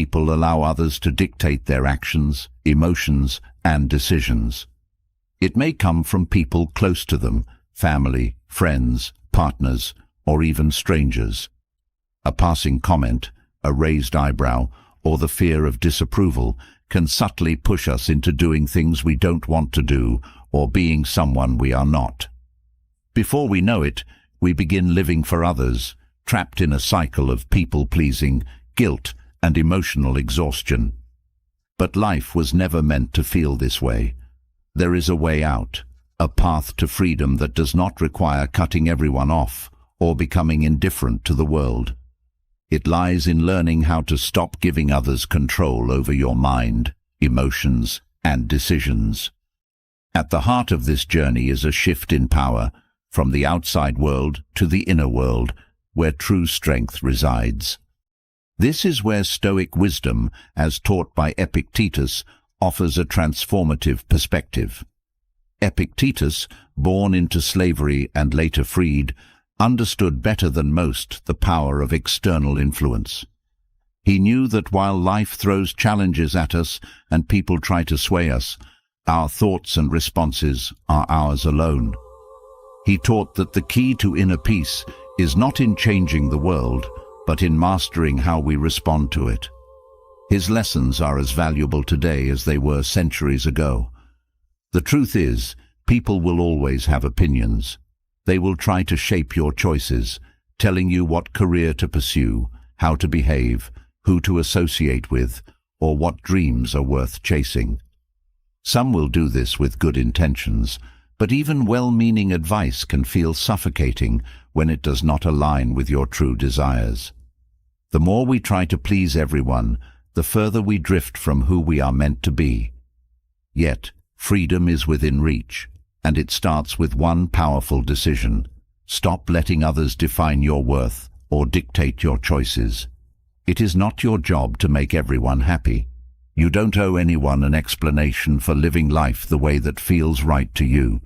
people allow others to dictate their actions, emotions, and decisions. It may come from people close to them, family, friends, partners, or even strangers. A passing comment, a raised eyebrow, or the fear of disapproval can subtly push us into doing things we don't want to do or being someone we are not. Before we know it, we begin living for others, trapped in a cycle of people-pleasing, guilt, and emotional exhaustion. But life was never meant to feel this way. There is a way out, a path to freedom that does not require cutting everyone off or becoming indifferent to the world. It lies in learning how to stop giving others control over your mind, emotions, and decisions. At the heart of this journey is a shift in power, from the outside world to the inner world, where true strength resides. This is where Stoic wisdom, as taught by Epictetus, offers a transformative perspective. Epictetus, born into slavery and later freed, understood better than most the power of external influence. He knew that while life throws challenges at us and people try to sway us, our thoughts and responses are ours alone. He taught that the key to inner peace is not in changing the world, but in mastering how we respond to it. His lessons are as valuable today as they were centuries ago. The truth is, people will always have opinions. They will try to shape your choices, telling you what career to pursue, how to behave, who to associate with, or what dreams are worth chasing. Some will do this with good intentions, but even well-meaning advice can feel suffocating when it does not align with your true desires. The more we try to please everyone, the further we drift from who we are meant to be. Yet, freedom is within reach, and it starts with one powerful decision. Stop letting others define your worth or dictate your choices. It is not your job to make everyone happy. You don't owe anyone an explanation for living life the way that feels right to you.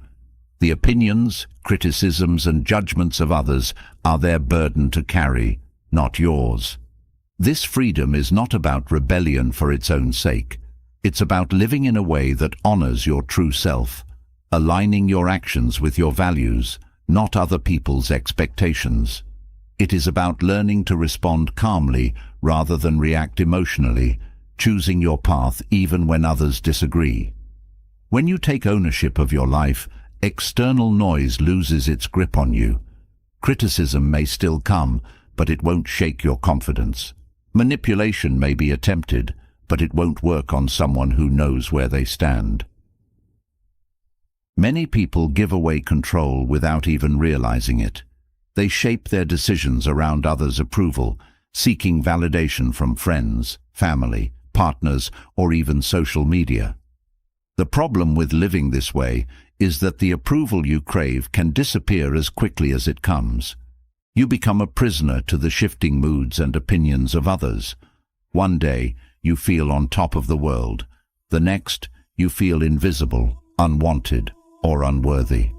The opinions, criticisms, and judgments of others are their burden to carry, not yours. This freedom is not about rebellion for its own sake. It's about living in a way that honors your true self, aligning your actions with your values, not other people's expectations. It is about learning to respond calmly rather than react emotionally, choosing your path even when others disagree. When you take ownership of your life, external noise loses its grip on you. Criticism may still come, but it won't shake your confidence. Manipulation may be attempted, but it won't work on someone who knows where they stand. Many people give away control without even realizing it. They shape their decisions around others' approval, seeking validation from friends, family, partners, or even social media. The problem with living this way is that the approval you crave can disappear as quickly as it comes. You become a prisoner to the shifting moods and opinions of others. One day, you feel on top of the world. The next, you feel invisible, unwanted, or unworthy.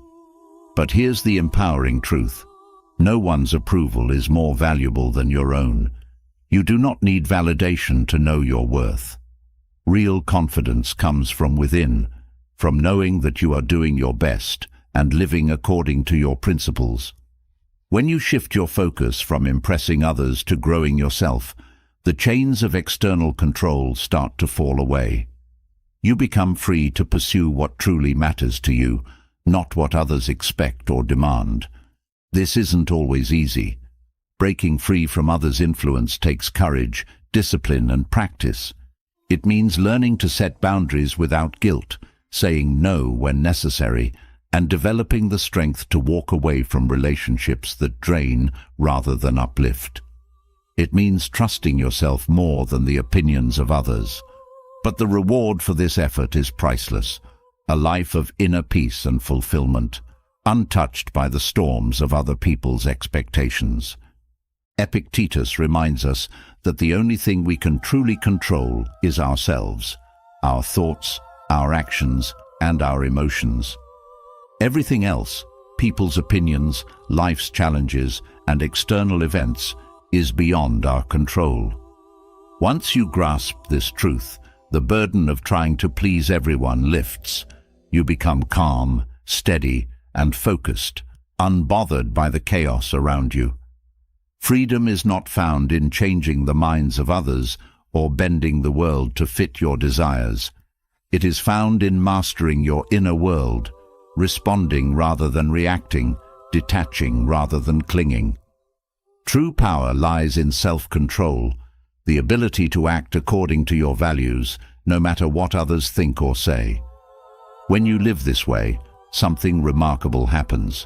But here's the empowering truth. No one's approval is more valuable than your own. You do not need validation to know your worth. Real confidence comes from within, from knowing that you are doing your best and living according to your principles. When you shift your focus from impressing others to growing yourself, the chains of external control start to fall away. You become free to pursue what truly matters to you, not what others expect or demand. This isn't always easy. Breaking free from others' influence takes courage, discipline, and practice. It means learning to set boundaries without guilt, saying no when necessary, and developing the strength to walk away from relationships that drain rather than uplift. It means trusting yourself more than the opinions of others. But the reward for this effort is priceless, a life of inner peace and fulfillment, untouched by the storms of other people's expectations. Epictetus reminds us that the only thing we can truly control is ourselves, our thoughts, our actions, and our emotions. Everything else, people's opinions, life's challenges, and external events, is beyond our control. Once you grasp this truth, the burden of trying to please everyone lifts. You become calm, steady, and focused, unbothered by the chaos around you. Freedom is not found in changing the minds of others or bending the world to fit your desires. It is found in mastering your inner world, responding rather than reacting, detaching rather than clinging. True power lies in self-control, the ability to act according to your values, no matter what others think or say. When you live this way, something remarkable happens.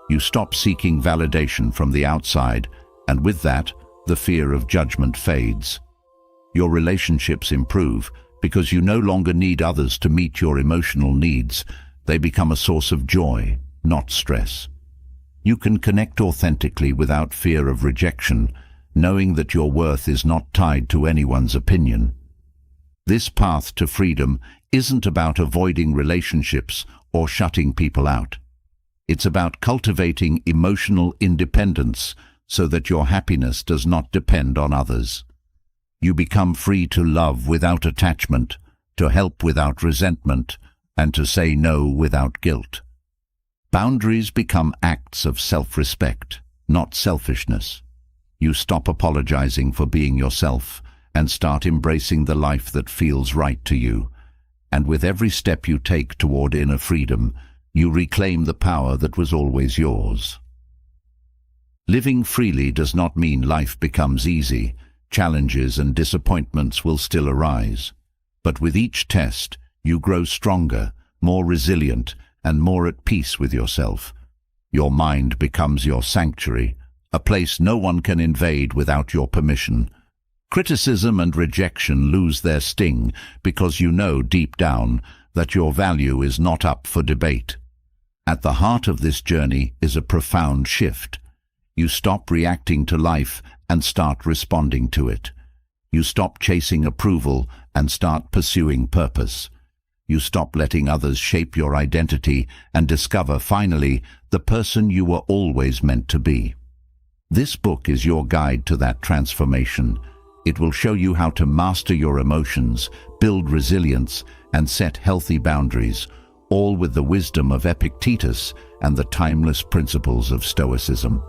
You stop seeking validation from the outside, and with that, the fear of judgment fades. Your relationships improve because you no longer need others to meet your emotional needs. They become a source of joy, not stress. You can connect authentically without fear of rejection, knowing that your worth is not tied to anyone's opinion. This path to freedom isn't about avoiding relationships or shutting people out. It's about cultivating emotional independence so that your happiness does not depend on others. You become free to love without attachment, to help without resentment, and to say no without guilt. Boundaries become acts of self-respect, not selfishness. You stop apologizing for being yourself and start embracing the life that feels right to you. And with every step you take toward inner freedom, you reclaim the power that was always yours. Living freely does not mean life becomes easy. Challenges and disappointments will still arise. But with each test, you grow stronger, more resilient, and more at peace with yourself. Your mind becomes your sanctuary, a place no one can invade without your permission. Criticism and rejection lose their sting because you know deep down that your value is not up for debate. At the heart of this journey is a profound shift. You stop reacting to life and start responding to it. You stop chasing approval and start pursuing purpose. You stop letting others shape your identity and discover, finally, the person you were always meant to be. This book is your guide to that transformation. It will show you how to master your emotions, build resilience, and set healthy boundaries, all with the wisdom of Epictetus and the timeless principles of Stoicism.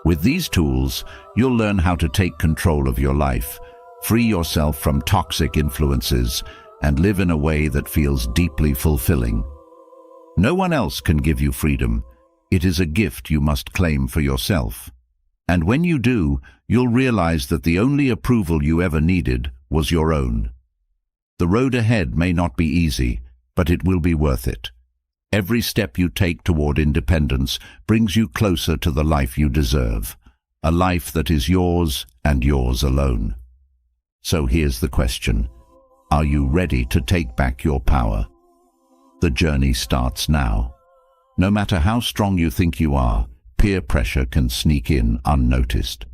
With these tools, you'll learn how to take control of your life, free yourself from toxic influences, and live in a way that feels deeply fulfilling. No one else can give you freedom. It is a gift you must claim for yourself. And when you do, you'll realize that the only approval you ever needed was your own. The road ahead may not be easy, but it will be worth it. Every step you take toward independence brings you closer to the life you deserve, a life that is yours and yours alone. So here's the question. Are you ready to take back your power? The journey starts now. No matter how strong you think you are, peer pressure can sneak in unnoticed.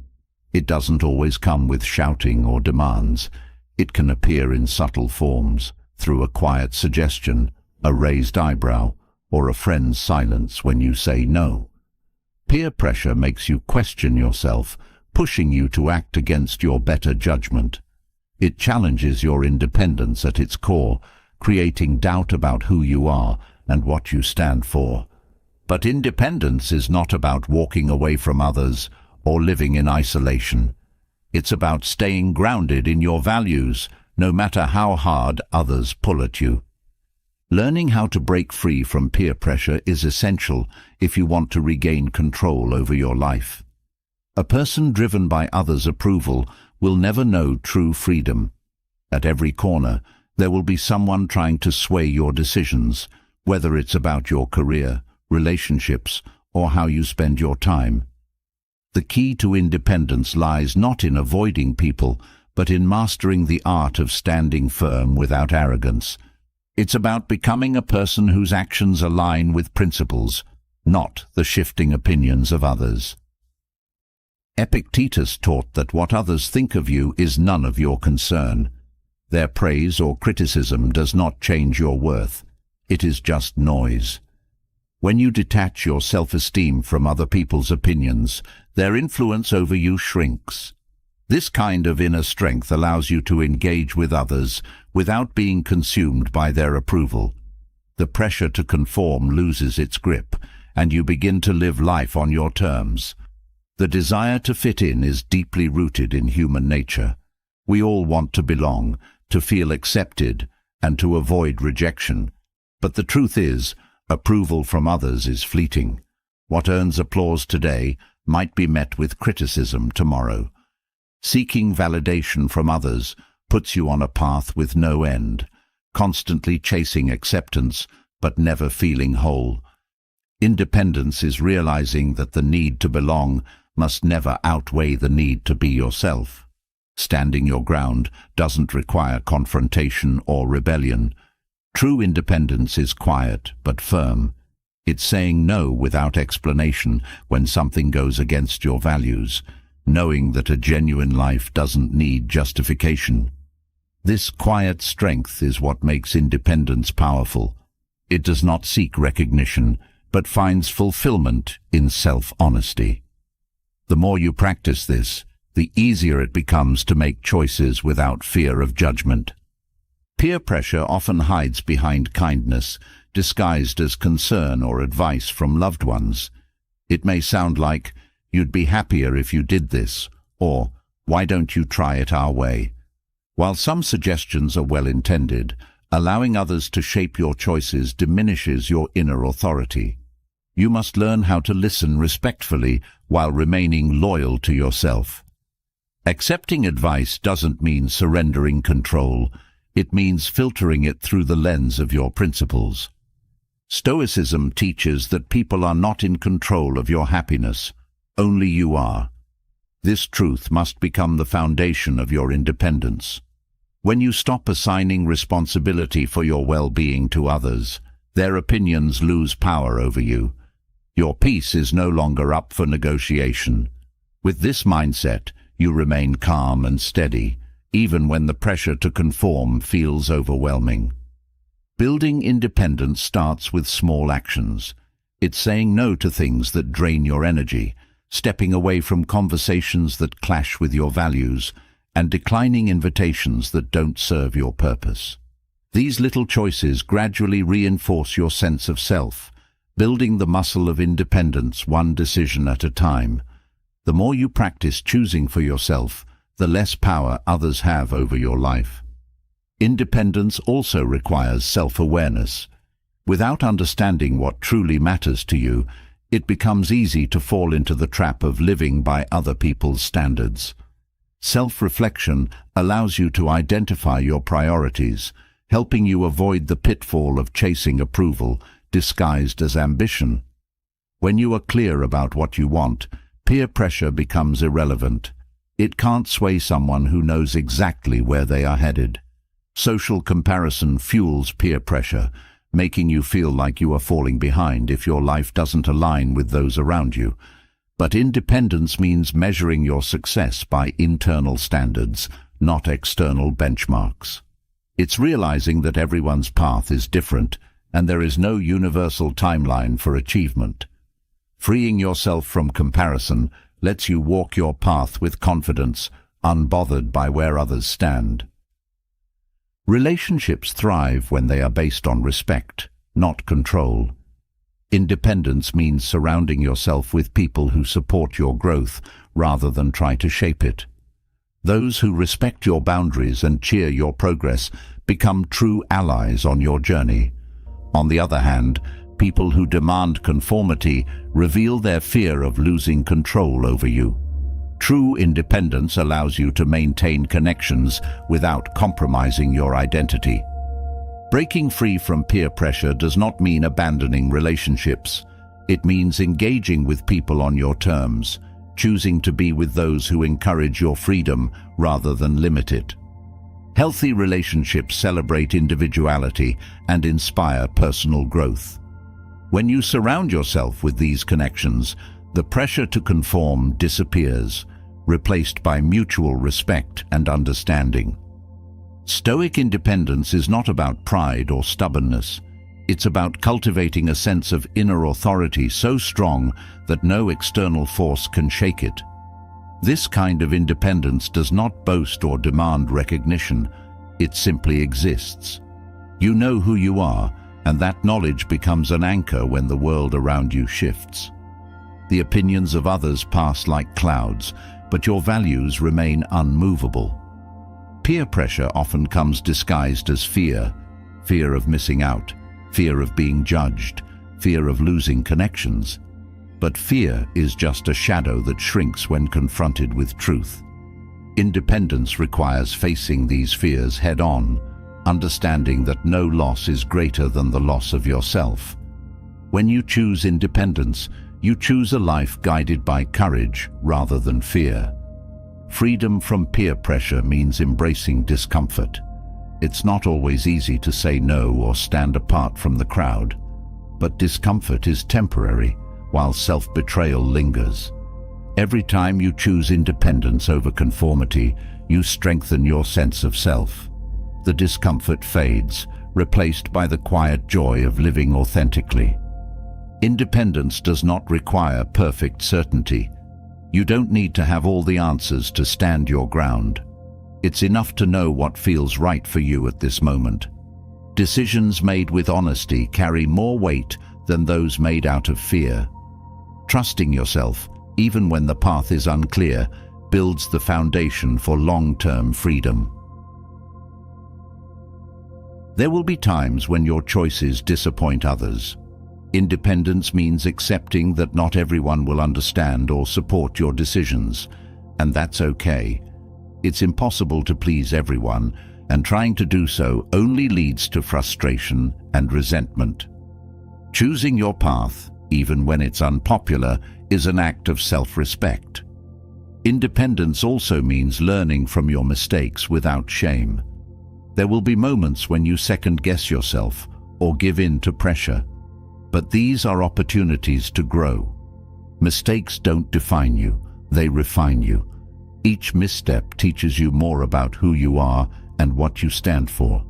It doesn't always come with shouting or demands. It can appear in subtle forms, through a quiet suggestion, a raised eyebrow, or a friend's silence when you say no. Peer pressure makes you question yourself, pushing you to act against your better judgment. It challenges your independence at its core, creating doubt about who you are and what you stand for. But independence is not about walking away from others or living in isolation. It's about staying grounded in your values, no matter how hard others pull at you. Learning how to break free from peer pressure is essential if you want to regain control over your life. A person driven by others' approval will never know true freedom. At every corner, there will be someone trying to sway your decisions, whether it's about your career, relationships, or how you spend your time. The key to independence lies not in avoiding people, but in mastering the art of standing firm without arrogance. It's about becoming a person whose actions align with principles, not the shifting opinions of others. Epictetus taught that what others think of you is none of your concern. Their praise or criticism does not change your worth. It is just noise. When you detach your self-esteem from other people's opinions, their influence over you shrinks. This kind of inner strength allows you to engage with others without being consumed by their approval. The pressure to conform loses its grip, and you begin to live life on your terms. The desire to fit in is deeply rooted in human nature. We all want to belong, to feel accepted, and to avoid rejection. But the truth is, approval from others is fleeting. What earns applause today might be met with criticism tomorrow. Seeking validation from others puts you on a path with no end, constantly chasing acceptance but never feeling whole. Independence is realizing that the need to belong must never outweigh the need to be yourself. Standing your ground doesn't require confrontation or rebellion. True independence is quiet but firm. It's saying no without explanation when something goes against your values, knowing that a genuine life doesn't need justification. This quiet strength is what makes independence powerful. It does not seek recognition, but finds fulfillment in self-honesty. The more you practice this, the easier it becomes to make choices without fear of judgment. Peer pressure often hides behind kindness, disguised as concern or advice from loved ones. It may sound like, "You'd be happier if you did this," or "Why don't you try it our way?" While some suggestions are well-intended, allowing others to shape your choices diminishes your inner authority. You must learn how to listen respectfully while remaining loyal to yourself. Accepting advice doesn't mean surrendering control. It means filtering it through the lens of your principles. Stoicism teaches that people are not in control of your happiness. Only you are. This truth must become the foundation of your independence. When you stop assigning responsibility for your well-being to others, their opinions lose power over you. Your peace is no longer up for negotiation. With this mindset, you remain calm and steady, even when the pressure to conform feels overwhelming. Building independence starts with small actions. It's saying no to things that drain your energy, stepping away from conversations that clash with your values, and declining invitations that don't serve your purpose. These little choices gradually reinforce your sense of self, building the muscle of independence one decision at a time. The more you practice choosing for yourself, the less power others have over your life. Independence also requires self-awareness. Without understanding what truly matters to you, it becomes easy to fall into the trap of living by other people's standards. Self-reflection allows you to identify your priorities, helping you avoid the pitfall of chasing approval disguised as ambition. When you are clear about what you want, peer pressure becomes irrelevant. It can't sway someone who knows exactly where they are headed. Social comparison fuels peer pressure, making you feel like you are falling behind if your life doesn't align with those around you. But independence means measuring your success by internal standards, not external benchmarks. It's realizing that everyone's path is different, and there is no universal timeline for achievement. Freeing yourself from comparison lets you walk your path with confidence, unbothered by where others stand. Relationships thrive when they are based on respect, not control. Independence means surrounding yourself with people who support your growth rather than try to shape it. Those who respect your boundaries and cheer your progress become true allies on your journey. On the other hand, people who demand conformity reveal their fear of losing control over you. True independence allows you to maintain connections without compromising your identity. Breaking free from peer pressure does not mean abandoning relationships. It means engaging with people on your terms, choosing to be with those who encourage your freedom rather than limit it. Healthy relationships celebrate individuality and inspire personal growth. When you surround yourself with these connections, the pressure to conform disappears, replaced by mutual respect and understanding. Stoic independence is not about pride or stubbornness. It's about cultivating a sense of inner authority so strong that no external force can shake it. This kind of independence does not boast or demand recognition. It simply exists. You know who you are, and that knowledge becomes an anchor when the world around you shifts. The opinions of others pass like clouds, but your values remain unmovable. Peer pressure often comes disguised as fear. Fear of missing out, fear of being judged, fear of losing connections. But fear is just a shadow that shrinks when confronted with truth. Independence requires facing these fears head-on, understanding that no loss is greater than the loss of yourself. When you choose independence, you choose a life guided by courage rather than fear. Freedom from peer pressure means embracing discomfort. It's not always easy to say no or stand apart from the crowd, but discomfort is temporary, while self-betrayal lingers. Every time you choose independence over conformity, you strengthen your sense of self. The discomfort fades, replaced by the quiet joy of living authentically. Independence does not require perfect certainty. You don't need to have all the answers to stand your ground. It's enough to know what feels right for you at this moment. Decisions made with honesty carry more weight than those made out of fear. Trusting yourself, even when the path is unclear, builds the foundation for long-term freedom. There will be times when your choices disappoint others. Independence means accepting that not everyone will understand or support your decisions, and that's okay. It's impossible to please everyone, and trying to do so only leads to frustration and resentment. Choosing your path, even when it's unpopular, is an act of self-respect. Independence also means learning from your mistakes without shame. There will be moments when you second-guess yourself or give in to pressure, but these are opportunities to grow. Mistakes don't define you, they refine you. Each misstep teaches you more about who you are and what you stand for.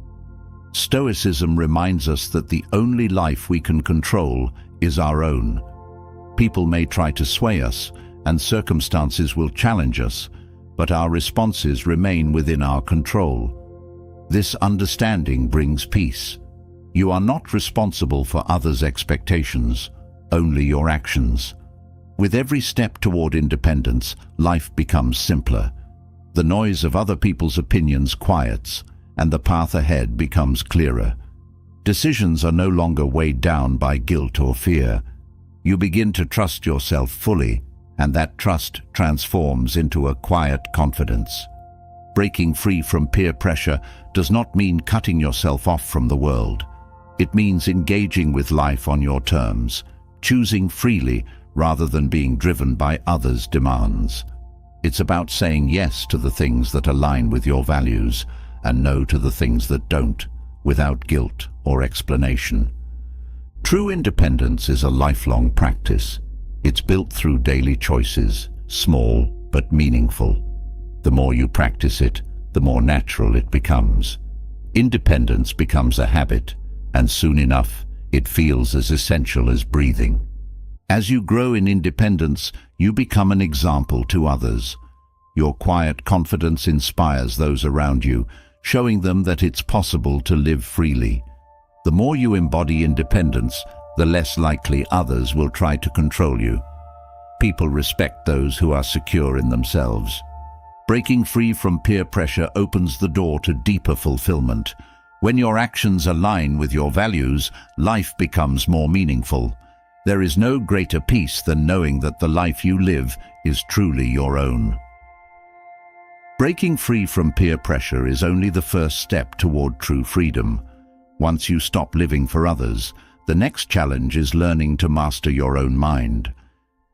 Stoicism reminds us that the only life we can control is our own. People may try to sway us, and circumstances will challenge us, but our responses remain within our control. This understanding brings peace. You are not responsible for others' expectations, only your actions. With every step toward independence, life becomes simpler. The noise of other people's opinions quiets, and the path ahead becomes clearer. Decisions are no longer weighed down by guilt or fear. You begin to trust yourself fully, and that trust transforms into a quiet confidence. Breaking free from peer pressure does not mean cutting yourself off from the world. It means engaging with life on your terms, choosing freely rather than being driven by others' demands. It's about saying yes to the things that align with your values and no to the things that don't, without guilt or explanation. True independence is a lifelong practice. It's built through daily choices, small but meaningful. The more you practice it, the more natural it becomes. Independence becomes a habit, and soon enough, it feels as essential as breathing. As you grow in independence, you become an example to others. Your quiet confidence inspires those around you, showing them that it's possible to live freely. The more you embody independence, the less likely others will try to control you. People respect those who are secure in themselves. Breaking free from peer pressure opens the door to deeper fulfillment. When your actions align with your values, life becomes more meaningful. There is no greater peace than knowing that the life you live is truly your own. Breaking free from peer pressure is only the first step toward true freedom. Once you stop living for others, the next challenge is learning to master your own mind.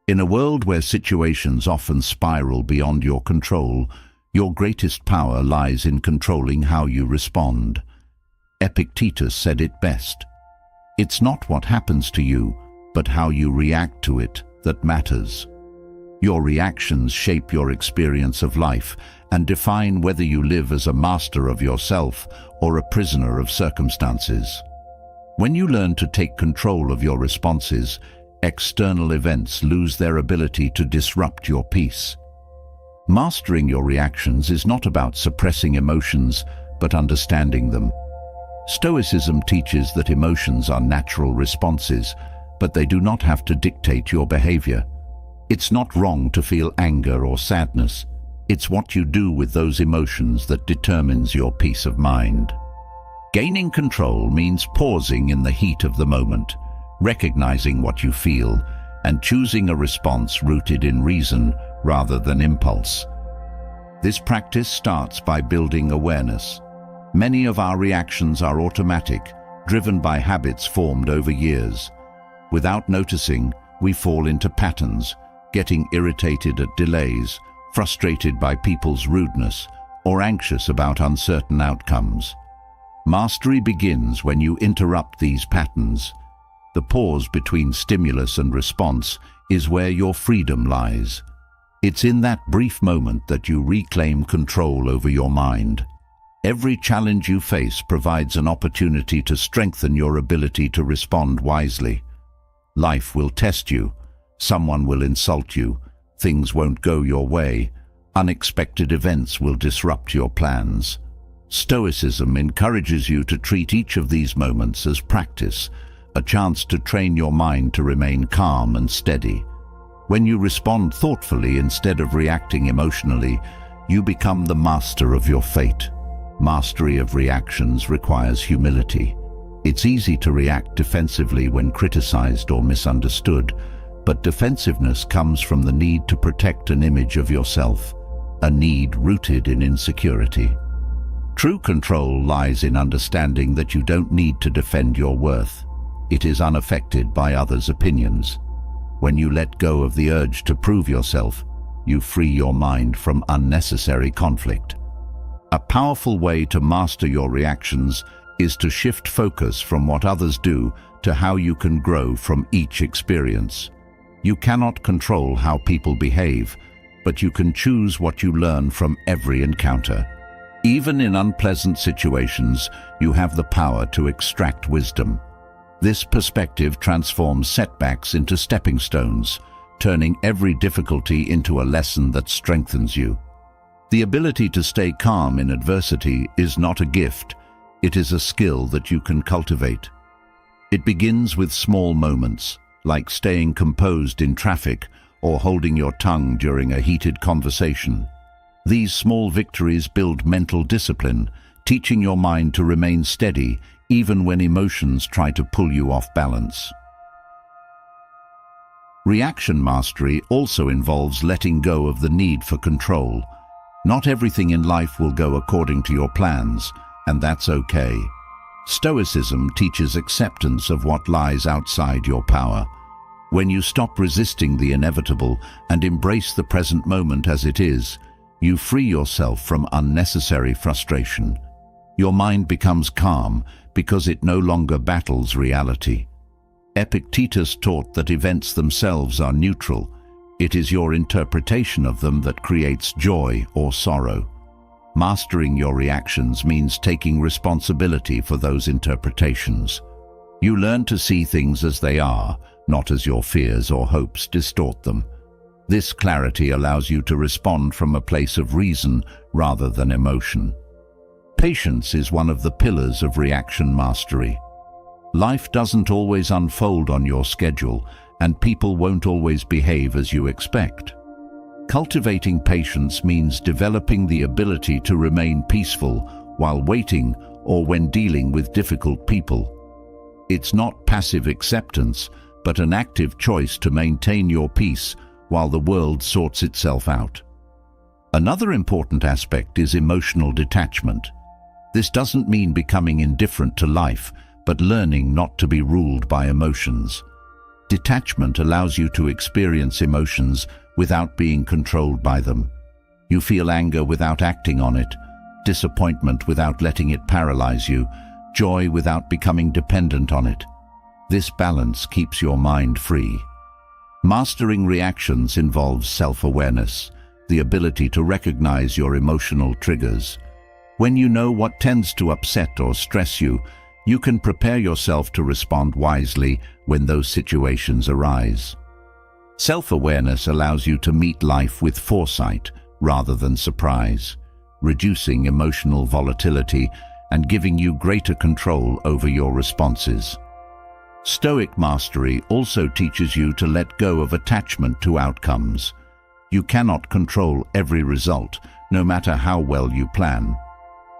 In a world where situations often spiral beyond your control, your greatest power lies in controlling how you respond. Epictetus said it best. It's not what happens to you, but how you react to it that matters. Your reactions shape your experience of life and define whether you live as a master of yourself or a prisoner of circumstances. When you learn to take control of your responses, external events lose their ability to disrupt your peace. Mastering your reactions is not about suppressing emotions, but understanding them. Stoicism teaches that emotions are natural responses, but they do not have to dictate your behavior. It's not wrong to feel anger or sadness. It's what you do with those emotions that determines your peace of mind. Gaining control means pausing in the heat of the moment, recognizing what you feel, and choosing a response rooted in reason rather than impulse. This practice starts by building awareness. Many of our reactions are automatic, driven by habits formed over years. Without noticing, we fall into patterns, getting irritated at delays, frustrated by people's rudeness, or anxious about uncertain outcomes. Mastery begins when you interrupt these patterns. The pause between stimulus and response is where your freedom lies. It's in that brief moment that you reclaim control over your mind. Every challenge you face provides an opportunity to strengthen your ability to respond wisely. Life will test you. Someone will insult you. Things won't go your way. Unexpected events will disrupt your plans. Stoicism encourages you to treat each of these moments as practice, a chance to train your mind to remain calm and steady. When you respond thoughtfully instead of reacting emotionally, you become the master of your fate. Mastery of reactions requires humility. It's easy to react defensively when criticized or misunderstood, but defensiveness comes from the need to protect an image of yourself, a need rooted in insecurity. True control lies in understanding that you don't need to defend your worth. It is unaffected by others' opinions. When you let go of the urge to prove yourself, you free your mind from unnecessary conflict. A powerful way to master your reactions is to shift focus from what others do to how you can grow from each experience. You cannot control how people behave, but you can choose what you learn from every encounter. Even in unpleasant situations, you have the power to extract wisdom. This perspective transforms setbacks into stepping stones, turning every difficulty into a lesson that strengthens you. The ability to stay calm in adversity is not a gift, it is a skill that you can cultivate. It begins with small moments, like staying composed in traffic or holding your tongue during a heated conversation. These small victories build mental discipline, teaching your mind to remain steady even when emotions try to pull you off balance. Reaction mastery also involves letting go of the need for control. Not everything in life will go according to your plans, and that's okay. Stoicism teaches acceptance of what lies outside your power. When you stop resisting the inevitable and embrace the present moment as it is, you free yourself from unnecessary frustration. Your mind becomes calm because it no longer battles reality. Epictetus taught that events themselves are neutral. It is your interpretation of them that creates joy or sorrow. Mastering your reactions means taking responsibility for those interpretations. You learn to see things as they are, not as your fears or hopes distort them. This clarity allows you to respond from a place of reason rather than emotion. Patience is one of the pillars of reaction mastery. Life doesn't always unfold on your schedule, and people won't always behave as you expect. Cultivating patience means developing the ability to remain peaceful while waiting or when dealing with difficult people. It's not passive acceptance, but an active choice to maintain your peace while the world sorts itself out. Another important aspect is emotional detachment. This doesn't mean becoming indifferent to life, but learning not to be ruled by emotions. Detachment allows you to experience emotions without being controlled by them. You feel anger without acting on it, disappointment without letting it paralyze you, joy without becoming dependent on it. This balance keeps your mind free. Mastering reactions involves self-awareness, the ability to recognize your emotional triggers. When you know what tends to upset or stress you, you can prepare yourself to respond wisely when those situations arise. Self-awareness allows you to meet life with foresight rather than surprise, reducing emotional volatility and giving you greater control over your responses. Stoic mastery also teaches you to let go of attachment to outcomes. You cannot control every result, no matter how well you plan.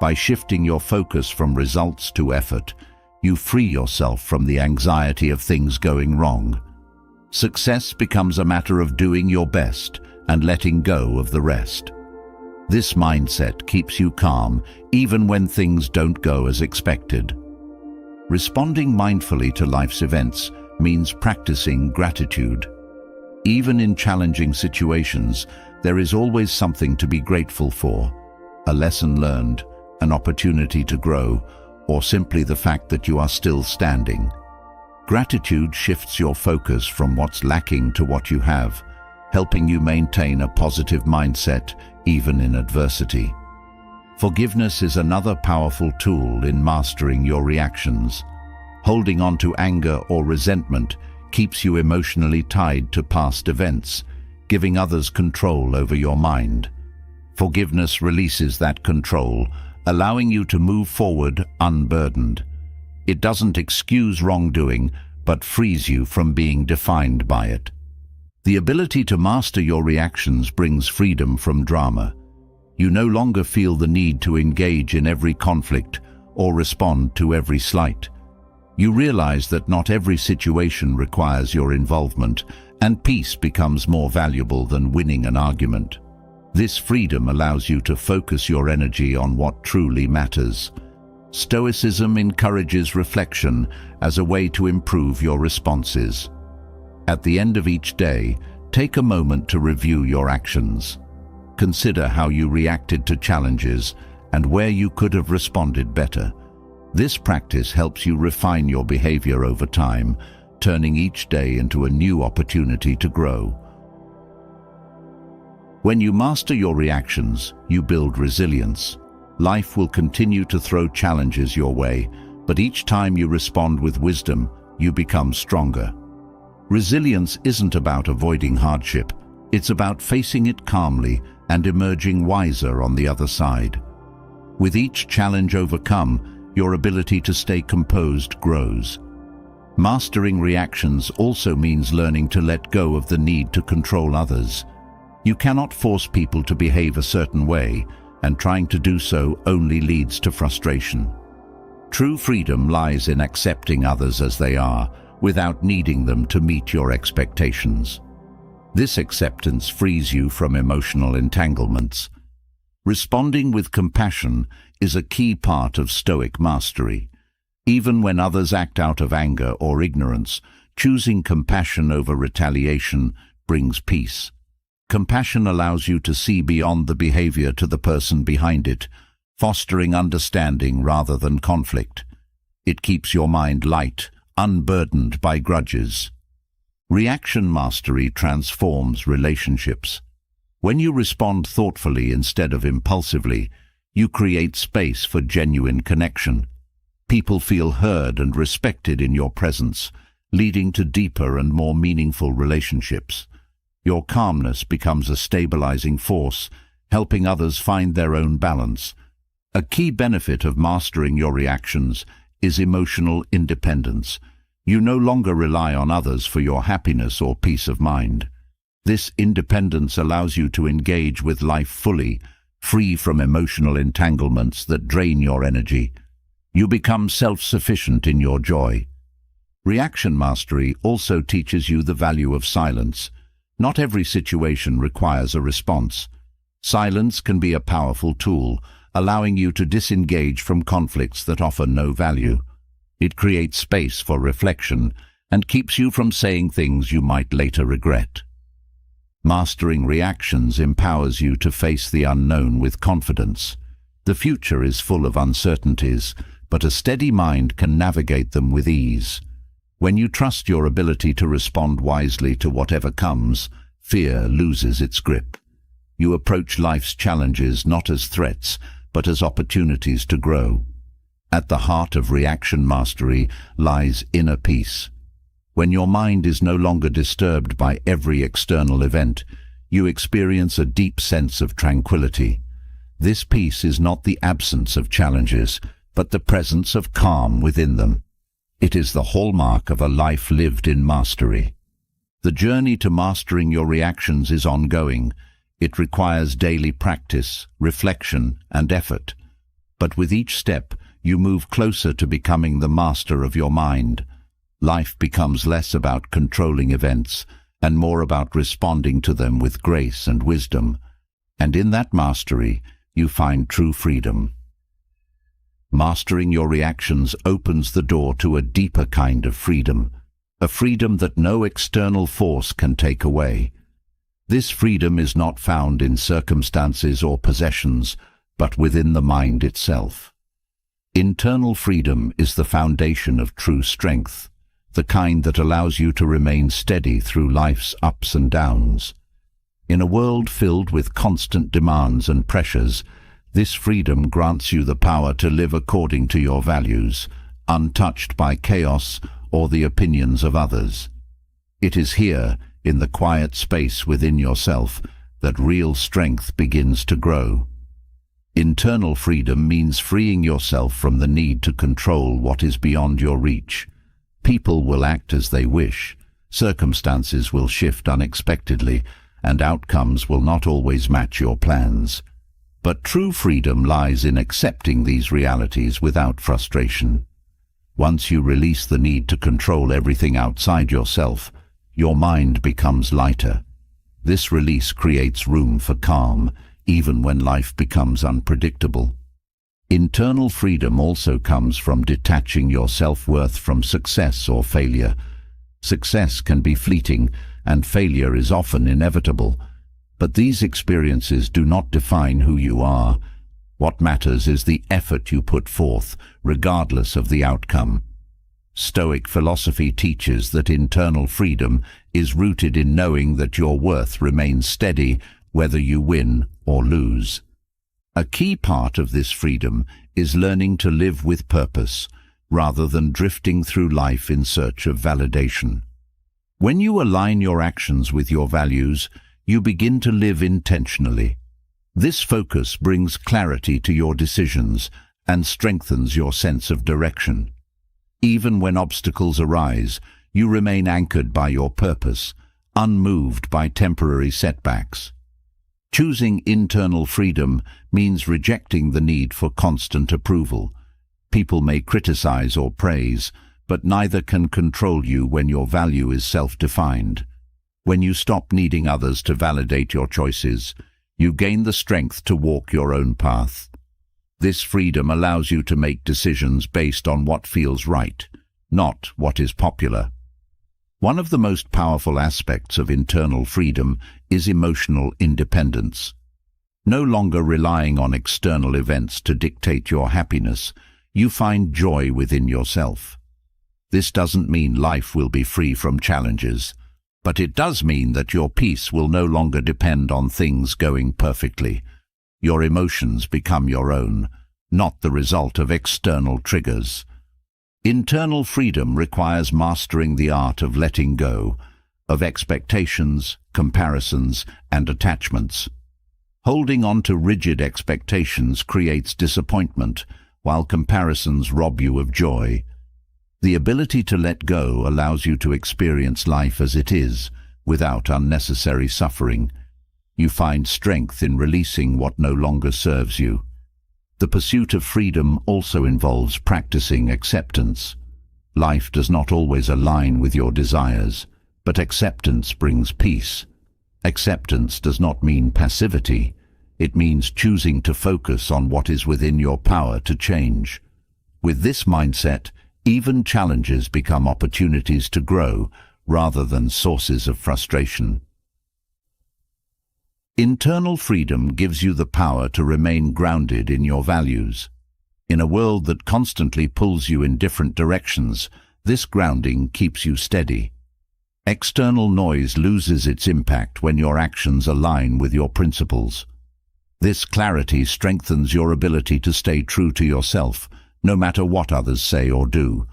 By shifting your focus from results to effort, you free yourself from the anxiety of things going wrong. Success becomes a matter of doing your best and letting go of the rest. This mindset keeps you calm even when things don't go as expected. Responding mindfully to life's events means practicing gratitude. Even in challenging situations, there is always something to be grateful for: a lesson learned, an opportunity to grow, or simply the fact that you are still standing. Gratitude shifts your focus from what's lacking to what you have, helping you maintain a positive mindset even in adversity. Forgiveness is another powerful tool in mastering your reactions. Holding on to anger or resentment keeps you emotionally tied to past events, giving others control over your mind. Forgiveness releases that control, allowing you to move forward unburdened. It doesn't excuse wrongdoing, but frees you from being defined by it. The ability to master your reactions brings freedom from drama. You no longer feel the need to engage in every conflict or respond to every slight. You realize that not every situation requires your involvement, and peace becomes more valuable than winning an argument. This freedom allows you to focus your energy on what truly matters. Stoicism encourages reflection as a way to improve your responses. At the end of each day, take a moment to review your actions. Consider how you reacted to challenges and where you could have responded better. This practice helps you refine your behavior over time, turning each day into a new opportunity to grow. When you master your reactions, you build resilience. Life will continue to throw challenges your way, but each time you respond with wisdom, you become stronger. Resilience isn't about avoiding hardship. It's about facing it calmly and emerging wiser on the other side. With each challenge overcome, your ability to stay composed grows. Mastering reactions also means learning to let go of the need to control others. You cannot force people to behave a certain way, and trying to do so only leads to frustration. True freedom lies in accepting others as they are, without needing them to meet your expectations. This acceptance frees you from emotional entanglements. Responding with compassion is a key part of Stoic mastery. Even when others act out of anger or ignorance, choosing compassion over retaliation brings peace. Compassion allows you to see beyond the behavior to the person behind it, fostering understanding rather than conflict. It keeps your mind light, unburdened by grudges. Reaction mastery transforms relationships. When you respond thoughtfully instead of impulsively, you create space for genuine connection. People feel heard and respected in your presence, leading to deeper and more meaningful relationships. Your calmness becomes a stabilizing force, helping others find their own balance. A key benefit of mastering your reactions is emotional independence. You no longer rely on others for your happiness or peace of mind. This independence allows you to engage with life fully, free from emotional entanglements that drain your energy. You become self-sufficient in your joy. Reaction mastery also teaches you the value of silence. Not every situation requires a response. Silence can be a powerful tool, allowing you to disengage from conflicts that offer no value. It creates space for reflection and keeps you from saying things you might later regret. Mastering reactions empowers you to face the unknown with confidence. The future is full of uncertainties, but a steady mind can navigate them with ease. When you trust your ability to respond wisely to whatever comes, fear loses its grip. You approach life's challenges not as threats, but as opportunities to grow. At the heart of reaction mastery lies inner peace. When your mind is no longer disturbed by every external event, you experience a deep sense of tranquility. This peace is not the absence of challenges, but the presence of calm within them. It is the hallmark of a life lived in mastery. The journey to mastering your reactions is ongoing. It requires daily practice, reflection, and effort. But with each step, you move closer to becoming the master of your mind. Life becomes less about controlling events and more about responding to them with grace and wisdom. And in that mastery, you find true freedom. Mastering your reactions opens the door to a deeper kind of freedom, a freedom that no external force can take away. This freedom is not found in circumstances or possessions, but within the mind itself. Internal freedom is the foundation of true strength, the kind that allows you to remain steady through life's ups and downs. In a world filled with constant demands and pressures, this freedom grants you the power to live according to your values, untouched by chaos or the opinions of others. It is here, in the quiet space within yourself, that real strength begins to grow. Internal freedom means freeing yourself from the need to control what is beyond your reach. People will act as they wish, circumstances will shift unexpectedly, and outcomes will not always match your plans. But true freedom lies in accepting these realities without frustration. Once you release the need to control everything outside yourself, your mind becomes lighter. This release creates room for calm, even when life becomes unpredictable. Internal freedom also comes from detaching your self-worth from success or failure. Success can be fleeting, and failure is often inevitable. But these experiences do not define who you are. What matters is the effort you put forth, regardless of the outcome. Stoic philosophy teaches that internal freedom is rooted in knowing that your worth remains steady, whether you win or lose. A key part of this freedom is learning to live with purpose, rather than drifting through life in search of validation. When you align your actions with your values, you begin to live intentionally. This focus brings clarity to your decisions and strengthens your sense of direction. Even when obstacles arise, you remain anchored by your purpose, unmoved by temporary setbacks. Choosing internal freedom means rejecting the need for constant approval. People may criticize or praise, but neither can control you when your value is self-defined. When you stop needing others to validate your choices, you gain the strength to walk your own path. This freedom allows you to make decisions based on what feels right, not what is popular. One of the most powerful aspects of internal freedom is emotional independence. No longer relying on external events to dictate your happiness, you find joy within yourself. This doesn't mean life will be free from challenges, but it does mean that your peace will no longer depend on things going perfectly. Your emotions become your own, not the result of external triggers. Internal freedom requires mastering the art of letting go, of expectations, comparisons, and attachments. Holding on to rigid expectations creates disappointment, while comparisons rob you of joy. The ability to let go allows you to experience life as it is, without unnecessary suffering. You find strength in releasing what no longer serves you. The pursuit of freedom also involves practicing acceptance. Life does not always align with your desires, but acceptance brings peace. Acceptance does not mean passivity. It means choosing to focus on what is within your power to change. With this mindset, even challenges become opportunities to grow rather than sources of frustration. Internal freedom gives you the power to remain grounded in your values. In a world that constantly pulls you in different directions, this grounding keeps you steady. External noise loses its impact when your actions align with your principles. This clarity strengthens your ability to stay true to yourself, no matter what others say or do.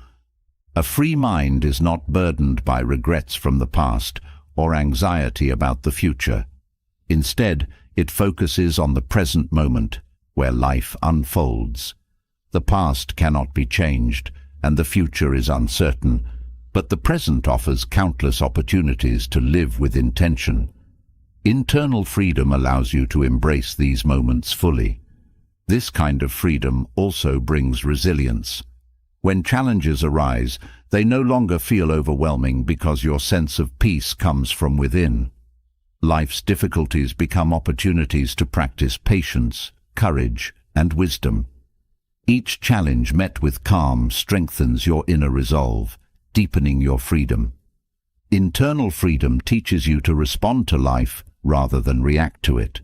A free mind is not burdened by regrets from the past or anxiety about the future. Instead, it focuses on the present moment, where life unfolds. The past cannot be changed, and the future is uncertain, but the present offers countless opportunities to live with intention. Internal freedom allows you to embrace these moments fully. This kind of freedom also brings resilience. When challenges arise, they no longer feel overwhelming because your sense of peace comes from within. Life's difficulties become opportunities to practice patience, courage, and wisdom. Each challenge met with calm strengthens your inner resolve, deepening your freedom. Internal freedom teaches you to respond to life rather than react to it.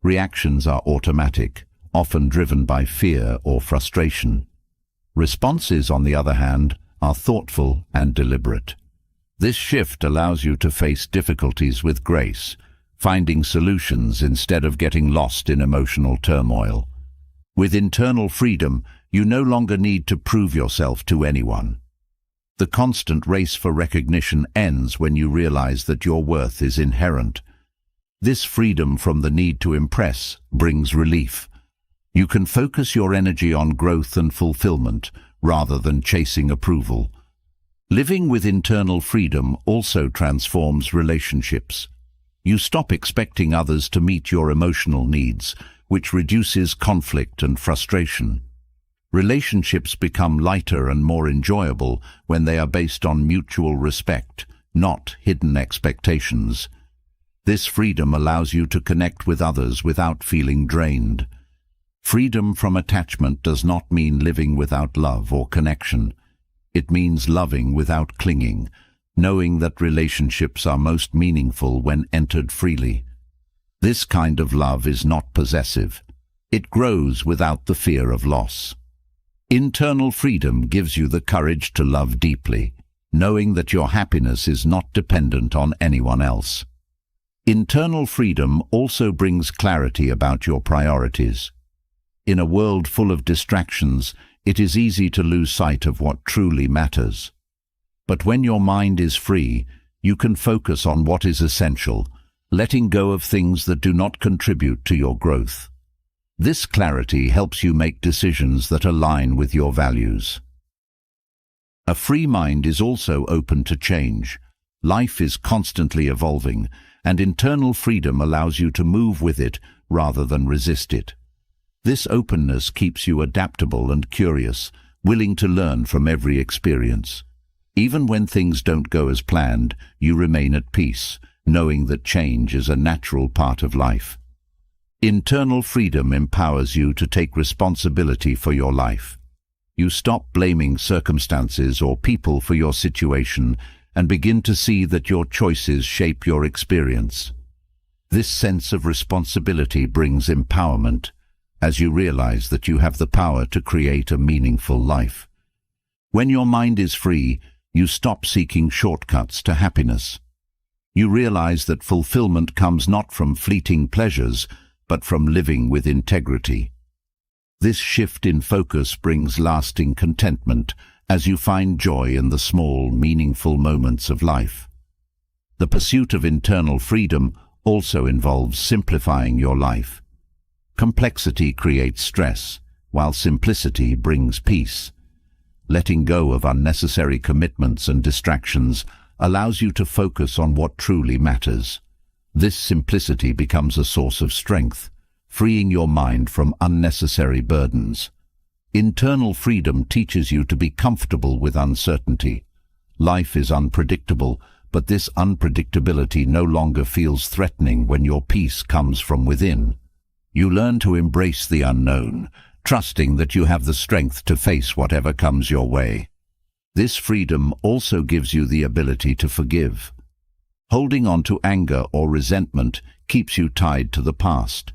Reactions are automatic, often driven by fear or frustration. Responses, on the other hand, are thoughtful and deliberate. This shift allows you to face difficulties with grace, finding solutions instead of getting lost in emotional turmoil. With internal freedom, you no longer need to prove yourself to anyone. The constant race for recognition ends when you realize that your worth is inherent. This freedom from the need to impress brings relief. You can focus your energy on growth and fulfillment rather than chasing approval. Living with internal freedom also transforms relationships. You stop expecting others to meet your emotional needs, which reduces conflict and frustration. Relationships become lighter and more enjoyable when they are based on mutual respect, not hidden expectations. This freedom allows you to connect with others without feeling drained. Freedom from attachment does not mean living without love or connection. It means loving without clinging, knowing that relationships are most meaningful when entered freely. This kind of love is not possessive. It grows without the fear of loss. Internal freedom gives you the courage to love deeply, knowing that your happiness is not dependent on anyone else. Internal freedom also brings clarity about your priorities. In a world full of distractions, it is easy to lose sight of what truly matters. But when your mind is free, you can focus on what is essential, letting go of things that do not contribute to your growth. This clarity helps you make decisions that align with your values. A free mind is also open to change. Life is constantly evolving, and internal freedom allows you to move with it rather than resist it. This openness keeps you adaptable and curious, willing to learn from every experience. Even when things don't go as planned, you remain at peace, knowing that change is a natural part of life. Internal freedom empowers you to take responsibility for your life. You stop blaming circumstances or people for your situation and begin to see that your choices shape your experience. This sense of responsibility brings empowerment, as you realize that you have the power to create a meaningful life. When your mind is free, you stop seeking shortcuts to happiness. You realize that fulfillment comes not from fleeting pleasures, but from living with integrity. This shift in focus brings lasting contentment as you find joy in the small, meaningful moments of life. The pursuit of internal freedom also involves simplifying your life. Complexity creates stress, while simplicity brings peace. Letting go of unnecessary commitments and distractions allows you to focus on what truly matters. This simplicity becomes a source of strength, freeing your mind from unnecessary burdens. Internal freedom teaches you to be comfortable with uncertainty. Life is unpredictable, but this unpredictability no longer feels threatening when your peace comes from within. You learn to embrace the unknown, trusting that you have the strength to face whatever comes your way. This freedom also gives you the ability to forgive. Holding on to anger or resentment keeps you tied to the past.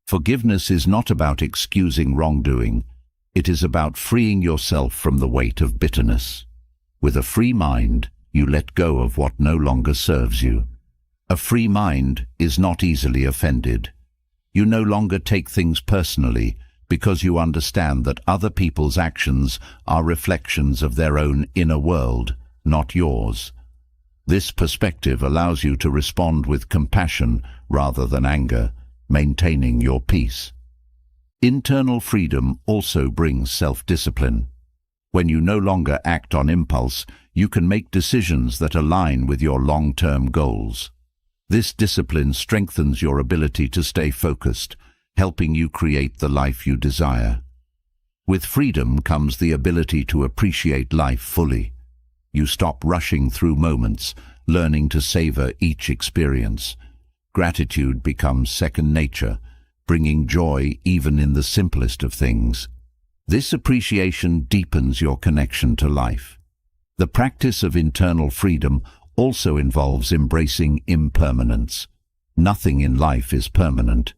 Forgiveness is not about excusing wrongdoing. It is about freeing yourself from the weight of bitterness. With a free mind, you let go of what no longer serves you. A free mind is not easily offended. You no longer take things personally because you understand that other people's actions are reflections of their own inner world, not yours. This perspective allows you to respond with compassion rather than anger, maintaining your peace. Internal freedom also brings self-discipline. When you no longer act on impulse, you can make decisions that align with your long-term goals. This discipline strengthens your ability to stay focused, helping you create the life you desire. With freedom comes the ability to appreciate life fully. You stop rushing through moments, learning to savor each experience. Gratitude becomes second nature, bringing joy even in the simplest of things. This appreciation deepens your connection to life. The practice of internal freedom also involves embracing impermanence. Nothing in life is permanent,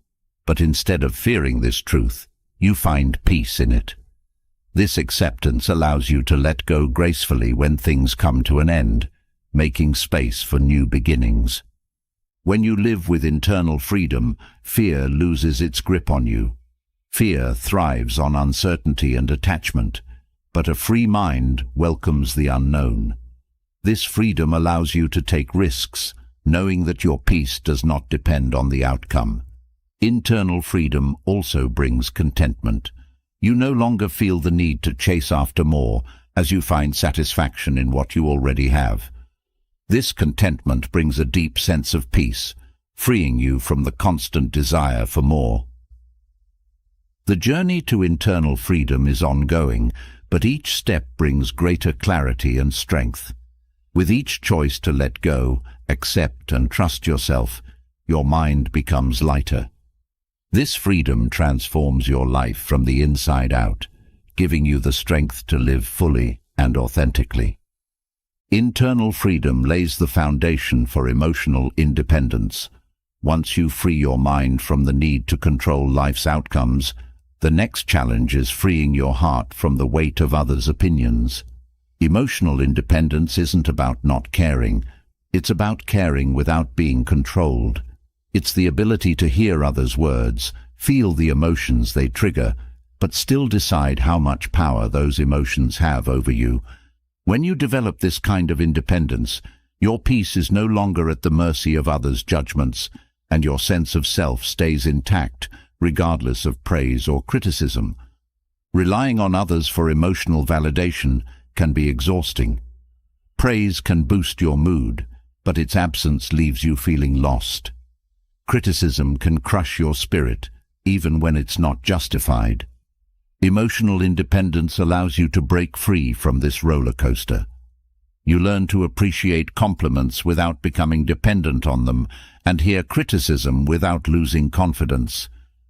but instead of fearing this truth, you find peace in it. This acceptance allows you to let go gracefully when things come to an end, making space for new beginnings. When you live with internal freedom, fear loses its grip on you. Fear thrives on uncertainty and attachment, but a free mind welcomes the unknown. This freedom allows you to take risks, knowing that your peace does not depend on the outcome. Internal freedom also brings contentment. You no longer feel the need to chase after more, as you find satisfaction in what you already have. This contentment brings a deep sense of peace, freeing you from the constant desire for more. The journey to internal freedom is ongoing, but each step brings greater clarity and strength. With each choice to let go, accept and trust yourself, your mind becomes lighter. This freedom transforms your life from the inside out, giving you the strength to live fully and authentically. Internal freedom lays the foundation for emotional independence. Once you free your mind from the need to control life's outcomes, the next challenge is freeing your heart from the weight of others' opinions. Emotional independence isn't about not caring. It's about caring without being controlled. It's the ability to hear others' words, feel the emotions they trigger, but still decide how much power those emotions have over you. When you develop this kind of independence, your peace is no longer at the mercy of others' judgments, and your sense of self stays intact, regardless of praise or criticism. Relying on others for emotional validation can be exhausting. Praise can boost your mood, but its absence leaves you feeling lost. Criticism can crush your spirit, even when it's not justified. Emotional independence allows you to break free from this roller coaster. You learn to appreciate compliments without becoming dependent on them, and hear criticism without losing confidence.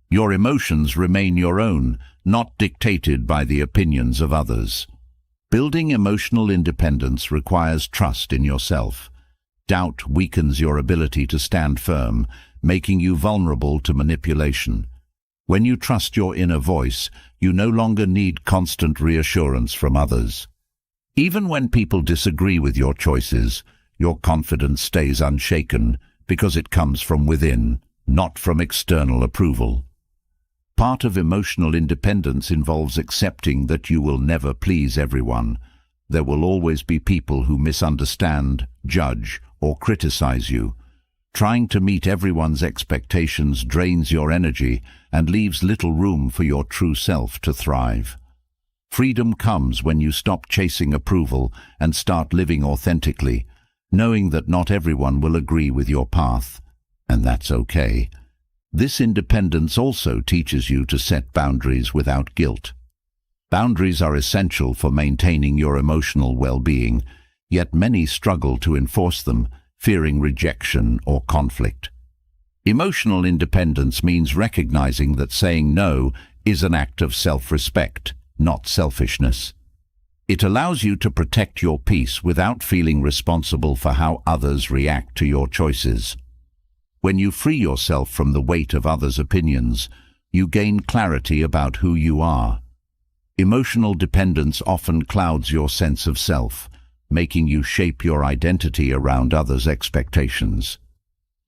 Your emotions remain your own, not dictated by the opinions of others. Building emotional independence requires trust in yourself. Doubt weakens your ability to stand firm, making you vulnerable to manipulation. When you trust your inner voice, you no longer need constant reassurance from others. Even when people disagree with your choices, your confidence stays unshaken because it comes from within, not from external approval. Part of emotional independence involves accepting that you will never please everyone. There will always be people who misunderstand, judge, or criticize you. Trying to meet everyone's expectations drains your energy and leaves little room for your true self to thrive. Freedom comes when you stop chasing approval and start living authentically, knowing that not everyone will agree with your path, and that's okay. This independence also teaches you to set boundaries without guilt. Boundaries are essential for maintaining your emotional well-being, yet many struggle to enforce them, fearing rejection or conflict. Emotional independence means recognizing that saying no is an act of self-respect, not selfishness. It allows you to protect your peace without feeling responsible for how others react to your choices. When you free yourself from the weight of others' opinions, you gain clarity about who you are. Emotional dependence often clouds your sense of self, making you shape your identity around others' expectations.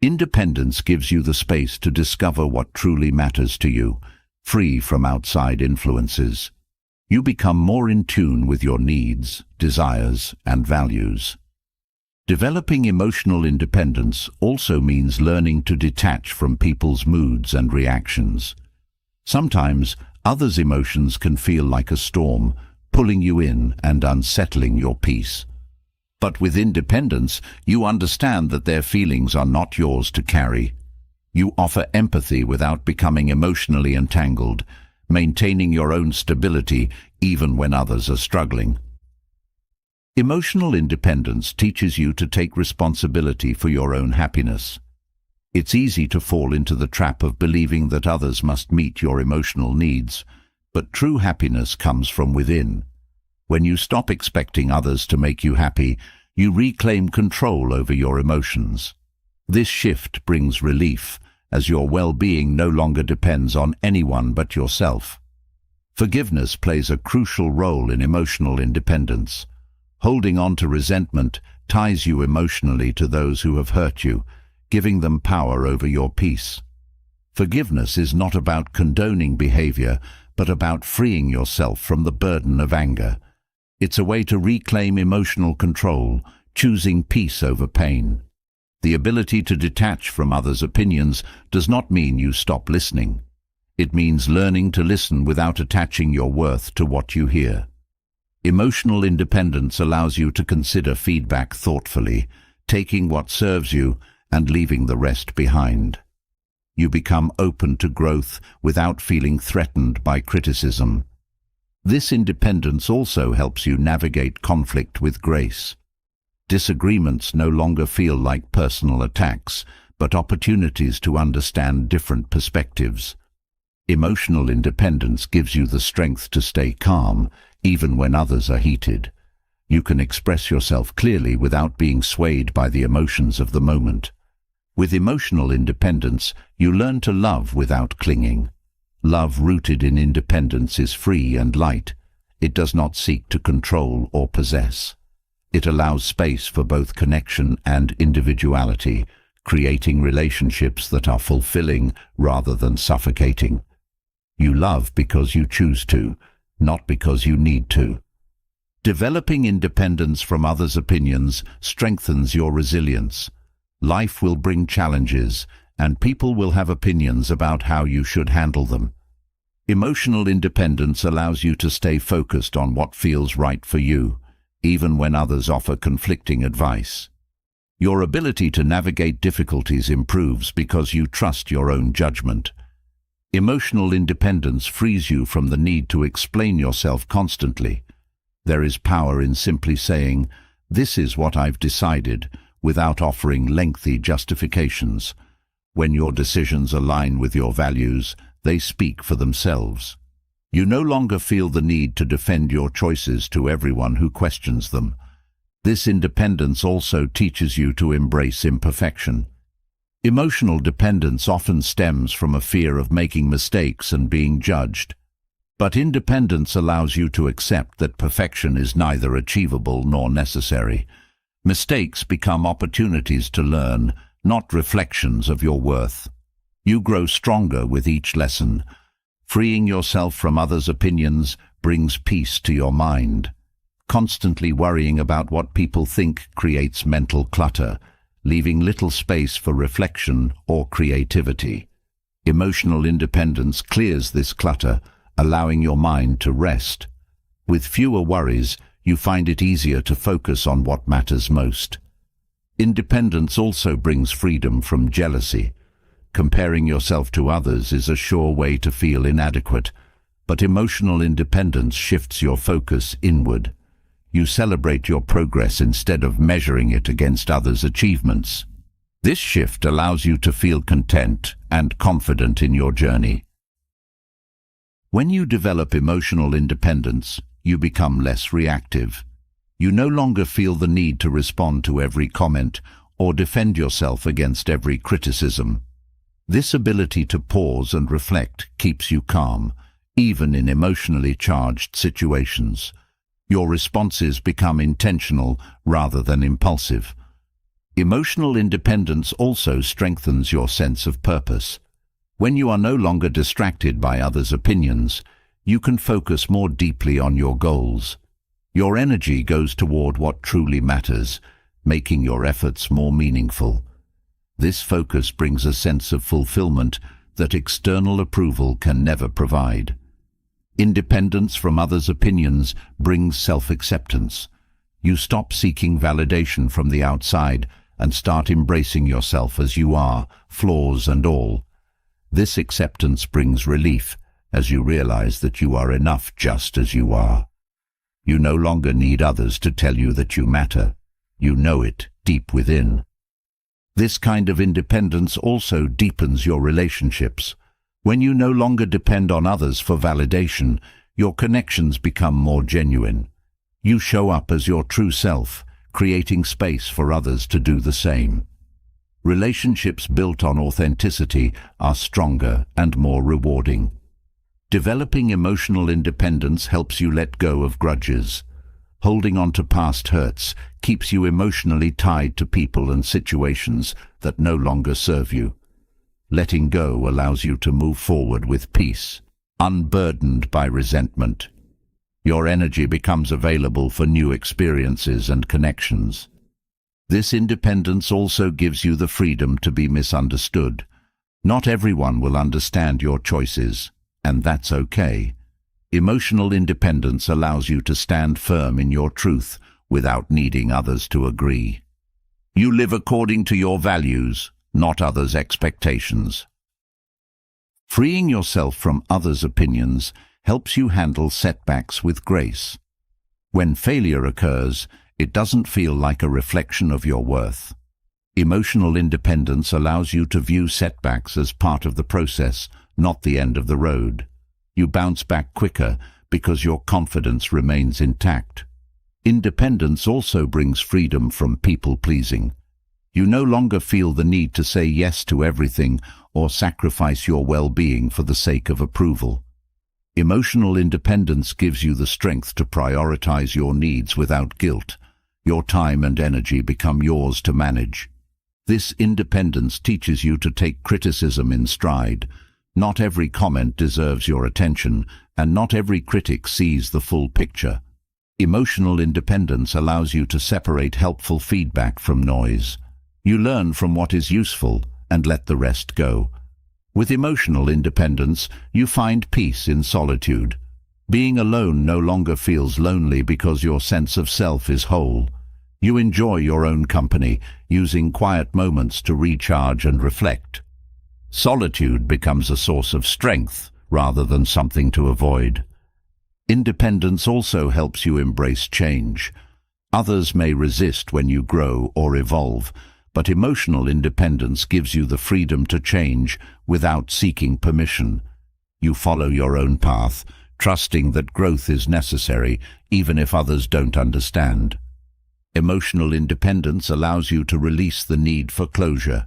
Independence gives you the space to discover what truly matters to you, free from outside influences. You become more in tune with your needs, desires, and values. Developing emotional independence also means learning to detach from people's moods and reactions. Sometimes, others' emotions can feel like a storm, pulling you in and unsettling your peace. But with independence, you understand that their feelings are not yours to carry. You offer empathy without becoming emotionally entangled, maintaining your own stability even when others are struggling. Emotional independence teaches you to take responsibility for your own happiness. It's easy to fall into the trap of believing that others must meet your emotional needs, but true happiness comes from within. When you stop expecting others to make you happy, you reclaim control over your emotions. This shift brings relief, as your well-being no longer depends on anyone but yourself. Forgiveness plays a crucial role in emotional independence. Holding on to resentment ties you emotionally to those who have hurt you, giving them power over your peace. Forgiveness is not about condoning behavior, but about freeing yourself from the burden of anger. It's a way to reclaim emotional control, choosing peace over pain. The ability to detach from others' opinions does not mean you stop listening. It means learning to listen without attaching your worth to what you hear. Emotional independence allows you to consider feedback thoughtfully, taking what serves you and leaving the rest behind. You become open to growth without feeling threatened by criticism. This independence also helps you navigate conflict with grace. Disagreements no longer feel like personal attacks, but opportunities to understand different perspectives. Emotional independence gives you the strength to stay calm, even when others are heated. You can express yourself clearly without being swayed by the emotions of the moment. With emotional independence, you learn to love without clinging. Love rooted in independence is free and light. It does not seek to control or possess. It allows space for both connection and individuality, creating relationships that are fulfilling rather than suffocating. You love because you choose to, not because you need to. Developing independence from others' opinions strengthens your resilience. Life will bring challenges, and people will have opinions about how you should handle them. Emotional independence allows you to stay focused on what feels right for you, even when others offer conflicting advice. Your ability to navigate difficulties improves because you trust your own judgment. Emotional independence frees you from the need to explain yourself constantly. There is power in simply saying, "This is what I've decided," without offering lengthy justifications. When your decisions align with your values, they speak for themselves. You no longer feel the need to defend your choices to everyone who questions them. This independence also teaches you to embrace imperfection. Emotional dependence often stems from a fear of making mistakes and being judged. But independence allows you to accept that perfection is neither achievable nor necessary. Mistakes become opportunities to learn, not reflections of your worth. You grow stronger with each lesson. Freeing yourself from others' opinions brings peace to your mind. Constantly worrying about what people think creates mental clutter, leaving little space for reflection or creativity. Emotional independence clears this clutter, allowing your mind to rest. With fewer worries, you find it easier to focus on what matters most. Independence also brings freedom from jealousy. Comparing yourself to others is a sure way to feel inadequate, but emotional independence shifts your focus inward. You celebrate your progress instead of measuring it against others' achievements. This shift allows you to feel content and confident in your journey. When you develop emotional independence, you become less reactive. You no longer feel the need to respond to every comment or defend yourself against every criticism. This ability to pause and reflect keeps you calm, even in emotionally charged situations. Your responses become intentional rather than impulsive. Emotional independence also strengthens your sense of purpose. When you are no longer distracted by others' opinions, you can focus more deeply on your goals. Your energy goes toward what truly matters, making your efforts more meaningful. This focus brings a sense of fulfillment that external approval can never provide. Independence from others' opinions brings self-acceptance. You stop seeking validation from the outside and start embracing yourself as you are, flaws and all. This acceptance brings relief as you realize that you are enough just as you are. You no longer need others to tell you that you matter. You know it deep within. This kind of independence also deepens your relationships. When you no longer depend on others for validation, your connections become more genuine. You show up as your true self, creating space for others to do the same. Relationships built on authenticity are stronger and more rewarding. Developing emotional independence helps you let go of grudges. Holding on to past hurts keeps you emotionally tied to people and situations that no longer serve you. Letting go allows you to move forward with peace, unburdened by resentment. Your energy becomes available for new experiences and connections. This independence also gives you the freedom to be misunderstood. Not everyone will understand your choices, and that's okay. Emotional independence allows you to stand firm in your truth without needing others to agree. You live according to your values, not others' expectations. Freeing yourself from others' opinions helps you handle setbacks with grace. When failure occurs, it doesn't feel like a reflection of your worth. Emotional independence allows you to view setbacks as part of the process, not the end of the road. You bounce back quicker because your confidence remains intact. Independence also brings freedom from people-pleasing. You no longer feel the need to say yes to everything or sacrifice your well-being for the sake of approval. Emotional independence gives you the strength to prioritize your needs without guilt. Your time and energy become yours to manage. This independence teaches you to take criticism in stride. Not every comment deserves your attention, and not every critic sees the full picture. Emotional independence allows you to separate helpful feedback from noise. You learn from what is useful and let the rest go. With emotional independence, you find peace in solitude. Being alone no longer feels lonely because your sense of self is whole. You enjoy your own company, using quiet moments to recharge and reflect. Solitude becomes a source of strength rather than something to avoid. Independence also helps you embrace change. Others may resist when you grow or evolve, but emotional independence gives you the freedom to change without seeking permission. You follow your own path, trusting that growth is necessary even if others don't understand. Emotional independence allows you to release the need for closure.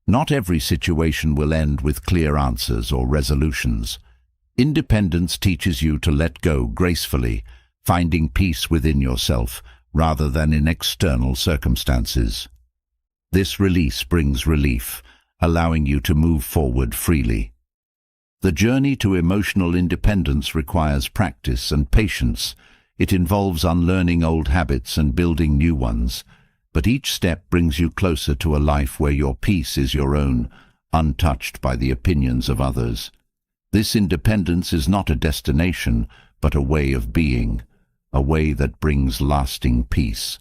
Not every situation will end with clear answers or resolutions. Independence teaches you to let go gracefully, finding peace within yourself rather than in external circumstances. This release brings relief, allowing you to move forward freely. The journey to emotional independence requires practice and patience. It involves unlearning old habits and building new ones. But each step brings you closer to a life where your peace is your own, untouched by the opinions of others. This independence is not a destination, but a way of being, a way that brings lasting peace.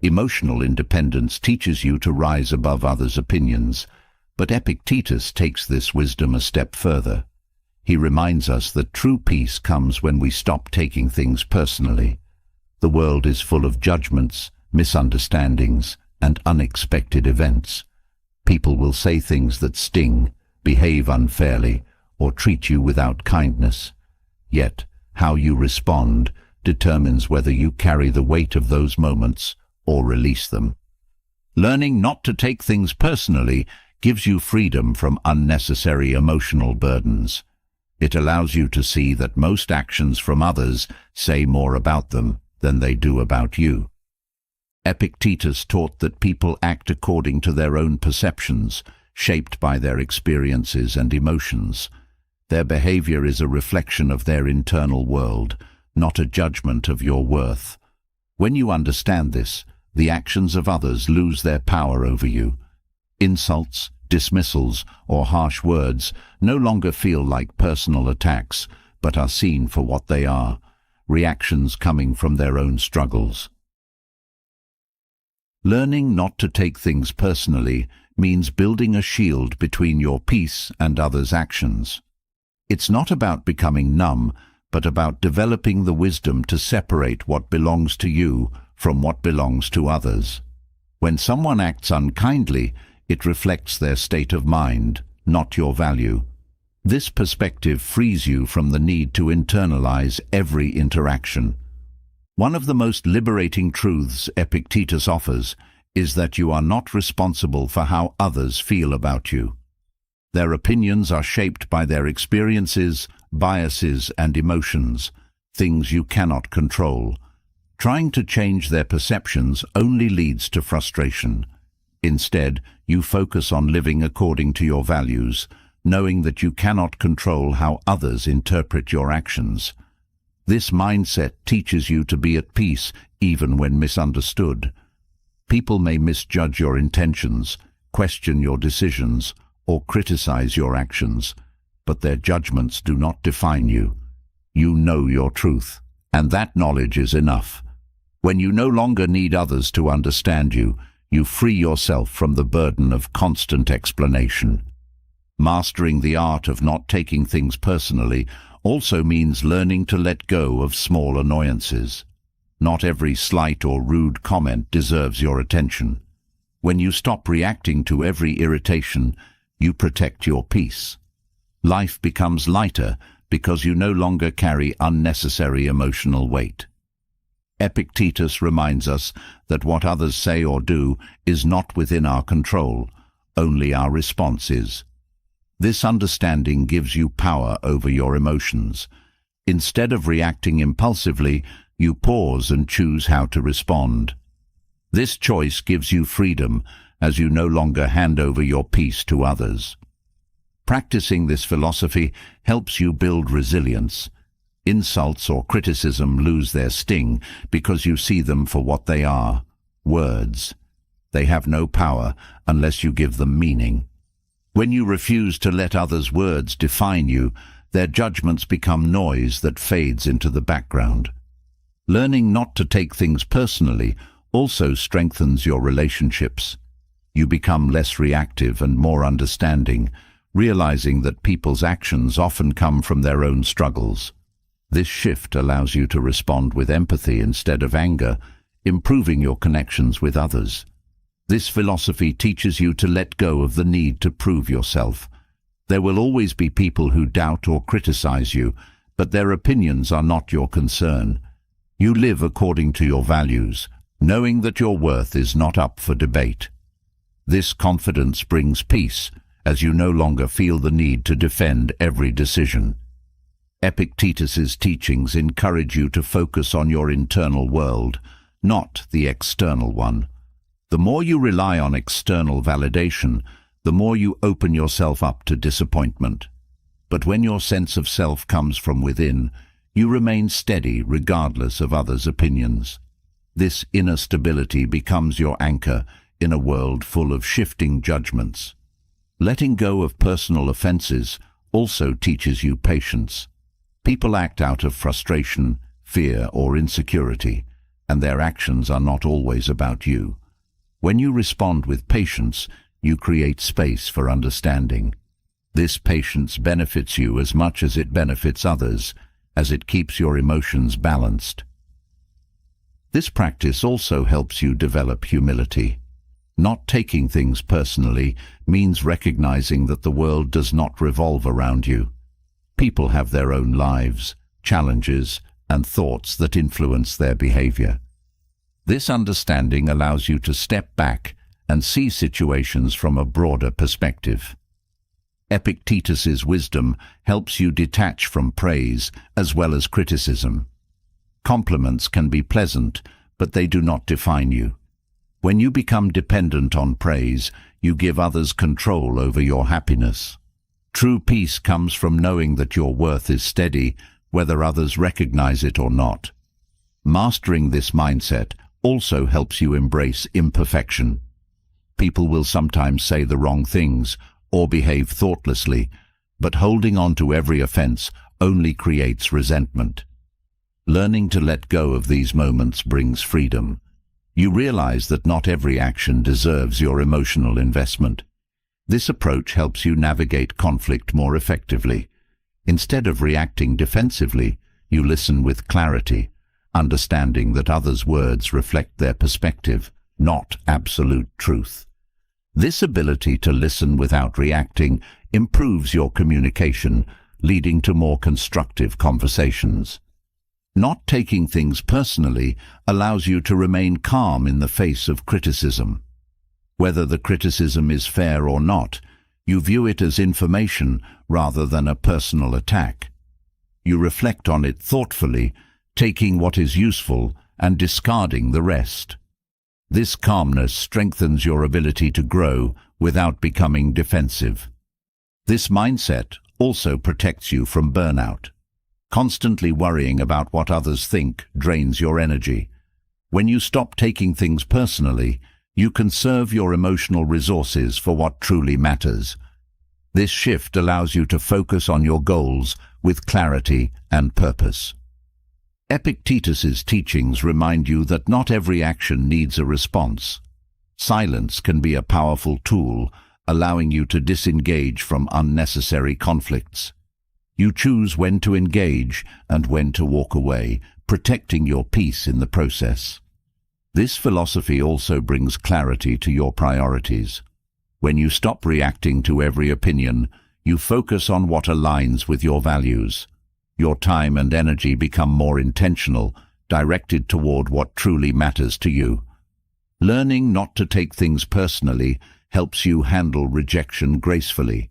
Emotional independence teaches you to rise above others' opinions, but Epictetus takes this wisdom a step further. He reminds us that true peace comes when we stop taking things personally. The world is full of judgments, misunderstandings, and unexpected events. People will say things that sting, behave unfairly, or treat you without kindness. Yet, how you respond determines whether you carry the weight of those moments or release them. Learning not to take things personally gives you freedom from unnecessary emotional burdens. It allows you to see that most actions from others say more about them than they do about you. Epictetus taught that people act according to their own perceptions, shaped by their experiences and emotions. Their behavior is a reflection of their internal world, not a judgment of your worth. When you understand this, the actions of others lose their power over you. Insults, dismissals, or harsh words no longer feel like personal attacks, but are seen for what they are, reactions coming from their own struggles. Learning not to take things personally means building a shield between your peace and others' actions. It's not about becoming numb, but about developing the wisdom to separate what belongs to you from what belongs to others. When someone acts unkindly, it reflects their state of mind, not your value. This perspective frees you from the need to internalize every interaction. One of the most liberating truths Epictetus offers is that you are not responsible for how others feel about you. Their opinions are shaped by their experiences, biases, and emotions, things you cannot control. Trying to change their perceptions only leads to frustration. Instead, you focus on living according to your values, knowing that you cannot control how others interpret your actions. This mindset teaches you to be at peace even when misunderstood. People may misjudge your intentions, question your decisions, or criticize your actions, but their judgments do not define you. You know your truth, and that knowledge is enough. When you no longer need others to understand you, you free yourself from the burden of constant explanation. Mastering the art of not taking things personally also means learning to let go of small annoyances. Not every slight or rude comment deserves your attention. When you stop reacting to every irritation, you protect your peace. Life becomes lighter because you no longer carry unnecessary emotional weight. Epictetus reminds us that what others say or do is not within our control, only our response is. This understanding gives you power over your emotions. Instead of reacting impulsively, you pause and choose how to respond. This choice gives you freedom, as you no longer hand over your peace to others. Practicing this philosophy helps you build resilience. Insults or criticism lose their sting because you see them for what they are, words. They have no power unless you give them meaning. When you refuse to let others' words define you, their judgments become noise that fades into the background. Learning not to take things personally also strengthens your relationships. You become less reactive and more understanding, realizing that people's actions often come from their own struggles. This shift allows you to respond with empathy instead of anger, improving your connections with others. This philosophy teaches you to let go of the need to prove yourself. There will always be people who doubt or criticize you, but their opinions are not your concern. You live according to your values, knowing that your worth is not up for debate. This confidence brings peace, as you no longer feel the need to defend every decision. Epictetus's teachings encourage you to focus on your internal world, not the external one. The more you rely on external validation, the more you open yourself up to disappointment. But when your sense of self comes from within, you remain steady regardless of others' opinions. This inner stability becomes your anchor in a world full of shifting judgments. Letting go of personal offenses also teaches you patience. People act out of frustration, fear, or insecurity, and their actions are not always about you. When you respond with patience, you create space for understanding. This patience benefits you as much as it benefits others, as it keeps your emotions balanced. This practice also helps you develop humility. Not taking things personally means recognizing that the world does not revolve around you. People have their own lives, challenges, and thoughts that influence their behavior. This understanding allows you to step back and see situations from a broader perspective. Epictetus's wisdom helps you detach from praise as well as criticism. Compliments can be pleasant, but they do not define you. When you become dependent on praise, you give others control over your happiness. True peace comes from knowing that your worth is steady, whether others recognize it or not. Mastering this mindset also helps you embrace imperfection. People will sometimes say the wrong things or behave thoughtlessly, but holding on to every offense only creates resentment. Learning to let go of these moments brings freedom. You realize that not every action deserves your emotional investment. This approach helps you navigate conflict more effectively. Instead of reacting defensively, you listen with clarity, understanding that others' words reflect their perspective, not absolute truth. This ability to listen without reacting improves your communication, leading to more constructive conversations. Not taking things personally allows you to remain calm in the face of criticism. Whether the criticism is fair or not, you view it as information rather than a personal attack. You reflect on it thoughtfully, taking what is useful and discarding the rest. This calmness strengthens your ability to grow without becoming defensive. This mindset also protects you from burnout. Constantly worrying about what others think drains your energy. When you stop taking things personally, you conserve your emotional resources for what truly matters. This shift allows you to focus on your goals with clarity and purpose. Epictetus's teachings remind you that not every action needs a response. Silence can be a powerful tool, allowing you to disengage from unnecessary conflicts. You choose when to engage and when to walk away, protecting your peace in the process. This philosophy also brings clarity to your priorities. When you stop reacting to every opinion, you focus on what aligns with your values. Your time and energy become more intentional, directed toward what truly matters to you. Learning not to take things personally helps you handle rejection gracefully.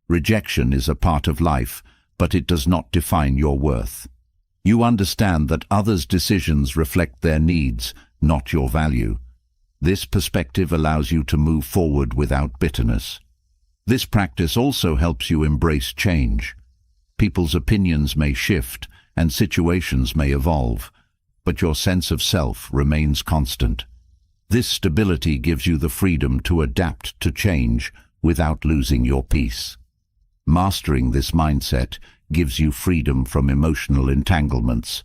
Rejection is a part of life, but it does not define your worth. You understand that others' decisions reflect their needs, not your value. This perspective allows you to move forward without bitterness. This practice also helps you embrace change. People's opinions may shift and situations may evolve, but your sense of self remains constant. This stability gives you the freedom to adapt to change without losing your peace. Mastering this mindset gives you freedom from emotional entanglements.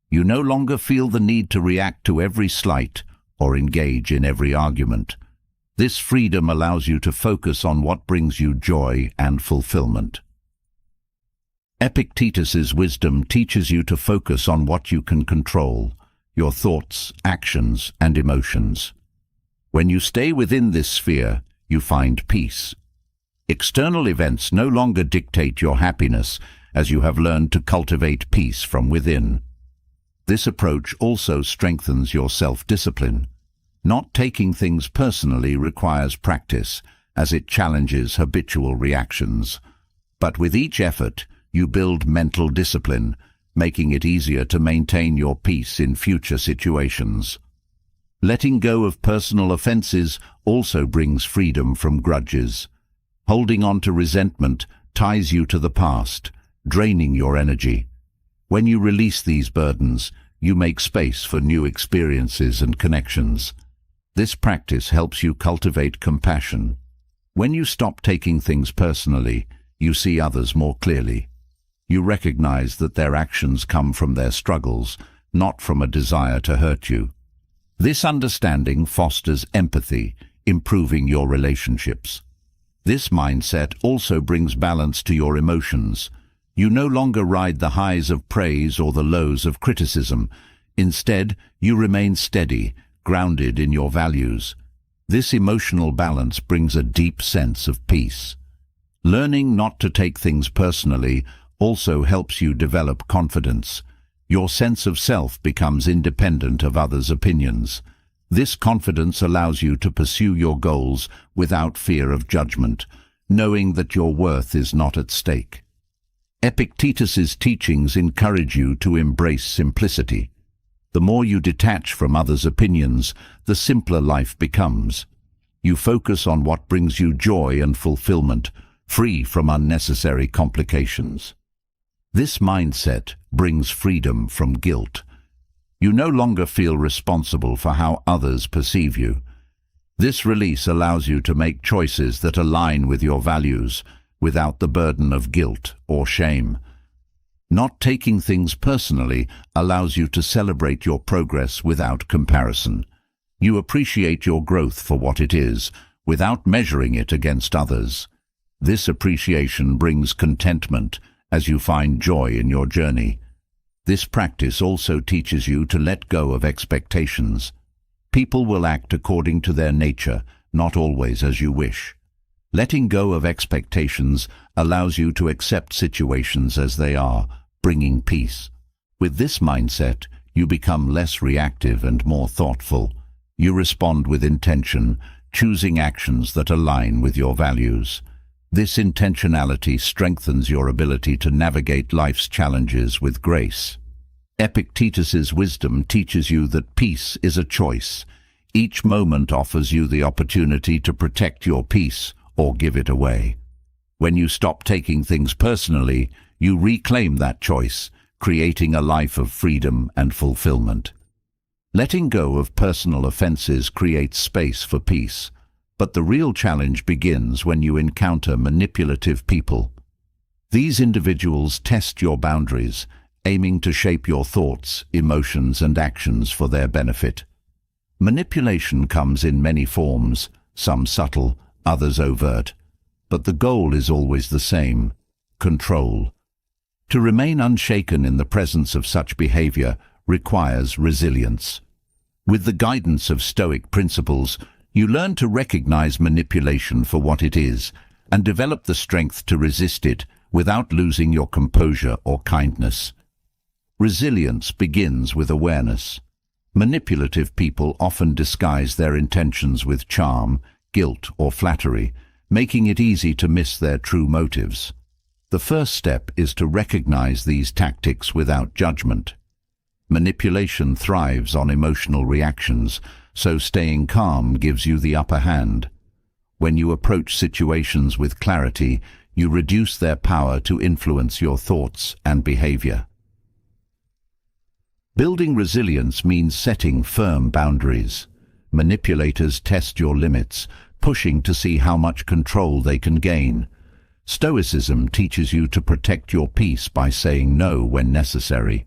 You no longer feel the need to react to every slight or engage in every argument. This freedom allows you to focus on what brings you joy and fulfillment. Epictetus's wisdom teaches you to focus on what you can control, your thoughts, actions, and emotions. When you stay within this sphere, you find peace. External events no longer dictate your happiness, as you have learned to cultivate peace from within. This approach also strengthens your self-discipline. Not taking things personally requires practice, as it challenges habitual reactions. But with each effort, you build mental discipline, making it easier to maintain your peace in future situations. Letting go of personal offenses also brings freedom from grudges. Holding on to resentment ties you to the past, draining your energy. When you release these burdens, you make space for new experiences and connections. This practice helps you cultivate compassion. When you stop taking things personally, you see others more clearly. You recognize that their actions come from their struggles, not from a desire to hurt you. This understanding fosters empathy, improving your relationships. This mindset also brings balance to your emotions. You no longer ride the highs of praise or the lows of criticism. Instead, you remain steady, grounded in your values. This emotional balance brings a deep sense of peace. Learning not to take things personally also helps you develop confidence. Your sense of self becomes independent of others' opinions. This confidence allows you to pursue your goals without fear of judgment, knowing that your worth is not at stake. Epictetus's teachings encourage you to embrace simplicity. The more you detach from others' opinions, the simpler life becomes. You focus on what brings you joy and fulfillment, free from unnecessary complications. This mindset brings freedom from guilt. You no longer feel responsible for how others perceive you. This release allows you to make choices that align with your values without the burden of guilt or shame. Not taking things personally allows you to celebrate your progress without comparison. You appreciate your growth for what it is, without measuring it against others. This appreciation brings contentment as you find joy in your journey. This practice also teaches you to let go of expectations. People will act according to their nature, not always as you wish. Letting go of expectations allows you to accept situations as they are, bringing peace. With this mindset, you become less reactive and more thoughtful. You respond with intention, choosing actions that align with your values. This intentionality strengthens your ability to navigate life's challenges with grace. Epictetus's wisdom teaches you that peace is a choice. Each moment offers you the opportunity to protect your peace or give it away. When you stop taking things personally, you reclaim that choice, creating a life of freedom and fulfillment. Letting go of personal offenses creates space for peace, but the real challenge begins when you encounter manipulative people. These individuals test your boundaries, aiming to shape your thoughts, emotions, and actions for their benefit. Manipulation comes in many forms, some subtle, others overt, but the goal is always the same: control. To remain unshaken in the presence of such behavior requires resilience. With the guidance of Stoic principles, you learn to recognize manipulation for what it is and develop the strength to resist it without losing your composure or kindness. Resilience begins with awareness. Manipulative people often disguise their intentions with charm, guilt, or flattery, making it easy to miss their true motives. The first step is to recognize these tactics without judgment. Manipulation thrives on emotional reactions, so staying calm gives you the upper hand. When you approach situations with clarity, you reduce their power to influence your thoughts and behavior. Building resilience means setting firm boundaries. Manipulators test your limits, pushing to see how much control they can gain. Stoicism teaches you to protect your peace by saying no when necessary.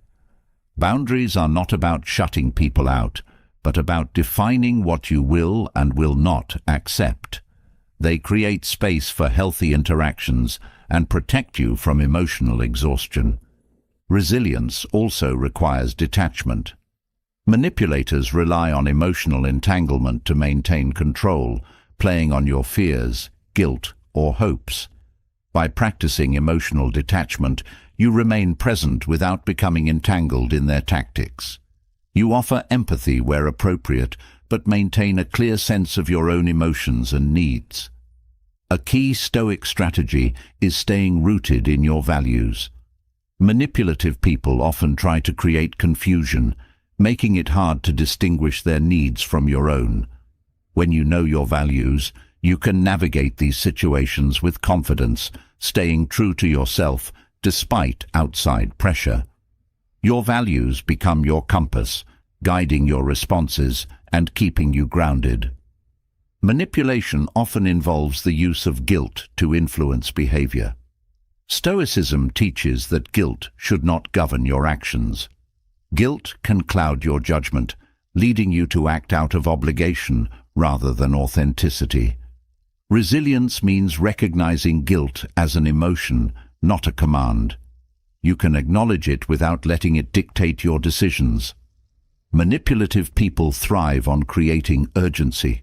Boundaries are not about shutting people out, but about defining what you will and will not accept. They create space for healthy interactions and protect you from emotional exhaustion. Resilience also requires detachment. Manipulators rely on emotional entanglement to maintain control, playing on your fears, guilt, or hopes. By practicing emotional detachment, you remain present without becoming entangled in their tactics. You offer empathy where appropriate, but maintain a clear sense of your own emotions and needs. A key Stoic strategy is staying rooted in your values. Manipulative people often try to create confusion, making it hard to distinguish their needs from your own. When you know your values, you can navigate these situations with confidence, staying true to yourself despite outside pressure. Your values become your compass, guiding your responses and keeping you grounded. Manipulation often involves the use of guilt to influence behavior. Stoicism teaches that guilt should not govern your actions. Guilt can cloud your judgment, leading you to act out of obligation rather than authenticity. Resilience means recognizing guilt as an emotion, not a command. You can acknowledge it without letting it dictate your decisions. Manipulative people thrive on creating urgency.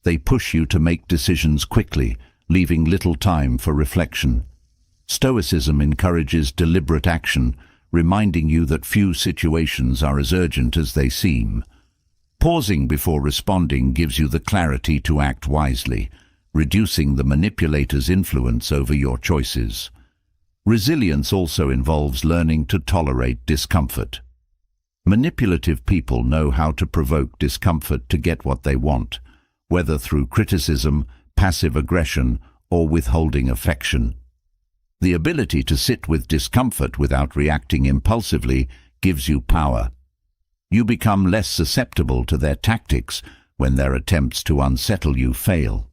They push you to make decisions quickly, leaving little time for reflection. Stoicism encourages deliberate action, reminding you that few situations are as urgent as they seem. Pausing before responding gives you the clarity to act wisely, reducing the manipulator's influence over your choices. Resilience also involves learning to tolerate discomfort. Manipulative people know how to provoke discomfort to get what they want, whether through criticism, passive aggression, or withholding affection. The ability to sit with discomfort without reacting impulsively gives you power. You become less susceptible to their tactics when their attempts to unsettle you fail.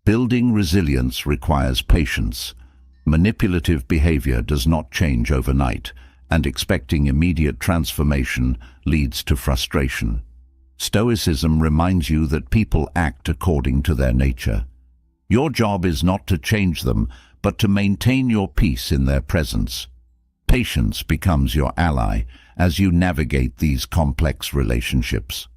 Building resilience requires patience. Manipulative behavior does not change overnight, and expecting immediate transformation leads to frustration. Stoicism reminds you that people act according to their nature. Your job is not to change them, but to maintain your peace in their presence. Patience becomes your ally as you navigate these complex relationships.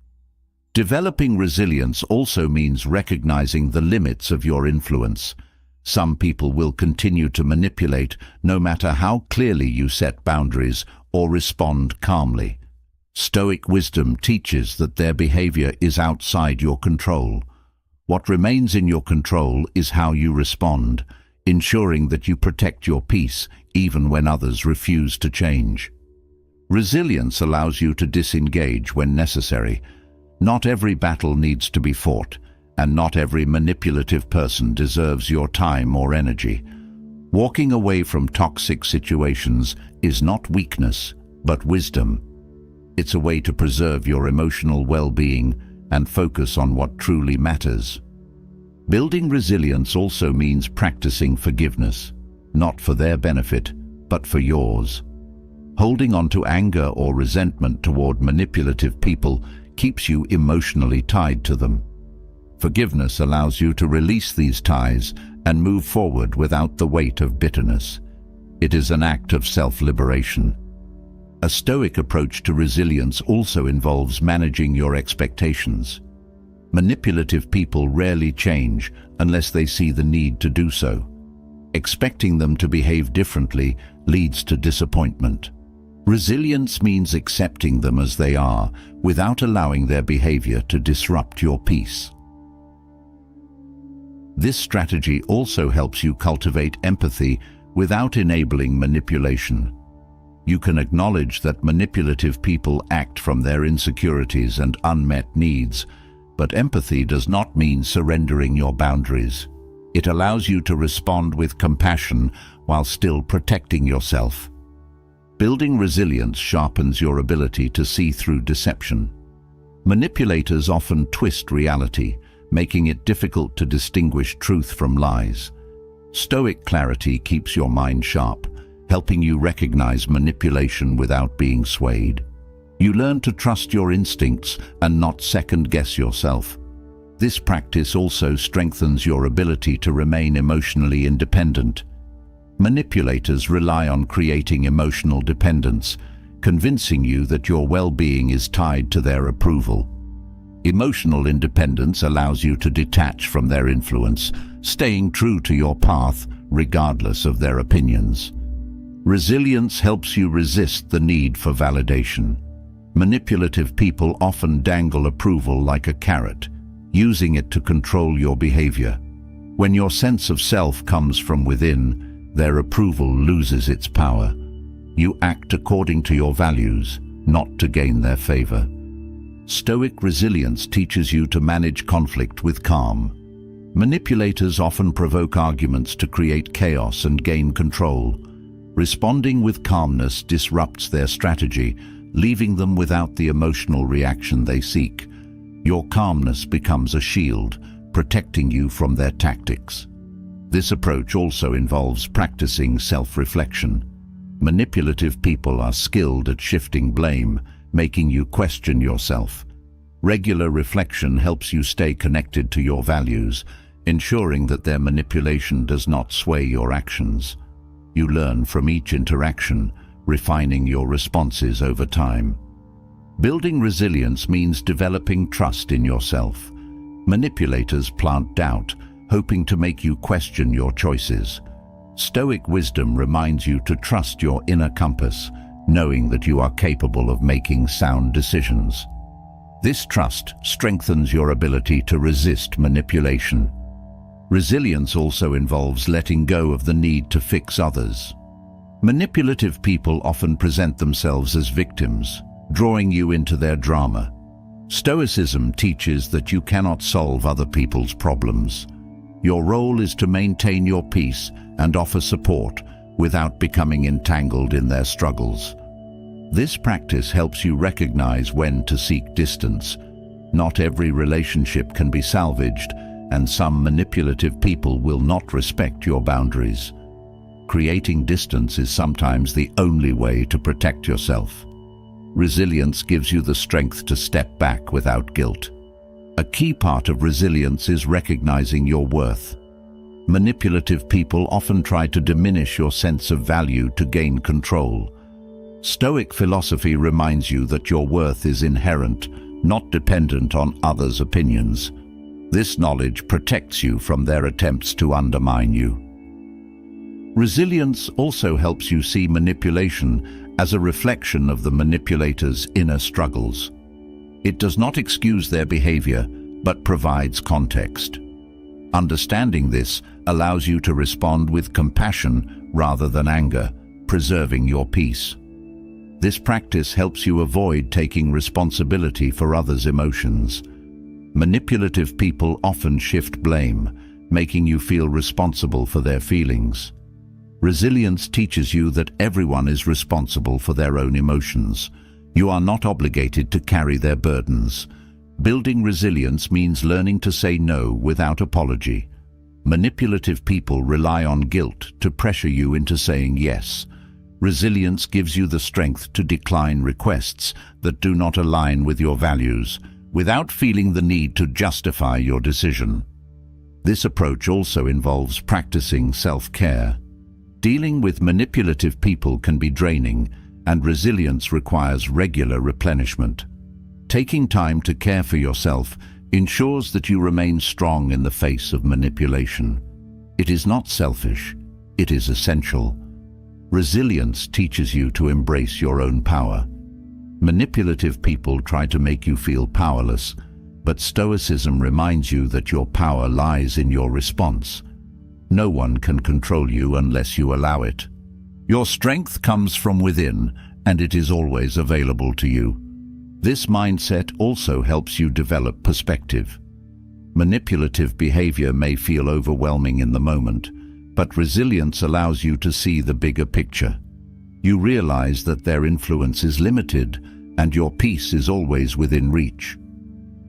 Developing resilience also means recognizing the limits of your influence. Some people will continue to manipulate no matter how clearly you set boundaries or respond calmly. Stoic wisdom teaches that their behavior is outside your control. What remains in your control is how you respond, ensuring that you protect your peace even when others refuse to change. Resilience allows you to disengage when necessary. Not every battle needs to be fought, and not every manipulative person deserves your time or energy. Walking away from toxic situations is not weakness, but wisdom. It's a way to preserve your emotional well-being and focus on what truly matters. Building resilience also means practicing forgiveness, not for their benefit, but for yours. Holding on to anger or resentment toward manipulative people keeps you emotionally tied to them. Forgiveness allows you to release these ties and move forward without the weight of bitterness. It is an act of self-liberation. A Stoic approach to resilience also involves managing your expectations. Manipulative people rarely change unless they see the need to do so. Expecting them to behave differently leads to disappointment. Resilience means accepting them as they are without allowing their behavior to disrupt your peace. This strategy also helps you cultivate empathy without enabling manipulation. You can acknowledge that manipulative people act from their insecurities and unmet needs, but empathy does not mean surrendering your boundaries. It allows you to respond with compassion while still protecting yourself. Building resilience sharpens your ability to see through deception. Manipulators often twist reality, making it difficult to distinguish truth from lies. Stoic clarity keeps your mind sharp, helping you recognize manipulation without being swayed. You learn to trust your instincts and not second-guess yourself. This practice also strengthens your ability to remain emotionally independent. Manipulators rely on creating emotional dependence, convincing you that your well-being is tied to their approval. Emotional independence allows you to detach from their influence, staying true to your path regardless of their opinions. Resilience helps you resist the need for validation. Manipulative people often dangle approval like a carrot, using it to control your behavior. When your sense of self comes from within, their approval loses its power. You act according to your values, not to gain their favor. Stoic resilience teaches you to manage conflict with calm. Manipulators often provoke arguments to create chaos and gain control. Responding with calmness disrupts their strategy, leaving them without the emotional reaction they seek. Your calmness becomes a shield, protecting you from their tactics. This approach also involves practicing self-reflection. Manipulative people are skilled at shifting blame, making you question yourself. Regular reflection helps you stay connected to your values, ensuring that their manipulation does not sway your actions. You learn from each interaction, refining your responses over time. Building resilience means developing trust in yourself. Manipulators plant doubt, hoping to make you question your choices. Stoic wisdom reminds you to trust your inner compass, knowing that you are capable of making sound decisions. This trust strengthens your ability to resist manipulation. Resilience also involves letting go of the need to fix others. Manipulative people often present themselves as victims, drawing you into their drama. Stoicism teaches that you cannot solve other people's problems. Your role is to maintain your peace and offer support without becoming entangled in their struggles. This practice helps you recognize when to seek distance. Not every relationship can be salvaged, and some manipulative people will not respect your boundaries. Creating distance is sometimes the only way to protect yourself. Resilience gives you the strength to step back without guilt. A key part of resilience is recognizing your worth. Manipulative people often try to diminish your sense of value to gain control. Stoic philosophy reminds you that your worth is inherent, not dependent on others' opinions. This knowledge protects you from their attempts to undermine you. Resilience also helps you see manipulation as a reflection of the manipulator's inner struggles. It does not excuse their behavior, but provides context. Understanding this allows you to respond with compassion rather than anger, preserving your peace. This practice helps you avoid taking responsibility for others' emotions. Manipulative people often shift blame, making you feel responsible for their feelings. Resilience teaches you that everyone is responsible for their own emotions. You are not obligated to carry their burdens. Building resilience means learning to say no without apology. Manipulative people rely on guilt to pressure you into saying yes. Resilience gives you the strength to decline requests that do not align with your values, without feeling the need to justify your decision. This approach also involves practicing self-care. Dealing with manipulative people can be draining, and resilience requires regular replenishment. Taking time to care for yourself ensures that you remain strong in the face of manipulation. It is not selfish, it is essential. Resilience teaches you to embrace your own power. Manipulative people try to make you feel powerless, but Stoicism reminds you that your power lies in your response. No one can control you unless you allow it. Your strength comes from within, and it is always available to you. This mindset also helps you develop perspective. Manipulative behavior may feel overwhelming in the moment, but resilience allows you to see the bigger picture. You realize that their influence is limited, and your peace is always within reach.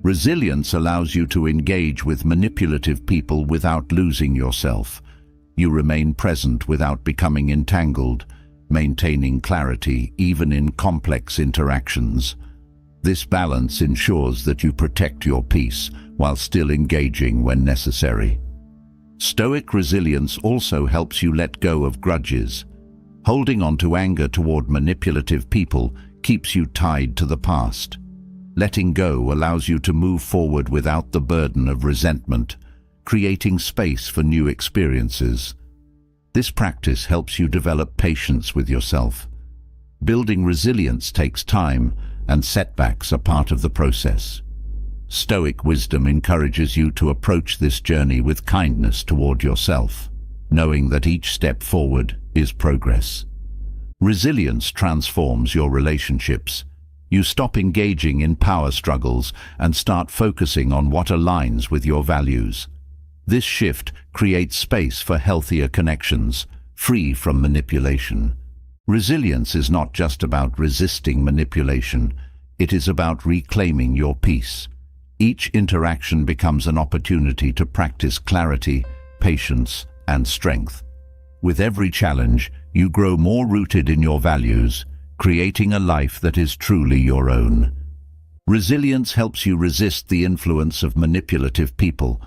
Resilience allows you to engage with manipulative people without losing yourself. You remain present without becoming entangled, maintaining clarity even in complex interactions. This balance ensures that you protect your peace while still engaging when necessary. Stoic resilience also helps you let go of grudges. Holding on to anger toward manipulative people keeps you tied to the past. Letting go allows you to move forward without the burden of resentment, creating space for new experiences. This practice helps you develop patience with yourself. Building resilience takes time, and setbacks are part of the process. Stoic wisdom encourages you to approach this journey with kindness toward yourself, knowing that each step forward is progress. Resilience transforms your relationships. You stop engaging in power struggles and start focusing on what aligns with your values. This shift creates space for healthier connections, free from manipulation. Resilience is not just about resisting manipulation, it is about reclaiming your peace. Each interaction becomes an opportunity to practice clarity, patience, and strength. With every challenge, you grow more rooted in your values, creating a life that is truly your own. Resilience helps you resist the influence of manipulative people,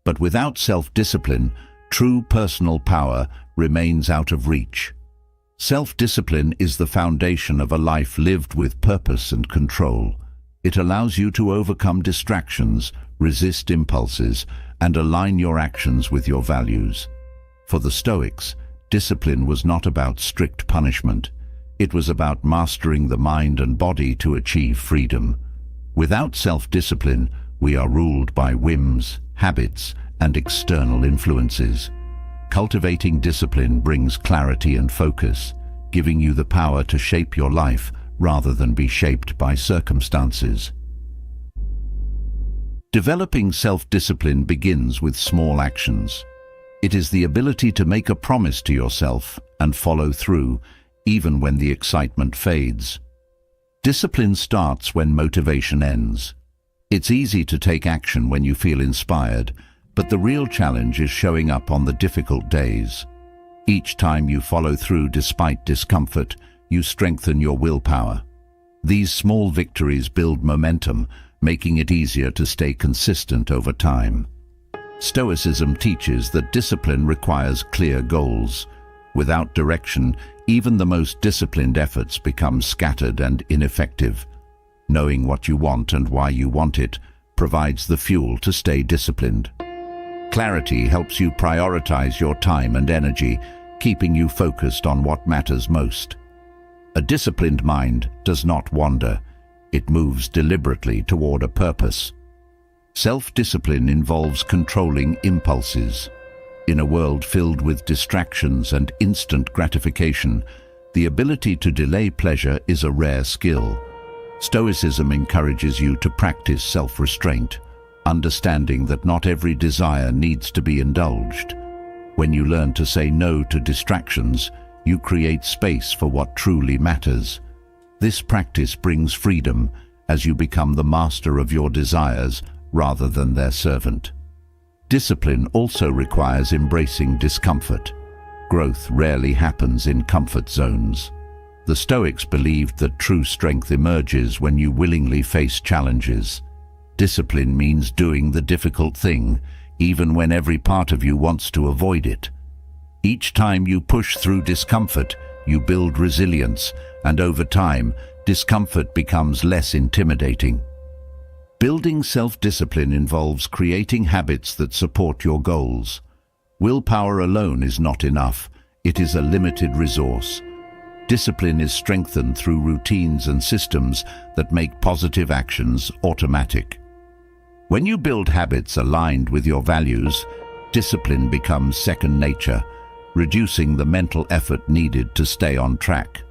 but without self-discipline, true personal power remains out of reach. Self-discipline is the foundation of a life lived with purpose and control. It allows you to overcome distractions, resist impulses, and align your actions with your values. For the Stoics, discipline was not about strict punishment. It was about mastering the mind and body to achieve freedom. Without self-discipline, we are ruled by whims, habits, and external influences. Cultivating discipline brings clarity and focus, giving you the power to shape your life rather than be shaped by circumstances. Developing self-discipline begins with small actions. It is the ability to make a promise to yourself and follow through, even when the excitement fades. Discipline starts when motivation ends. It's easy to take action when you feel inspired, but the real challenge is showing up on the difficult days. Each time you follow through despite discomfort, you strengthen your willpower. These small victories build momentum, making it easier to stay consistent over time. Stoicism teaches that discipline requires clear goals. Without direction, even the most disciplined efforts become scattered and ineffective. Knowing what you want and why you want it provides the fuel to stay disciplined. Clarity helps you prioritize your time and energy, keeping you focused on what matters most. A disciplined mind does not wander. It moves deliberately toward a purpose. Self-discipline involves controlling impulses. In a world filled with distractions and instant gratification, the ability to delay pleasure is a rare skill. Stoicism encourages you to practice self-restraint, understanding that not every desire needs to be indulged. When you learn to say no to distractions, you create space for what truly matters. This practice brings freedom as you become the master of your desires rather than their servant. Discipline also requires embracing discomfort. Growth rarely happens in comfort zones. The Stoics believed that true strength emerges when you willingly face challenges. Discipline means doing the difficult thing, even when every part of you wants to avoid it. Each time you push through discomfort, you build resilience, and over time, discomfort becomes less intimidating. Building self-discipline involves creating habits that support your goals. Willpower alone is not enough. It is a limited resource. Discipline is strengthened through routines and systems that make positive actions automatic. When you build habits aligned with your values, discipline becomes second nature, reducing the mental effort needed to stay on track.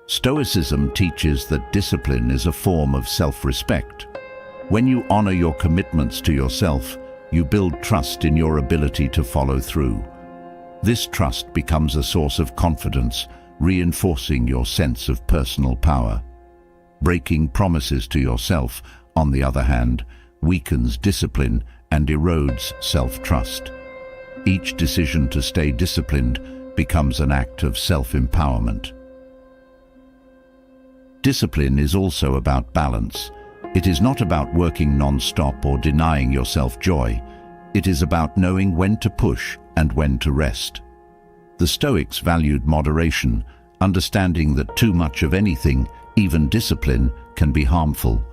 Stoicism teaches that discipline is a form of self-respect. When you honor your commitments to yourself, you build trust in your ability to follow through. This trust becomes a source of confidence, reinforcing your sense of personal power. Breaking promises to yourself, on the other hand, weakens discipline and erodes self-trust. Each decision to stay disciplined becomes an act of self-empowerment. Discipline is also about balance. It is not about working non-stop or denying yourself joy. It is about knowing when to push and when to rest. The Stoics valued moderation, understanding that too much of anything, even discipline, can be harmful.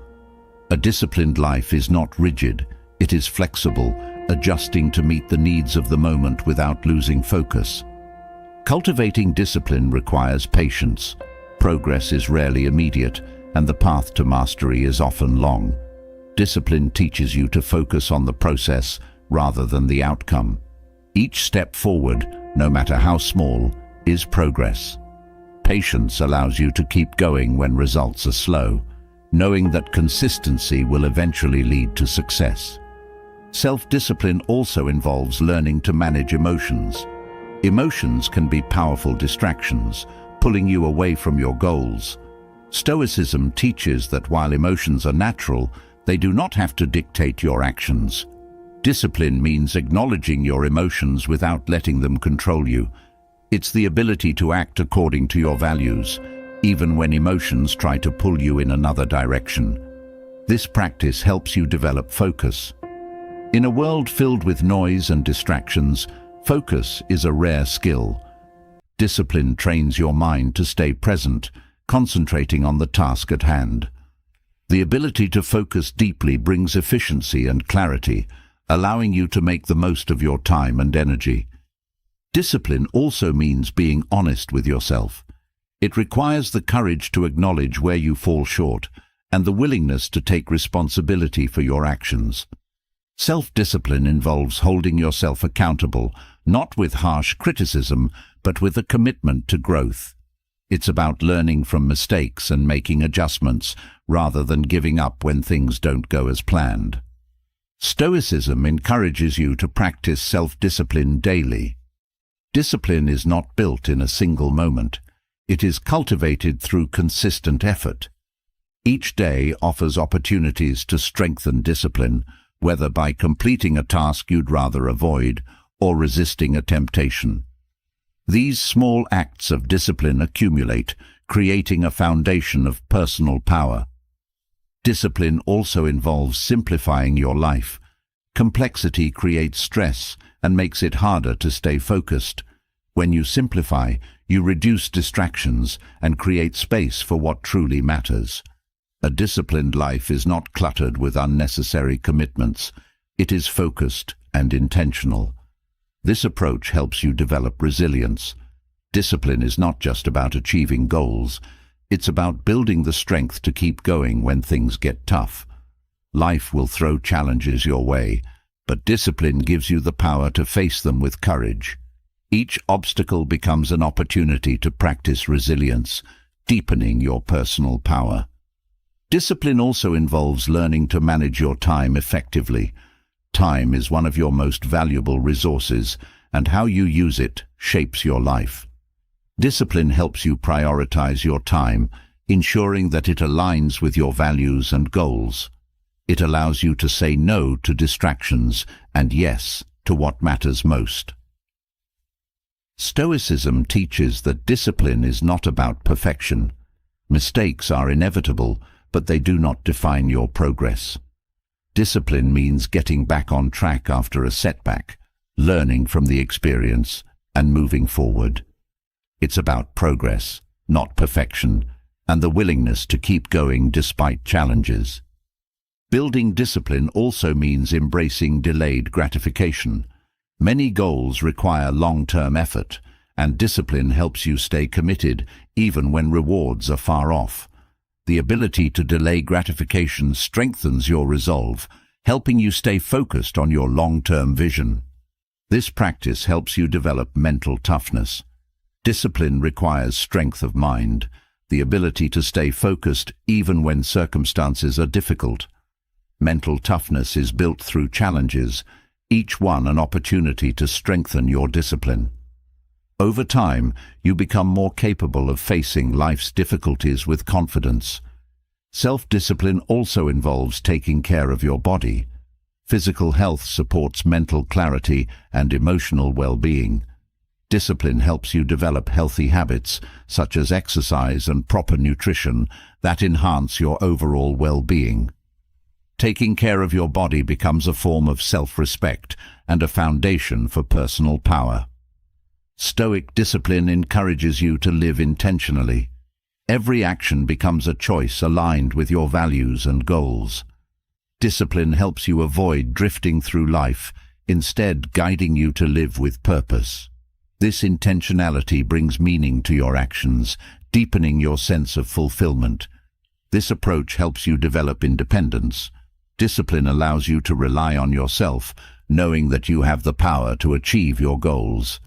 A disciplined life is not rigid. It is flexible, adjusting to meet the needs of the moment without losing focus. Cultivating discipline requires patience. Progress is rarely immediate, and the path to mastery is often long. Discipline teaches you to focus on the process rather than the outcome. Each step forward, no matter how small, is progress. Patience allows you to keep going when results are slow, knowing that consistency will eventually lead to success. Self-discipline also involves learning to manage emotions. Emotions can be powerful distractions, pulling you away from your goals. Stoicism teaches that while emotions are natural, they do not have to dictate your actions. Discipline means acknowledging your emotions without letting them control you. It's the ability to act according to your values, even when emotions try to pull you in another direction. This practice helps you develop focus. In a world filled with noise and distractions, focus is a rare skill. Discipline trains your mind to stay present, concentrating on the task at hand. The ability to focus deeply brings efficiency and clarity, allowing you to make the most of your time and energy. Discipline also means being honest with yourself. It requires the courage to acknowledge where you fall short and the willingness to take responsibility for your actions. Self-discipline involves holding yourself accountable, not with harsh criticism, but with a commitment to growth. It's about learning from mistakes and making adjustments, rather than giving up when things don't go as planned. Stoicism encourages you to practice self-discipline daily. Discipline is not built in a single moment. It is cultivated through consistent effort. Each day offers opportunities to strengthen discipline, whether by completing a task you'd rather avoid or resisting a temptation. These small acts of discipline accumulate, creating a foundation of personal power. Discipline also involves simplifying your life. Complexity creates stress and makes it harder to stay focused. When you simplify, you reduce distractions and create space for what truly matters. A disciplined life is not cluttered with unnecessary commitments. It is focused and intentional. This approach helps you develop resilience. Discipline is not just about achieving goals. It's about building the strength to keep going when things get tough. Life will throw challenges your way, but discipline gives you the power to face them with courage. Each obstacle becomes an opportunity to practice resilience, deepening your personal power. Discipline also involves learning to manage your time effectively. Time is one of your most valuable resources, and how you use it shapes your life. Discipline helps you prioritize your time, ensuring that it aligns with your values and goals. It allows you to say no to distractions and yes to what matters most. Stoicism teaches that discipline is not about perfection. Mistakes are inevitable, but they do not define your progress. Discipline means getting back on track after a setback, learning from the experience, and moving forward. It's about progress, not perfection, and the willingness to keep going despite challenges. Building discipline also means embracing delayed gratification. Many goals require long-term effort, and discipline helps you stay committed even when rewards are far off. The ability to delay gratification strengthens your resolve, helping you stay focused on your long-term vision. This practice helps you develop mental toughness. Discipline requires strength of mind, the ability to stay focused even when circumstances are difficult. Mental toughness is built through challenges, each one an opportunity to strengthen your discipline. Over time, you become more capable of facing life's difficulties with confidence. Self-discipline also involves taking care of your body. Physical health supports mental clarity and emotional well-being. Discipline helps you develop healthy habits, such as exercise and proper nutrition, that enhance your overall well-being. Taking care of your body becomes a form of self-respect and a foundation for personal power. Stoic discipline encourages you to live intentionally. Every action becomes a choice aligned with your values and goals. Discipline helps you avoid drifting through life, instead guiding you to live with purpose. This intentionality brings meaning to your actions, deepening your sense of fulfillment. This approach helps you develop independence. Discipline allows you to rely on yourself, knowing that you have the power to achieve your goals.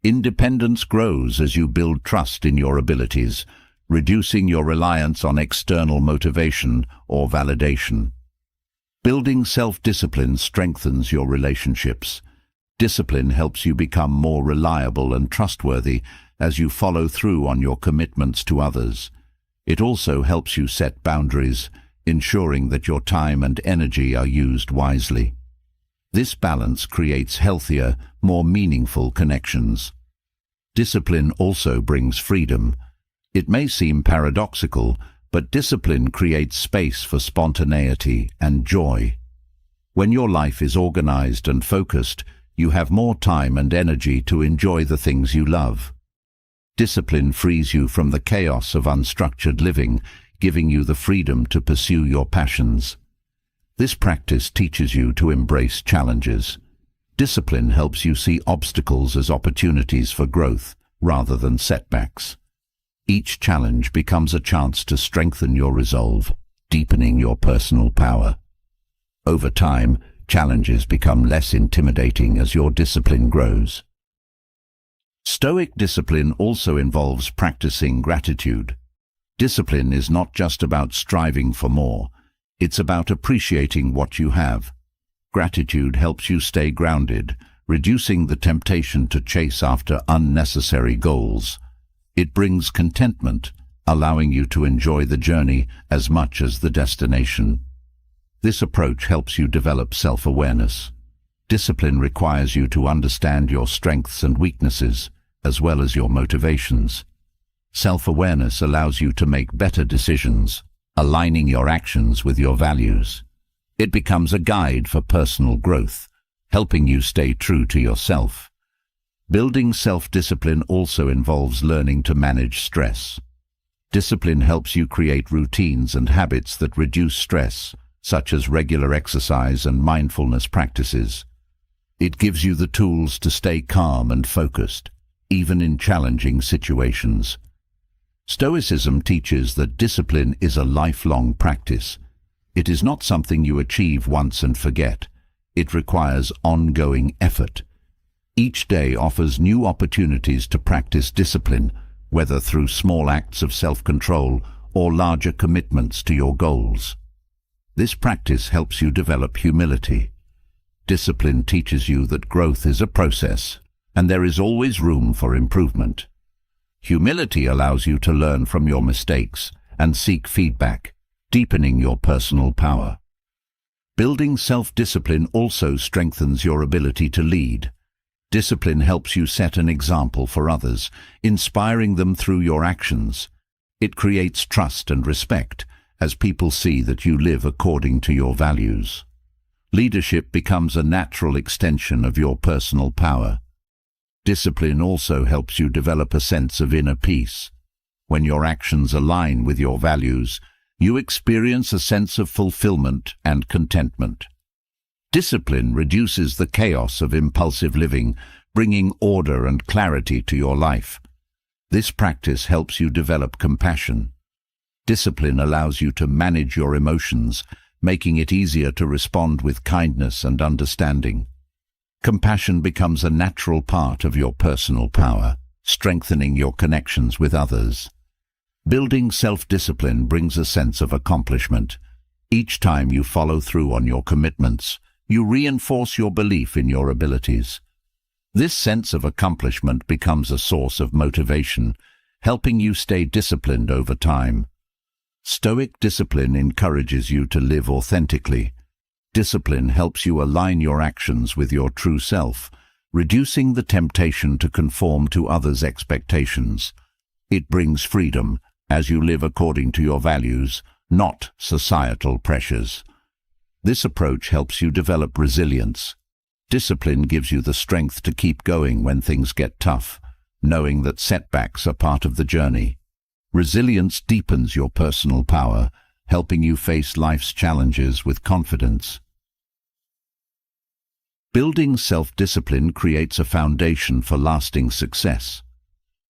Independence grows as you build trust in your abilities, reducing your reliance on external motivation or validation. Building self-discipline strengthens your relationships. Discipline helps you become more reliable and trustworthy as you follow through on your commitments to others. It also helps you set boundaries, ensuring that your time and energy are used wisely. This balance creates healthier, more meaningful connections. Discipline also brings freedom. It may seem paradoxical, but discipline creates space for spontaneity and joy. When your life is organized and focused, you have more time and energy to enjoy the things you love. Discipline frees you from the chaos of unstructured living, giving you the freedom to pursue your passions. This practice teaches you to embrace challenges. Discipline helps you see obstacles as opportunities for growth rather than setbacks. Each challenge becomes a chance to strengthen your resolve, deepening your personal power. Over time, challenges become less intimidating as your discipline grows. Stoic discipline also involves practicing gratitude. Discipline is not just about striving for more, it's about appreciating what you have. Gratitude helps you stay grounded, reducing the temptation to chase after unnecessary goals. It brings contentment, allowing you to enjoy the journey as much as the destination. This approach helps you develop self-awareness. Discipline requires you to understand your strengths and weaknesses, as well as your motivations. Self-awareness allows you to make better decisions, aligning your actions with your values. It becomes a guide for personal growth, helping you stay true to yourself. Building self-discipline also involves learning to manage stress. Discipline helps you create routines and habits that reduce stress, such as regular exercise and mindfulness practices. It gives you the tools to stay calm and focused, even in challenging situations. Stoicism teaches that discipline is a lifelong practice. It is not something you achieve once and forget. It requires ongoing effort. Each day offers new opportunities to practice discipline, whether through small acts of self-control or larger commitments to your goals. This practice helps you develop humility. Discipline teaches you that growth is a process, and there is always room for improvement. Humility allows you to learn from your mistakes and seek feedback, deepening your personal power. Building self-discipline also strengthens your ability to lead. Discipline helps you set an example for others, inspiring them through your actions. It creates trust and respect, as people see that you live according to your values. Leadership becomes a natural extension of your personal power. Discipline also helps you develop a sense of inner peace. When your actions align with your values, you experience a sense of fulfillment and contentment. Discipline reduces the chaos of impulsive living, bringing order and clarity to your life. This practice helps you develop compassion. Discipline allows you to manage your emotions, making it easier to respond with kindness and understanding. Compassion becomes a natural part of your personal power, strengthening your connections with others. Building self-discipline brings a sense of accomplishment. Each time you follow through on your commitments, you reinforce your belief in your abilities. This sense of accomplishment becomes a source of motivation, helping you stay disciplined over time. Stoic discipline encourages you to live authentically. Discipline helps you align your actions with your true self, reducing the temptation to conform to others' expectations. It brings freedom, as you live according to your values, not societal pressures. This approach helps you develop resilience. Discipline gives you the strength to keep going when things get tough, knowing that setbacks are part of the journey. Resilience deepens your personal power, helping you face life's challenges with confidence. Building self-discipline creates a foundation for lasting success.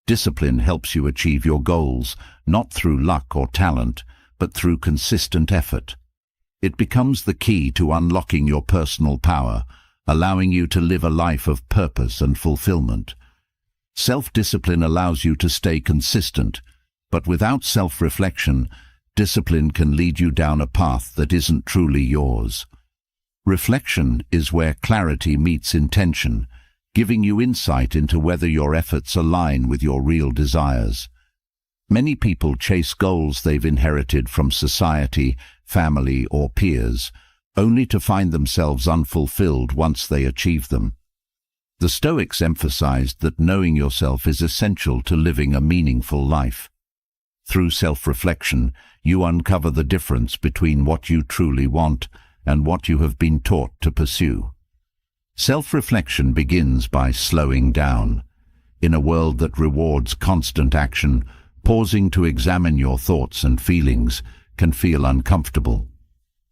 Discipline helps you achieve your goals, not through luck or talent, but through consistent effort. It becomes the key to unlocking your personal power, allowing you to live a life of purpose and fulfillment. Self-discipline allows you to stay consistent, but without self-reflection, discipline can lead you down a path that isn't truly yours. Reflection is where clarity meets intention, giving you insight into whether your efforts align with your real desires. Many people chase goals they've inherited from society, family, or peers, only to find themselves unfulfilled once they achieve them. The Stoics emphasized that knowing yourself is essential to living a meaningful life. Through self-reflection, you uncover the difference between what you truly want and what you have been taught to pursue. Self-reflection begins by slowing down. In a world that rewards constant action, pausing to examine your thoughts and feelings can feel uncomfortable.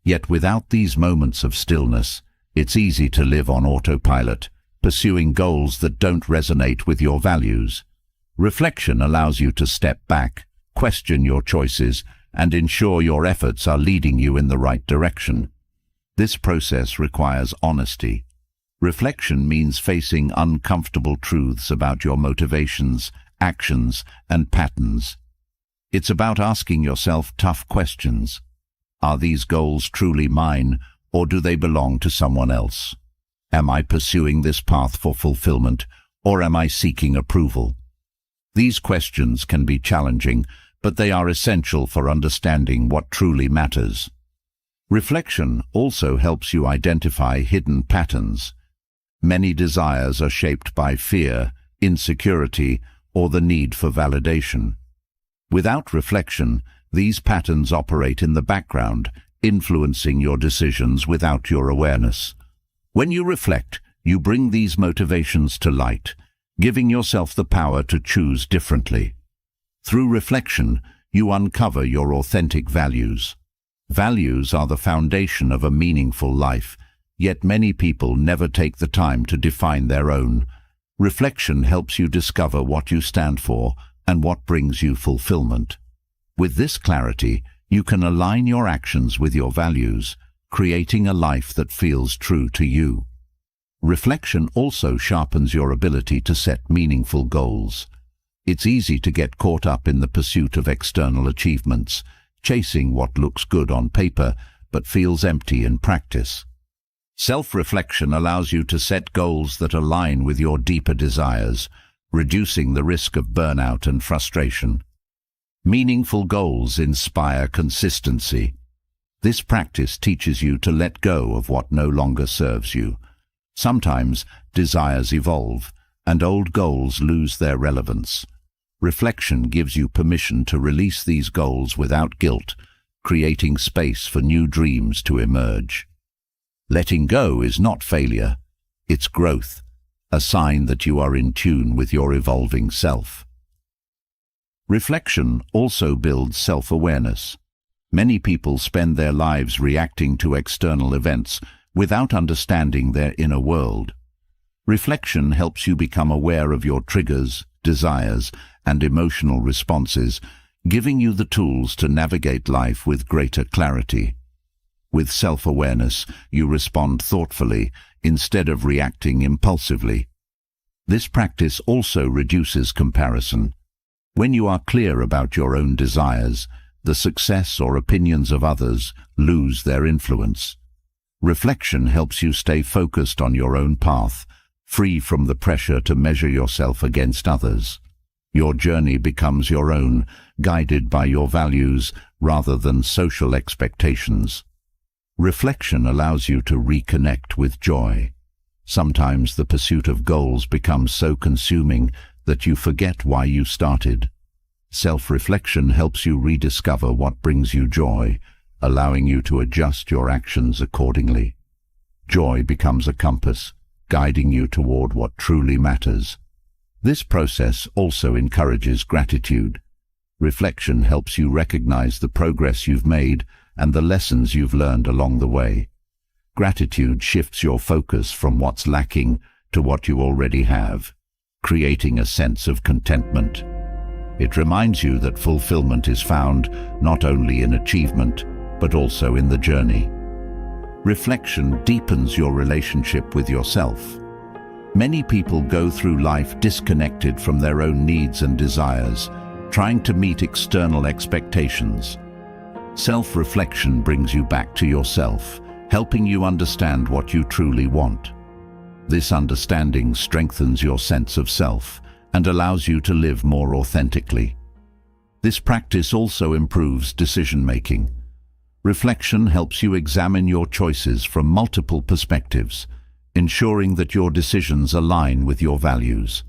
Yet without these moments of stillness, it's easy to live on autopilot, pursuing goals that don't resonate with your values. Reflection allows you to step back, question your choices, and ensure your efforts are leading you in the right direction. This process requires honesty. Reflection means facing uncomfortable truths about your motivations, actions, and patterns. It's about asking yourself tough questions. Are these goals truly mine, or do they belong to someone else? Am I pursuing this path for fulfillment, or am I seeking approval? These questions can be challenging, but they are essential for understanding what truly matters. Reflection also helps you identify hidden patterns. Many desires are shaped by fear, insecurity, or the need for validation. Without reflection, these patterns operate in the background, influencing your decisions without your awareness. When you reflect, you bring these motivations to light, giving yourself the power to choose differently. Through reflection, you uncover your authentic values. Values are the foundation of a meaningful life, yet many people never take the time to define their own. Reflection helps you discover what you stand for and what brings you fulfillment. With this clarity, you can align your actions with your values, creating a life that feels true to you. Reflection also sharpens your ability to set meaningful goals. It's easy to get caught up in the pursuit of external achievements, chasing what looks good on paper but feels empty in practice. Self-reflection allows you to set goals that align with your deeper desires, reducing the risk of burnout and frustration. Meaningful goals inspire consistency. This practice teaches you to let go of what no longer serves you. Sometimes desires evolve, and old goals lose their relevance. Reflection gives you permission to release these goals without guilt, creating space for new dreams to emerge. Letting go is not failure, it's growth, a sign that you are in tune with your evolving self. Reflection also builds self-awareness. Many people spend their lives reacting to external events without understanding their inner world. Reflection helps you become aware of your triggers, desires, and emotional responses, giving you the tools to navigate life with greater clarity. With self-awareness, you respond thoughtfully instead of reacting impulsively. This practice also reduces comparison. When you are clear about your own desires, the success or opinions of others lose their influence. Reflection helps you stay focused on your own path, free from the pressure to measure yourself against others. Your journey becomes your own, guided by your values rather than social expectations. Reflection allows you to reconnect with joy. Sometimes the pursuit of goals becomes so consuming that you forget why you started. Self-reflection helps you rediscover what brings you joy, allowing you to adjust your actions accordingly. Joy becomes a compass, guiding you toward what truly matters. This process also encourages gratitude. Reflection helps you recognize the progress you've made and the lessons you've learned along the way. Gratitude shifts your focus from what's lacking to what you already have, creating a sense of contentment. It reminds you that fulfillment is found not only in achievement, but also in the journey. Reflection deepens your relationship with yourself. Many people go through life disconnected from their own needs and desires, trying to meet external expectations. Self-reflection brings you back to yourself, helping you understand what you truly want. This understanding strengthens your sense of self and allows you to live more authentically. This practice also improves decision-making. Reflection helps you examine your choices from multiple perspectives, ensuring that your decisions align with your values.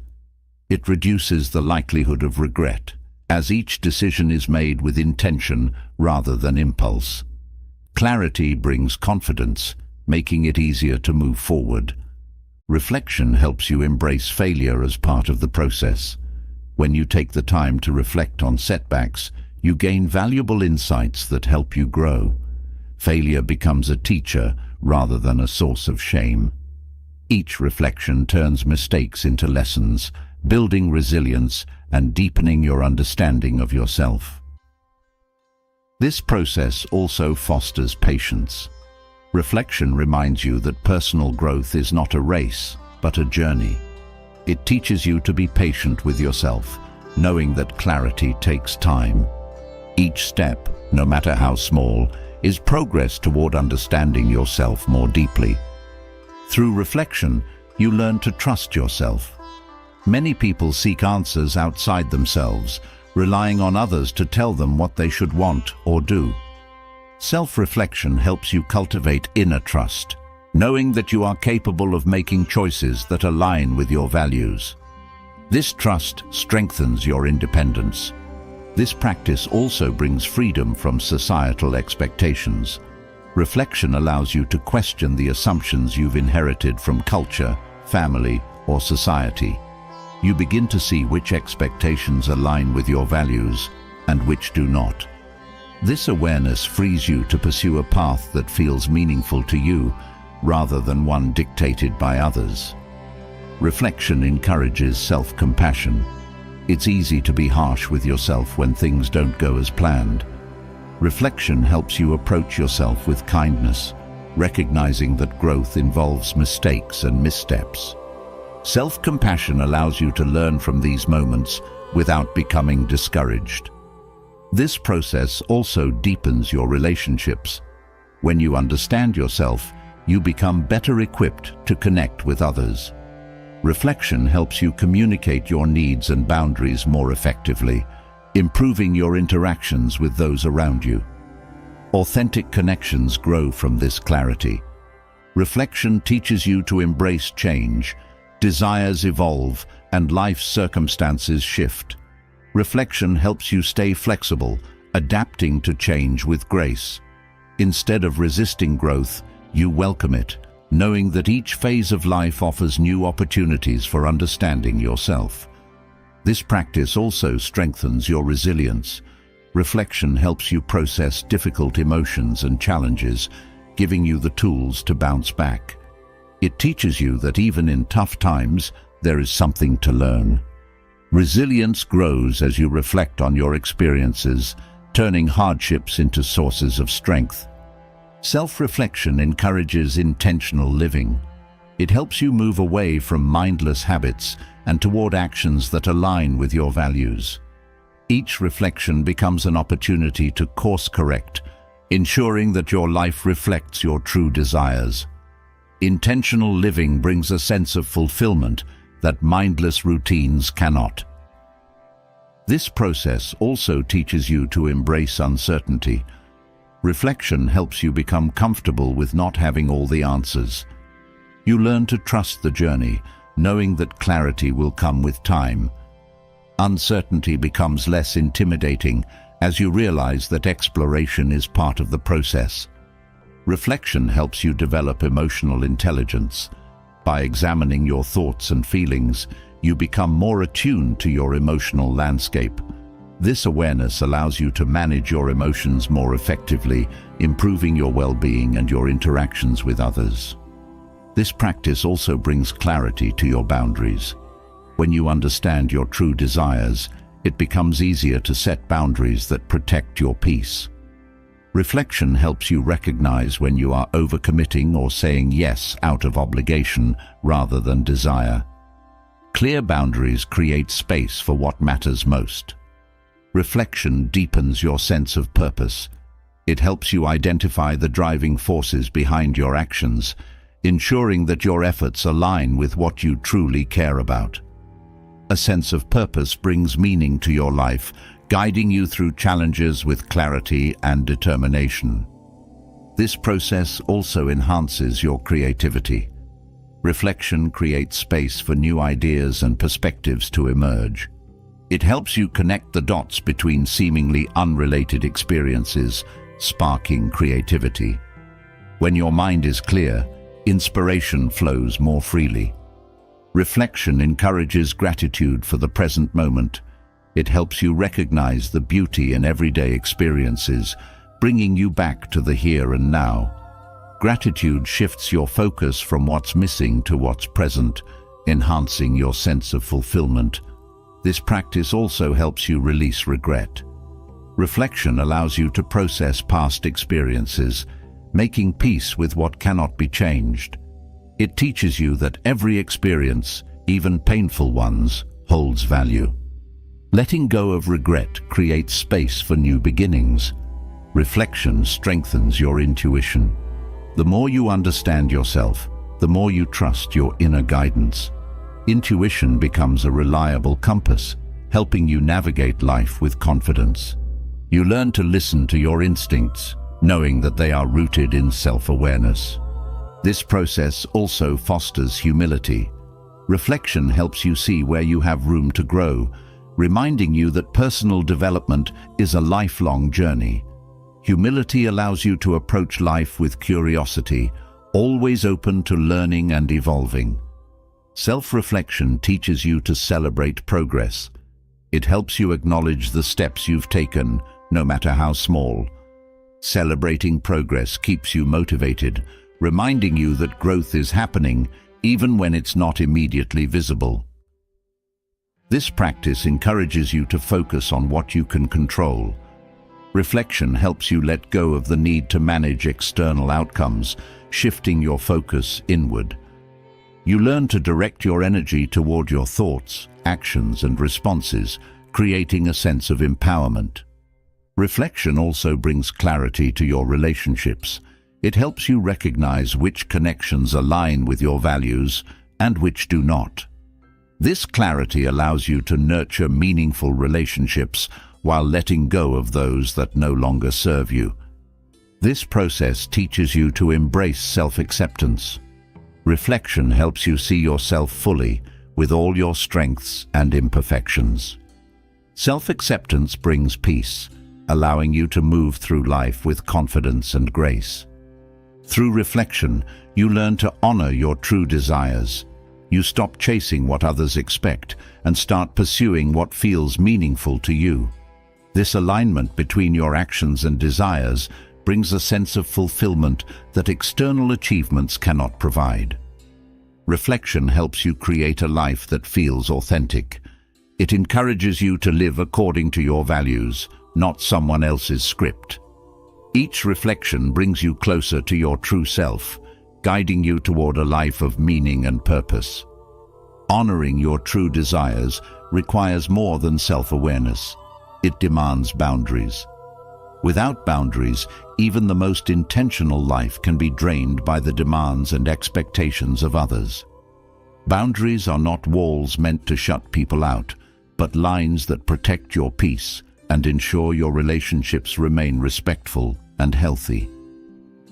It reduces the likelihood of regret, as each decision is made with intention rather than impulse. Clarity brings confidence, making it easier to move forward. Reflection helps you embrace failure as part of the process. When you take the time to reflect on setbacks, you gain valuable insights that help you grow. Failure becomes a teacher rather than a source of shame. Each reflection turns mistakes into lessons, building resilience and deepening your understanding of yourself. This process also fosters patience. Reflection reminds you that personal growth is not a race, but a journey. It teaches you to be patient with yourself, knowing that clarity takes time. Each step, no matter how small, is progress toward understanding yourself more deeply. Through reflection, you learn to trust yourself. Many people seek answers outside themselves, relying on others to tell them what they should want or do. Self-reflection helps you cultivate inner trust, knowing that you are capable of making choices that align with your values. This trust strengthens your independence. This practice also brings freedom from societal expectations. Reflection allows you to question the assumptions you've inherited from culture, family, or society. You begin to see which expectations align with your values and which do not. This awareness frees you to pursue a path that feels meaningful to you, rather than one dictated by others. Reflection encourages self-compassion. It's easy to be harsh with yourself when things don't go as planned. Reflection helps you approach yourself with kindness, recognizing that growth involves mistakes and missteps. Self-compassion allows you to learn from these moments without becoming discouraged. This process also deepens your relationships. When you understand yourself, you become better equipped to connect with others. Reflection helps you communicate your needs and boundaries more effectively, improving your interactions with those around you. Authentic connections grow from this clarity. Reflection teaches you to embrace change. Desires evolve and life's circumstances shift. Reflection helps you stay flexible, adapting to change with grace. Instead of resisting growth, you welcome it, knowing that each phase of life offers new opportunities for understanding yourself. This practice also strengthens your resilience. Reflection helps you process difficult emotions and challenges, giving you the tools to bounce back. It teaches you that even in tough times, there is something to learn. Resilience grows as you reflect on your experiences, turning hardships into sources of strength. Self-reflection encourages intentional living. It helps you move away from mindless habits and toward actions that align with your values. Each reflection becomes an opportunity to course-correct, ensuring that your life reflects your true desires. Intentional living brings a sense of fulfillment that mindless routines cannot. This process also teaches you to embrace uncertainty. Reflection helps you become comfortable with not having all the answers. You learn to trust the journey, knowing that clarity will come with time. Uncertainty becomes less intimidating as you realize that exploration is part of the process. Reflection helps you develop emotional intelligence. By examining your thoughts and feelings, you become more attuned to your emotional landscape. This awareness allows you to manage your emotions more effectively, improving your well-being and your interactions with others. This practice also brings clarity to your boundaries. When you understand your true desires, it becomes easier to set boundaries that protect your peace. Reflection helps you recognize when you are overcommitting or saying yes out of obligation rather than desire. Clear boundaries create space for what matters most. Reflection deepens your sense of purpose. It helps you identify the driving forces behind your actions, ensuring that your efforts align with what you truly care about. A sense of purpose brings meaning to your life, guiding you through challenges with clarity and determination. This process also enhances your creativity. Reflection creates space for new ideas and perspectives to emerge. It helps you connect the dots between seemingly unrelated experiences, sparking creativity. When your mind is clear, inspiration flows more freely. Reflection encourages gratitude for the present moment. It helps you recognize the beauty in everyday experiences, bringing you back to the here and now. Gratitude shifts your focus from what's missing to what's present, enhancing your sense of fulfillment. This practice also helps you release regret. Reflection allows you to process past experiences, making peace with what cannot be changed. It teaches you that every experience, even painful ones, holds value. Letting go of regret creates space for new beginnings. Reflection strengthens your intuition. The more you understand yourself, the more you trust your inner guidance. Intuition becomes a reliable compass, helping you navigate life with confidence. You learn to listen to your instincts, knowing that they are rooted in self-awareness. This process also fosters humility. Reflection helps you see where you have room to grow, reminding you that personal development is a lifelong journey. Humility allows you to approach life with curiosity, always open to learning and evolving. Self-reflection teaches you to celebrate progress. It helps you acknowledge the steps you've taken, no matter how small. Celebrating progress keeps you motivated, reminding you that growth is happening even when it's not immediately visible. This practice encourages you to focus on what you can control. Reflection helps you let go of the need to manage external outcomes, shifting your focus inward. You learn to direct your energy toward your thoughts, actions, and responses, creating a sense of empowerment. Reflection also brings clarity to your relationships. It helps you recognize which connections align with your values and which do not. This clarity allows you to nurture meaningful relationships while letting go of those that no longer serve you. This process teaches you to embrace self-acceptance. Reflection helps you see yourself fully, with all your strengths and imperfections. Self-acceptance brings peace, allowing you to move through life with confidence and grace. Through reflection, you learn to honor your true desires. You stop chasing what others expect and start pursuing what feels meaningful to you. This alignment between your actions and desires brings a sense of fulfillment that external achievements cannot provide. Reflection helps you create a life that feels authentic. It encourages you to live according to your values, not someone else's script. Each reflection brings you closer to your true self, guiding you toward a life of meaning and purpose. Honoring your true desires requires more than self-awareness. It demands boundaries. Without boundaries, even the most intentional life can be drained by the demands and expectations of others. Boundaries are not walls meant to shut people out, but lines that protect your peace and ensure your relationships remain respectful and healthy.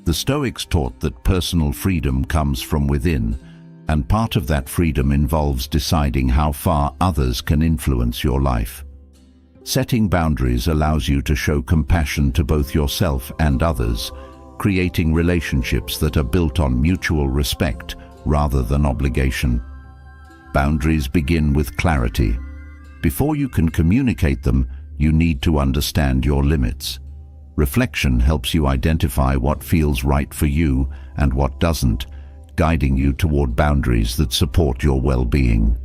The Stoics taught that personal freedom comes from within, and part of that freedom involves deciding how far others can influence your life. Setting boundaries allows you to show compassion to both yourself and others, creating relationships that are built on mutual respect rather than obligation. Boundaries begin with clarity. Before you can communicate them, you need to understand your limits. Reflection helps you identify what feels right for you and what doesn't, guiding you toward boundaries that support your well-being.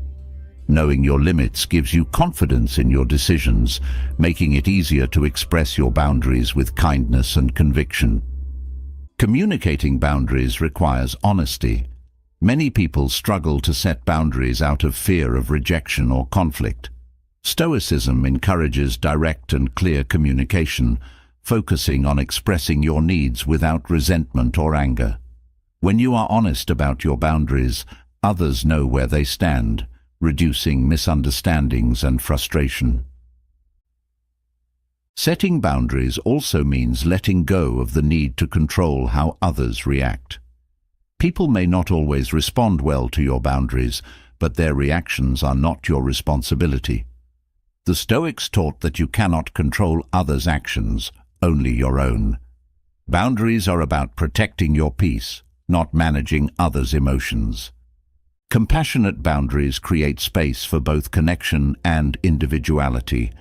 Knowing your limits gives you confidence in your decisions, making it easier to express your boundaries with kindness and conviction. Communicating boundaries requires honesty. Many people struggle to set boundaries out of fear of rejection or conflict. Stoicism encourages direct and clear communication, focusing on expressing your needs without resentment or anger. When you are honest about your boundaries, others know where they stand, reducing misunderstandings and frustration. Setting boundaries also means letting go of the need to control how others react. People may not always respond well to your boundaries, but their reactions are not your responsibility. The Stoics taught that you cannot control others' actions, only your own. Boundaries are about protecting your peace, not managing others' emotions. Compassionate boundaries create space for both connection and individuality.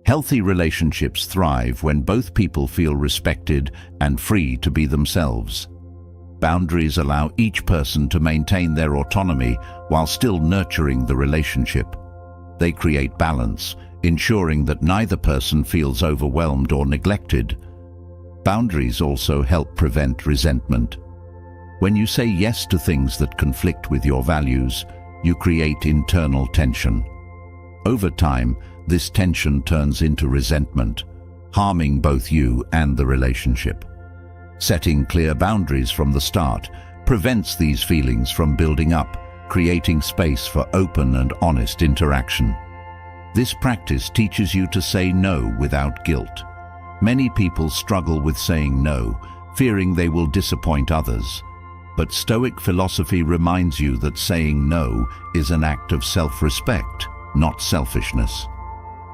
Healthy relationships thrive when both people feel respected and free to be themselves. Boundaries allow each person to maintain their autonomy while still nurturing the relationship. They create balance, ensuring that neither person feels overwhelmed or neglected. Boundaries also help prevent resentment. When you say yes to things that conflict with your values, you create internal tension. Over time, this tension turns into resentment, harming both you and the relationship. Setting clear boundaries from the start prevents these feelings from building up, creating space for open and honest interaction. This practice teaches you to say no without guilt. Many people struggle with saying no, fearing they will disappoint others. But Stoic philosophy reminds you that saying no is an act of self-respect, not selfishness.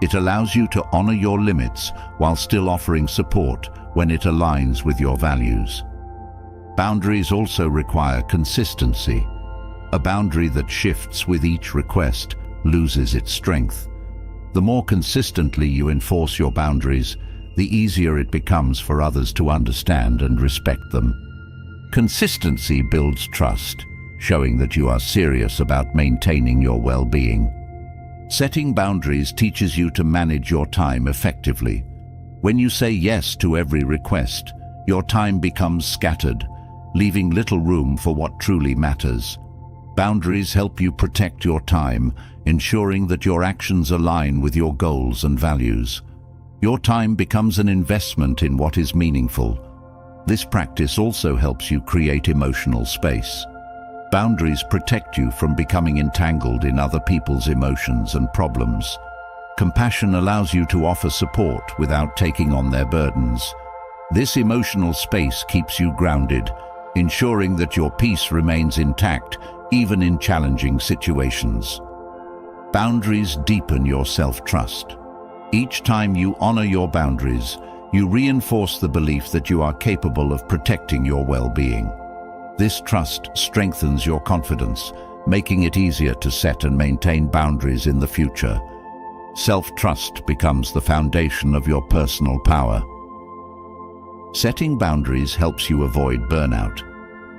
It allows you to honor your limits while still offering support when it aligns with your values. Boundaries also require consistency. A boundary that shifts with each request loses its strength. The more consistently you enforce your boundaries, the easier it becomes for others to understand and respect them. Consistency builds trust, showing that you are serious about maintaining your well-being. Setting boundaries teaches you to manage your time effectively. When you say yes to every request, your time becomes scattered, leaving little room for what truly matters. Boundaries help you protect your time, ensuring that your actions align with your goals and values. Your time becomes an investment in what is meaningful. This practice also helps you create emotional space. Boundaries protect you from becoming entangled in other people's emotions and problems. Compassion allows you to offer support without taking on their burdens. This emotional space keeps you grounded, ensuring that your peace remains intact even in challenging situations. Boundaries deepen your self-trust. Each time you honor your boundaries, you reinforce the belief that you are capable of protecting your well-being. This trust strengthens your confidence, making it easier to set and maintain boundaries in the future. Self-trust becomes the foundation of your personal power. Setting boundaries helps you avoid burnout.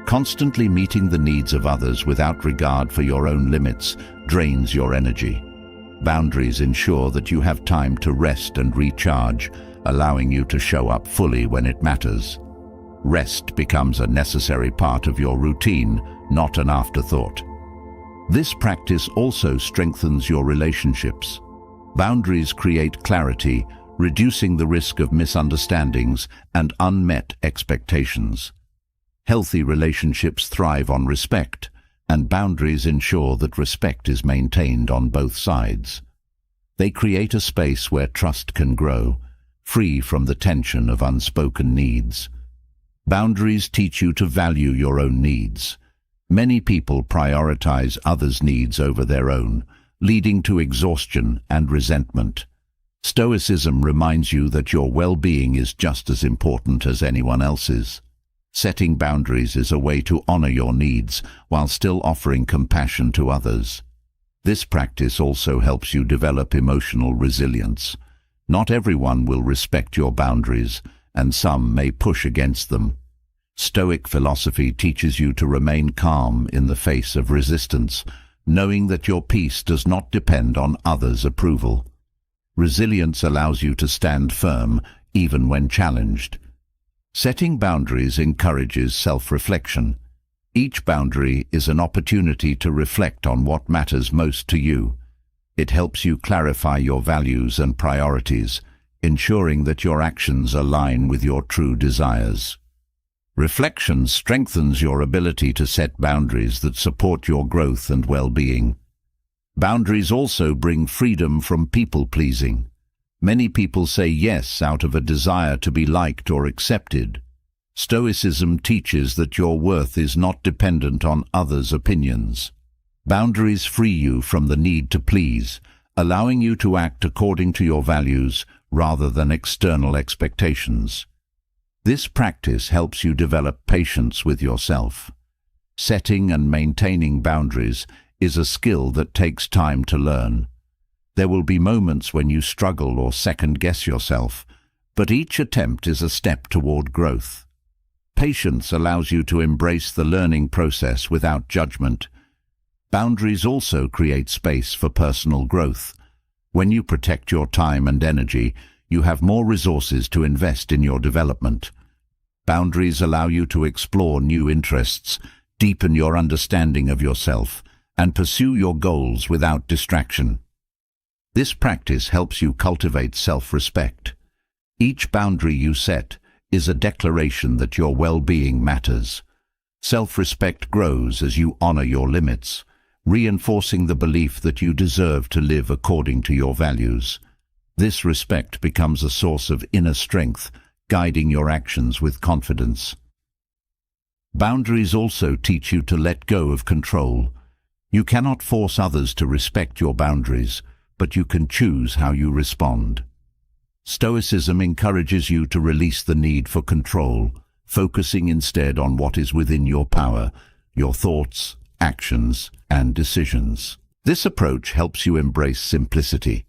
Constantly meeting the needs of others without regard for your own limits drains your energy. Boundaries ensure that you have time to rest and recharge, allowing you to show up fully when it matters. Rest becomes a necessary part of your routine, not an afterthought. This practice also strengthens your relationships. Boundaries create clarity, reducing the risk of misunderstandings and unmet expectations. Healthy relationships thrive on respect, and boundaries ensure that respect is maintained on both sides. They create a space where trust can grow, free from the tension of unspoken needs. Boundaries teach you to value your own needs. Many people prioritize others' needs over their own, leading to exhaustion and resentment. Stoicism reminds you that your well-being is just as important as anyone else's. Setting boundaries is a way to honor your needs while still offering compassion to others. This practice also helps you develop emotional resilience. Not everyone will respect your boundaries, and some may push against them. Stoic philosophy teaches you to remain calm in the face of resistance, knowing that your peace does not depend on others' approval. Resilience allows you to stand firm even when challenged. Setting boundaries encourages self-reflection. Each boundary is an opportunity to reflect on what matters most to you. It helps you clarify your values and priorities, ensuring that your actions align with your true desires. Reflection strengthens your ability to set boundaries that support your growth and well-being. Boundaries also bring freedom from people-pleasing. Many people say yes out of a desire to be liked or accepted. Stoicism teaches that your worth is not dependent on others' opinions. Boundaries free you from the need to please, allowing you to act according to your values rather than external expectations. This practice helps you develop patience with yourself. Setting and maintaining boundaries is a skill that takes time to learn. There will be moments when you struggle or second-guess yourself, but each attempt is a step toward growth. Patience allows you to embrace the learning process without judgment. Boundaries also create space for personal growth. When you protect your time and energy, you have more resources to invest in your development. Boundaries allow you to explore new interests, deepen your understanding of yourself, and pursue your goals without distraction. This practice helps you cultivate self-respect. Each boundary you set is a declaration that your well-being matters. Self-respect grows as you honor your limits, reinforcing the belief that you deserve to live according to your values. This respect becomes a source of inner strength, guiding your actions with confidence. Boundaries also teach you to let go of control. You cannot force others to respect your boundaries, but you can choose how you respond. Stoicism encourages you to release the need for control, focusing instead on what is within your power, your thoughts, actions, and decisions. This approach helps you embrace simplicity.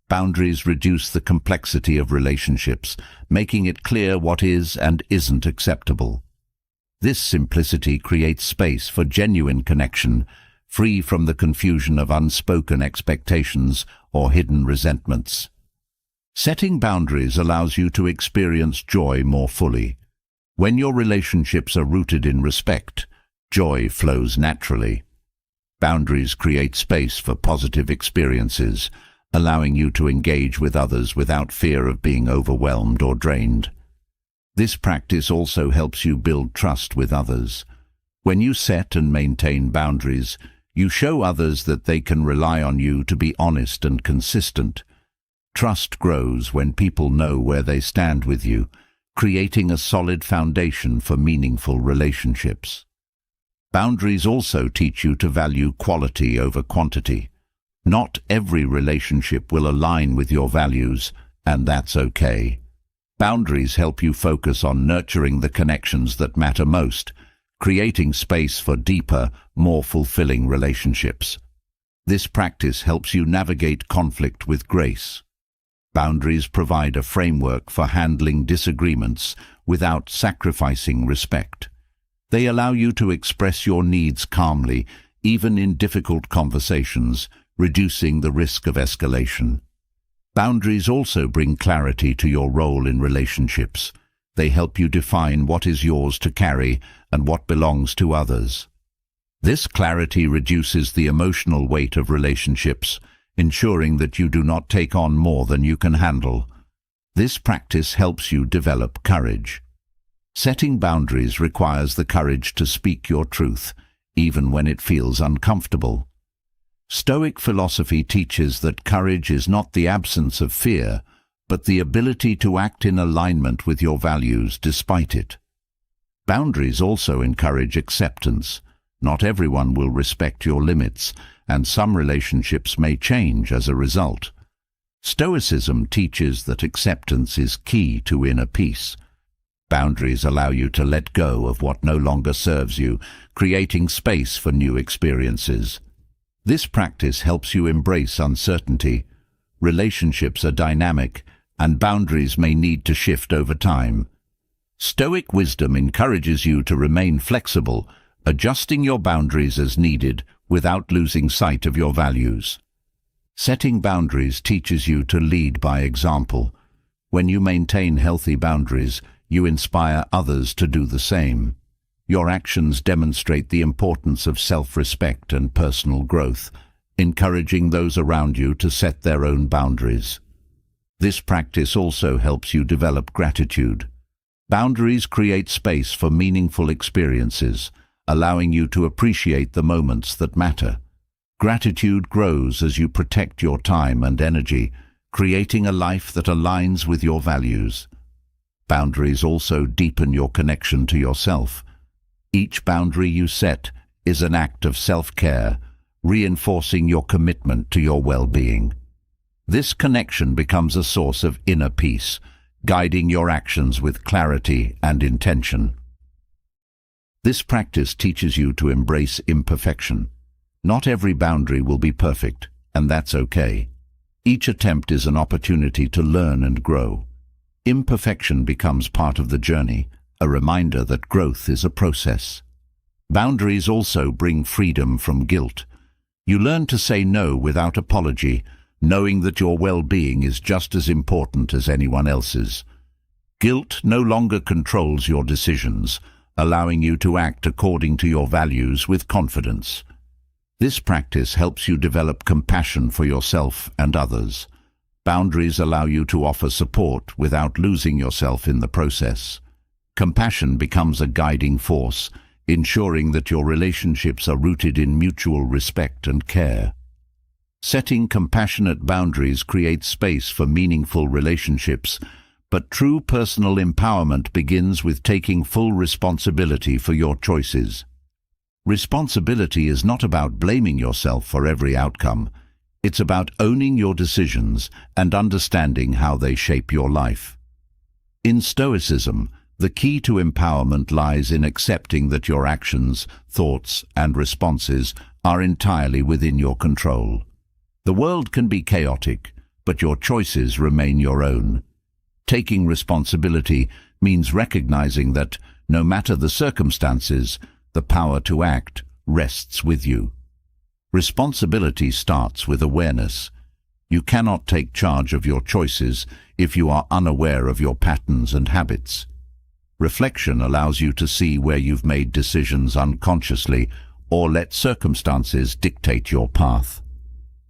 Boundaries reduce the complexity of relationships, making it clear what is and isn't acceptable. This simplicity creates space for genuine connection, free from the confusion of unspoken expectations or hidden resentments. Setting boundaries allows you to experience joy more fully. When your relationships are rooted in respect, joy flows naturally. Boundaries create space for positive experiences, allowing you to engage with others without fear of being overwhelmed or drained. This practice also helps you build trust with others. When you set and maintain boundaries, you show others that they can rely on you to be honest and consistent. Trust grows when people know where they stand with you, creating a solid foundation for meaningful relationships. Boundaries also teach you to value quality over quantity. Not every relationship will align with your values, and that's okay. Boundaries help you focus on nurturing the connections that matter most, creating space for deeper, more fulfilling relationships. This practice helps you navigate conflict with grace. Boundaries provide a framework for handling disagreements without sacrificing respect. They allow you to express your needs calmly, even in difficult conversations, reducing the risk of escalation. Boundaries also bring clarity to your role in relationships. They help you define what is yours to carry and what belongs to others. This clarity reduces the emotional weight of relationships, ensuring that you do not take on more than you can handle. This practice helps you develop courage. Setting boundaries requires the courage to speak your truth, even when it feels uncomfortable. Stoic philosophy teaches that courage is not the absence of fear, but the ability to act in alignment with your values despite it. Boundaries also encourage acceptance. Not everyone will respect your limits, and some relationships may change as a result. Stoicism teaches that acceptance is key to inner peace. Boundaries allow you to let go of what no longer serves you, creating space for new experiences. This practice helps you embrace uncertainty. Relationships are dynamic, and boundaries may need to shift over time. Stoic wisdom encourages you to remain flexible, adjusting your boundaries as needed without losing sight of your values. Setting boundaries teaches you to lead by example. When you maintain healthy boundaries, you inspire others to do the same. Your actions demonstrate the importance of self-respect and personal growth, encouraging those around you to set their own boundaries. This practice also helps you develop gratitude. Boundaries create space for meaningful experiences, allowing you to appreciate the moments that matter. Gratitude grows as you protect your time and energy, creating a life that aligns with your values. Boundaries also deepen your connection to yourself. Each boundary you set is an act of self-care, reinforcing your commitment to your well-being. This connection becomes a source of inner peace, guiding your actions with clarity and intention. This practice teaches you to embrace imperfection. Not every boundary will be perfect, and that's okay. Each attempt is an opportunity to learn and grow. Imperfection becomes part of the journey, a reminder that growth is a process. Boundaries also bring freedom from guilt. You learn to say no without apology, knowing that your well-being is just as important as anyone else's. Guilt no longer controls your decisions, allowing you to act according to your values with confidence. This practice helps you develop compassion for yourself and others. Boundaries allow you to offer support without losing yourself in the process. Compassion becomes a guiding force, ensuring that your relationships are rooted in mutual respect and care. Setting compassionate boundaries creates space for meaningful relationships, but true personal empowerment begins with taking full responsibility for your choices. Responsibility is not about blaming yourself for every outcome. It's about owning your decisions and understanding how they shape your life. In Stoicism, the key to empowerment lies in accepting that your actions, thoughts, and responses are entirely within your control. The world can be chaotic, but your choices remain your own. Taking responsibility means recognizing that, no matter the circumstances, the power to act rests with you. Responsibility starts with awareness. You cannot take charge of your choices if you are unaware of your patterns and habits. Reflection allows you to see where you've made decisions unconsciously or let circumstances dictate your path.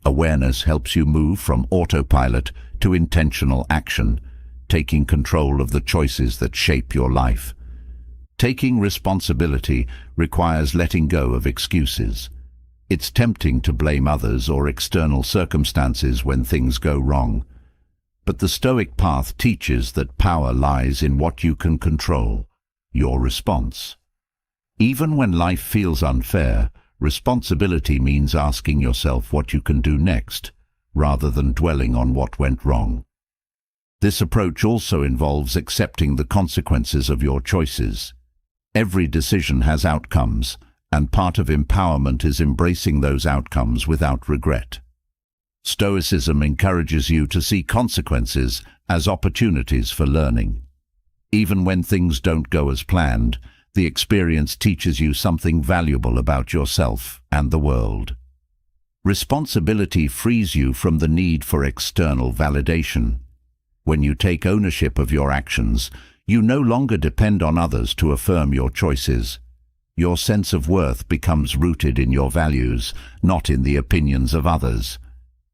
Awareness helps you move from autopilot to intentional action, taking control of the choices that shape your life. Taking responsibility requires letting go of excuses. It's tempting to blame others or external circumstances when things go wrong. But the Stoic path teaches that power lies in what you can control, your response. Even when life feels unfair, responsibility means asking yourself what you can do next, rather than dwelling on what went wrong. This approach also involves accepting the consequences of your choices. Every decision has outcomes, and part of empowerment is embracing those outcomes without regret. Stoicism encourages you to see consequences as opportunities for learning. Even when things don't go as planned, the experience teaches you something valuable about yourself and the world. Responsibility frees you from the need for external validation. When you take ownership of your actions, you no longer depend on others to affirm your choices. Your sense of worth becomes rooted in your values, not in the opinions of others.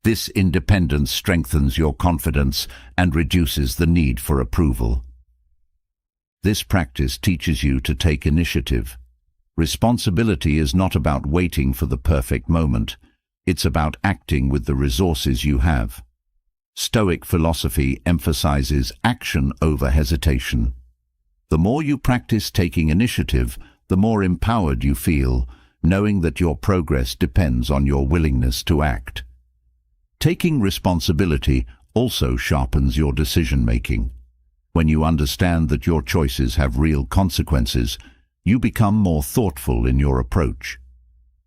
This independence strengthens your confidence and reduces the need for approval. This practice teaches you to take initiative. Responsibility is not about waiting for the perfect moment. It's about acting with the resources you have. Stoic philosophy emphasizes action over hesitation. The more you practice taking initiative, the more empowered you feel, knowing that your progress depends on your willingness to act. Taking responsibility also sharpens your decision-making. When you understand that your choices have real consequences, you become more thoughtful in your approach.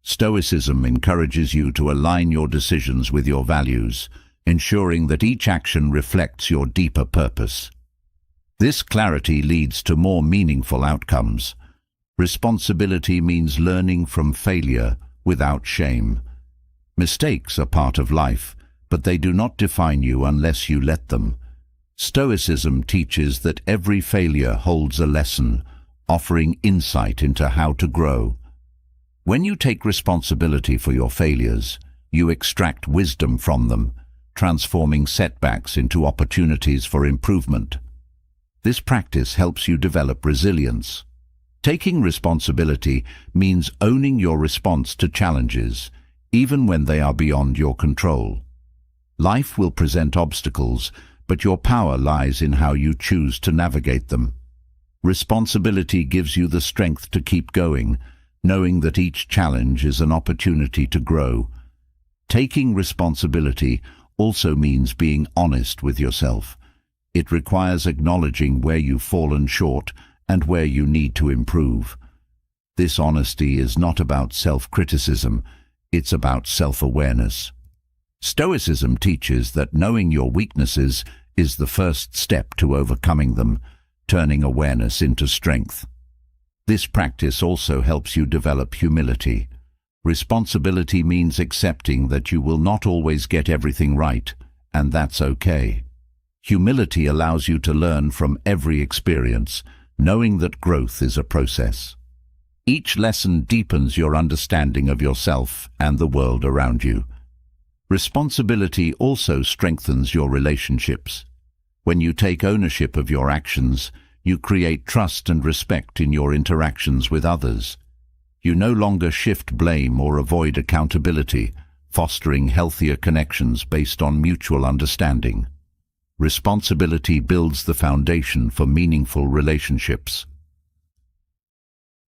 Stoicism encourages you to align your decisions with your values, ensuring that each action reflects your deeper purpose. This clarity leads to more meaningful outcomes. Responsibility means learning from failure without shame. Mistakes are part of life, but they do not define you unless you let them. Stoicism teaches that every failure holds a lesson, offering insight into how to grow. When you take responsibility for your failures, you extract wisdom from them, transforming setbacks into opportunities for improvement. This practice helps you develop resilience. Taking responsibility means owning your response to challenges, even when they are beyond your control. Life will present obstacles, but your power lies in how you choose to navigate them. Responsibility gives you the strength to keep going, knowing that each challenge is an opportunity to grow. Taking responsibility also means being honest with yourself. It requires acknowledging where you've fallen short and where you need to improve. This honesty is not about self-criticism, it's about self-awareness. Stoicism teaches that knowing your weaknesses is the first step to overcoming them, turning awareness into strength. This practice also helps you develop humility. Responsibility means accepting that you will not always get everything right, and that's okay. Humility allows you to learn from every experience, knowing that growth is a process. Each lesson deepens your understanding of yourself and the world around you. Responsibility also strengthens your relationships. When you take ownership of your actions, you create trust and respect in your interactions with others. You no longer shift blame or avoid accountability, fostering healthier connections based on mutual understanding. Responsibility builds the foundation for meaningful relationships.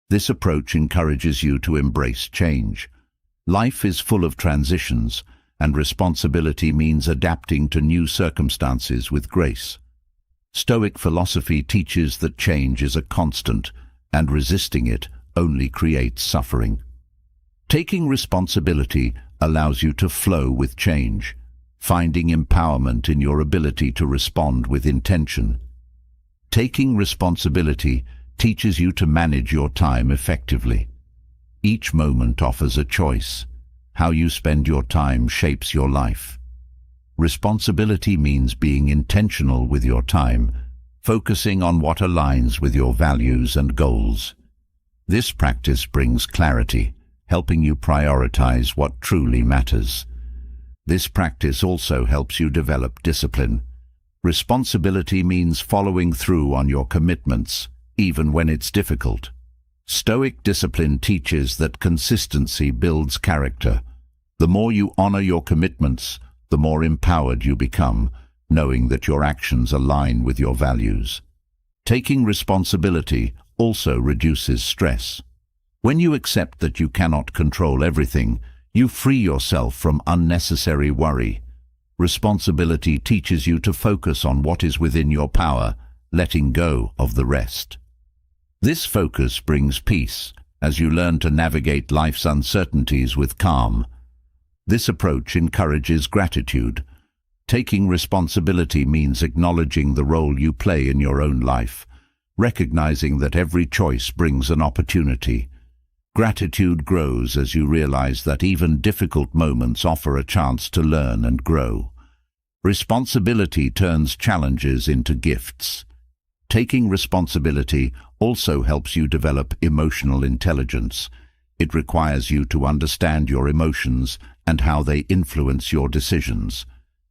This approach encourages you to embrace change. Life is full of transitions, and responsibility means adapting to new circumstances with grace. Stoic philosophy teaches that change is a constant, and resisting it only creates suffering. Taking responsibility allows you to flow with change, finding empowerment in your ability to respond with intention. Taking responsibility teaches you to manage your time effectively. Each moment offers a choice. How you spend your time shapes your life. Responsibility means being intentional with your time, focusing on what aligns with your values and goals. This practice brings clarity, helping you prioritize what truly matters. This practice also helps you develop discipline. Responsibility means following through on your commitments, even when it's difficult. Stoic discipline teaches that consistency builds character. The more you honor your commitments, the more empowered you become, knowing that your actions align with your values. Taking responsibility also reduces stress. When you accept that you cannot control everything, you free yourself from unnecessary worry. Responsibility teaches you to focus on what is within your power, letting go of the rest. This focus brings peace as you learn to navigate life's uncertainties with calm. This approach encourages gratitude. Taking responsibility means acknowledging the role you play in your own life, recognizing that every choice brings an opportunity. Gratitude grows as you realize that even difficult moments offer a chance to learn and grow. Responsibility turns challenges into gifts. Taking responsibility also helps you develop emotional intelligence. It requires you to understand your emotions and how they influence your decisions.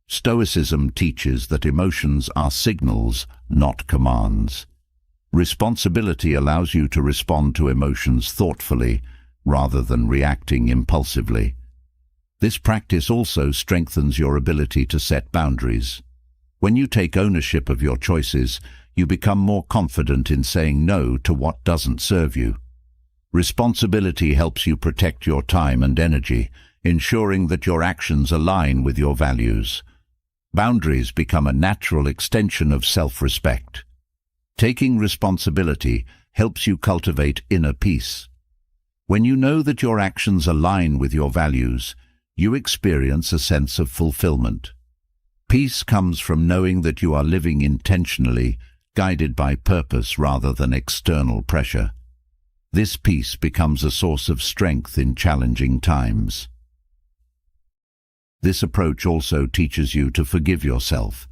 Stoicism teaches that emotions are signals, not commands. Responsibility allows you to respond to emotions thoughtfully, rather than reacting impulsively. This practice also strengthens your ability to set boundaries. When you take ownership of your choices, you become more confident in saying no to what doesn't serve you. Responsibility helps you protect your time and energy, ensuring that your actions align with your values. Boundaries become a natural extension of self-respect. Taking responsibility helps you cultivate inner peace. When you know that your actions align with your values, you experience a sense of fulfillment. Peace comes from knowing that you are living intentionally, guided by purpose rather than external pressure. This peace becomes a source of strength in challenging times. This approach also teaches you to forgive yourself.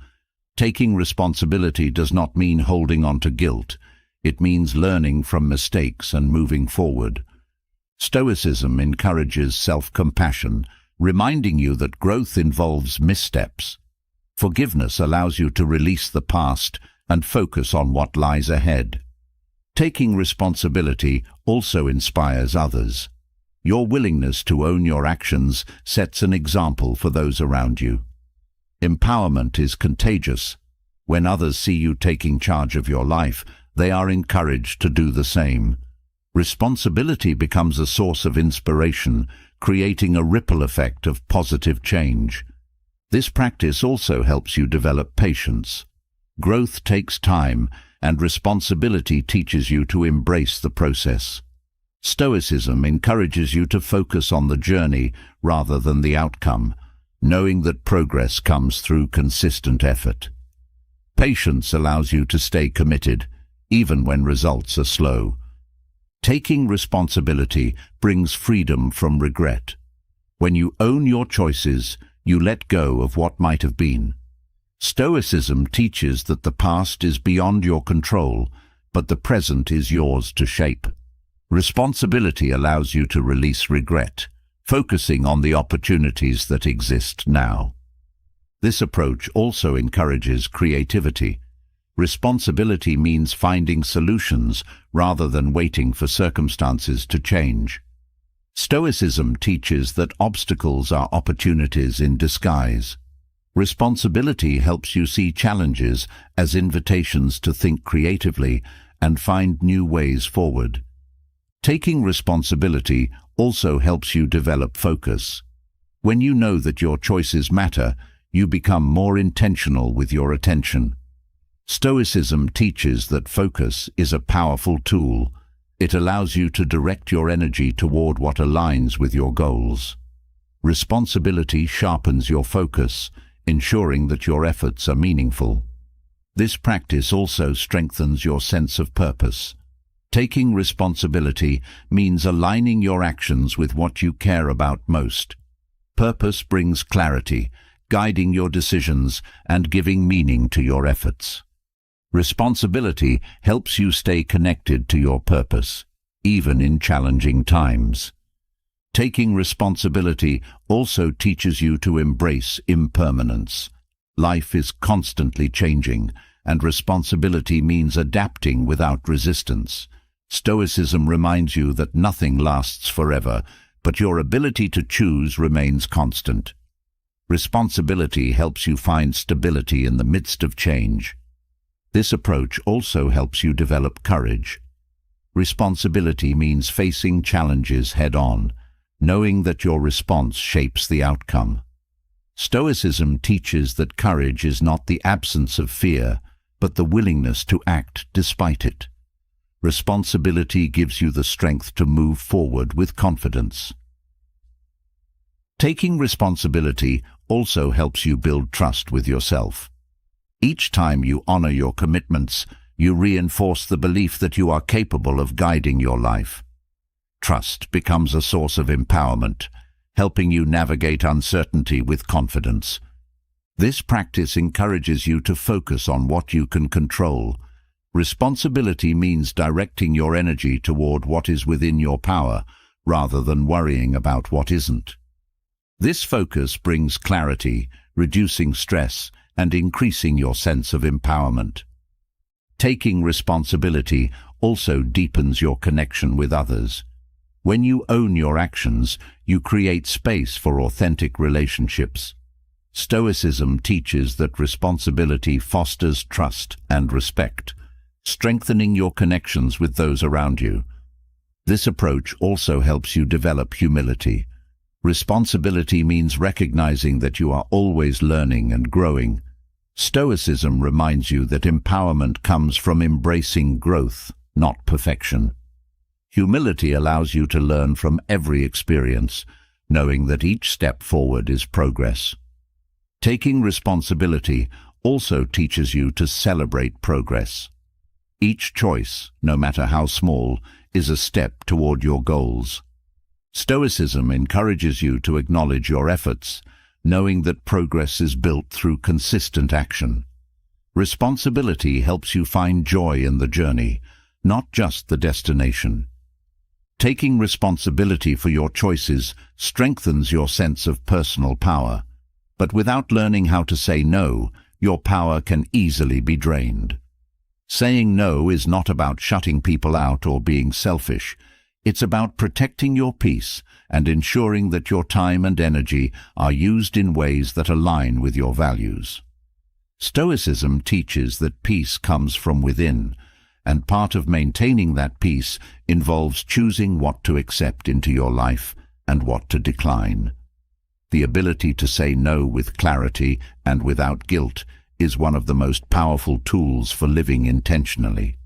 Taking responsibility does not mean holding on to guilt. It means learning from mistakes and moving forward. Stoicism encourages self-compassion, reminding you that growth involves missteps. Forgiveness allows you to release the past and focus on what lies ahead. Taking responsibility also inspires others. Your willingness to own your actions sets an example for those around you. Empowerment is contagious. When others see you taking charge of your life, they are encouraged to do the same. Responsibility becomes a source of inspiration, creating a ripple effect of positive change. This practice also helps you develop patience. Growth takes time, and responsibility teaches you to embrace the process. Stoicism encourages you to focus on the journey rather than the outcome, knowing that progress comes through consistent effort. Patience allows you to stay committed, even when results are slow. Taking responsibility brings freedom from regret. When you own your choices, you let go of what might have been. Stoicism teaches that the past is beyond your control, but the present is yours to shape. Responsibility allows you to release regret, focusing on the opportunities that exist now. This approach also encourages creativity. Responsibility means finding solutions rather than waiting for circumstances to change. Stoicism teaches that obstacles are opportunities in disguise. Responsibility helps you see challenges as invitations to think creatively and find new ways forward. Taking responsibility also helps you develop focus. When you know that your choices matter, you become more intentional with your attention. Stoicism teaches that focus is a powerful tool. It allows you to direct your energy toward what aligns with your goals. Responsibility sharpens your focus, ensuring that your efforts are meaningful. This practice also strengthens your sense of purpose. Taking responsibility means aligning your actions with what you care about most. Purpose brings clarity, guiding your decisions and giving meaning to your efforts. Responsibility helps you stay connected to your purpose, even in challenging times. Taking responsibility also teaches you to embrace impermanence. Life is constantly changing, and responsibility means adapting without resistance. Stoicism reminds you that nothing lasts forever, but your ability to choose remains constant. Responsibility helps you find stability in the midst of change. This approach also helps you develop courage. Responsibility means facing challenges head-on, knowing that your response shapes the outcome. Stoicism teaches that courage is not the absence of fear, but the willingness to act despite it. Responsibility gives you the strength to move forward with confidence. Taking responsibility also helps you build trust with yourself. Each time you honor your commitments, you reinforce the belief that you are capable of guiding your life. Trust becomes a source of empowerment, helping you navigate uncertainty with confidence. This practice encourages you to focus on what you can control. Responsibility means directing your energy toward what is within your power, rather than worrying about what isn't. This focus brings clarity, reducing stress, and increasing your sense of empowerment. Taking responsibility also deepens your connection with others. When you own your actions, you create space for authentic relationships. Stoicism teaches that responsibility fosters trust and respect, strengthening your connections with those around you. This approach also helps you develop humility. Responsibility means recognizing that you are always learning and growing. Stoicism reminds you that empowerment comes from embracing growth, not perfection. Humility allows you to learn from every experience, knowing that each step forward is progress. Taking responsibility also teaches you to celebrate progress. Each choice, no matter how small, is a step toward your goals. Stoicism encourages you to acknowledge your efforts, knowing that progress is built through consistent action. Responsibility helps you find joy in the journey, not just the destination. Taking responsibility for your choices strengthens your sense of personal power, but without learning how to say no, your power can easily be drained. Saying no is not about shutting people out or being selfish. It's about protecting your peace and ensuring that your time and energy are used in ways that align with your values. Stoicism teaches that peace comes from within, and part of maintaining that peace involves choosing what to accept into your life and what to decline. The ability to say no with clarity and without guilt is one of the most powerful tools for living intentionally.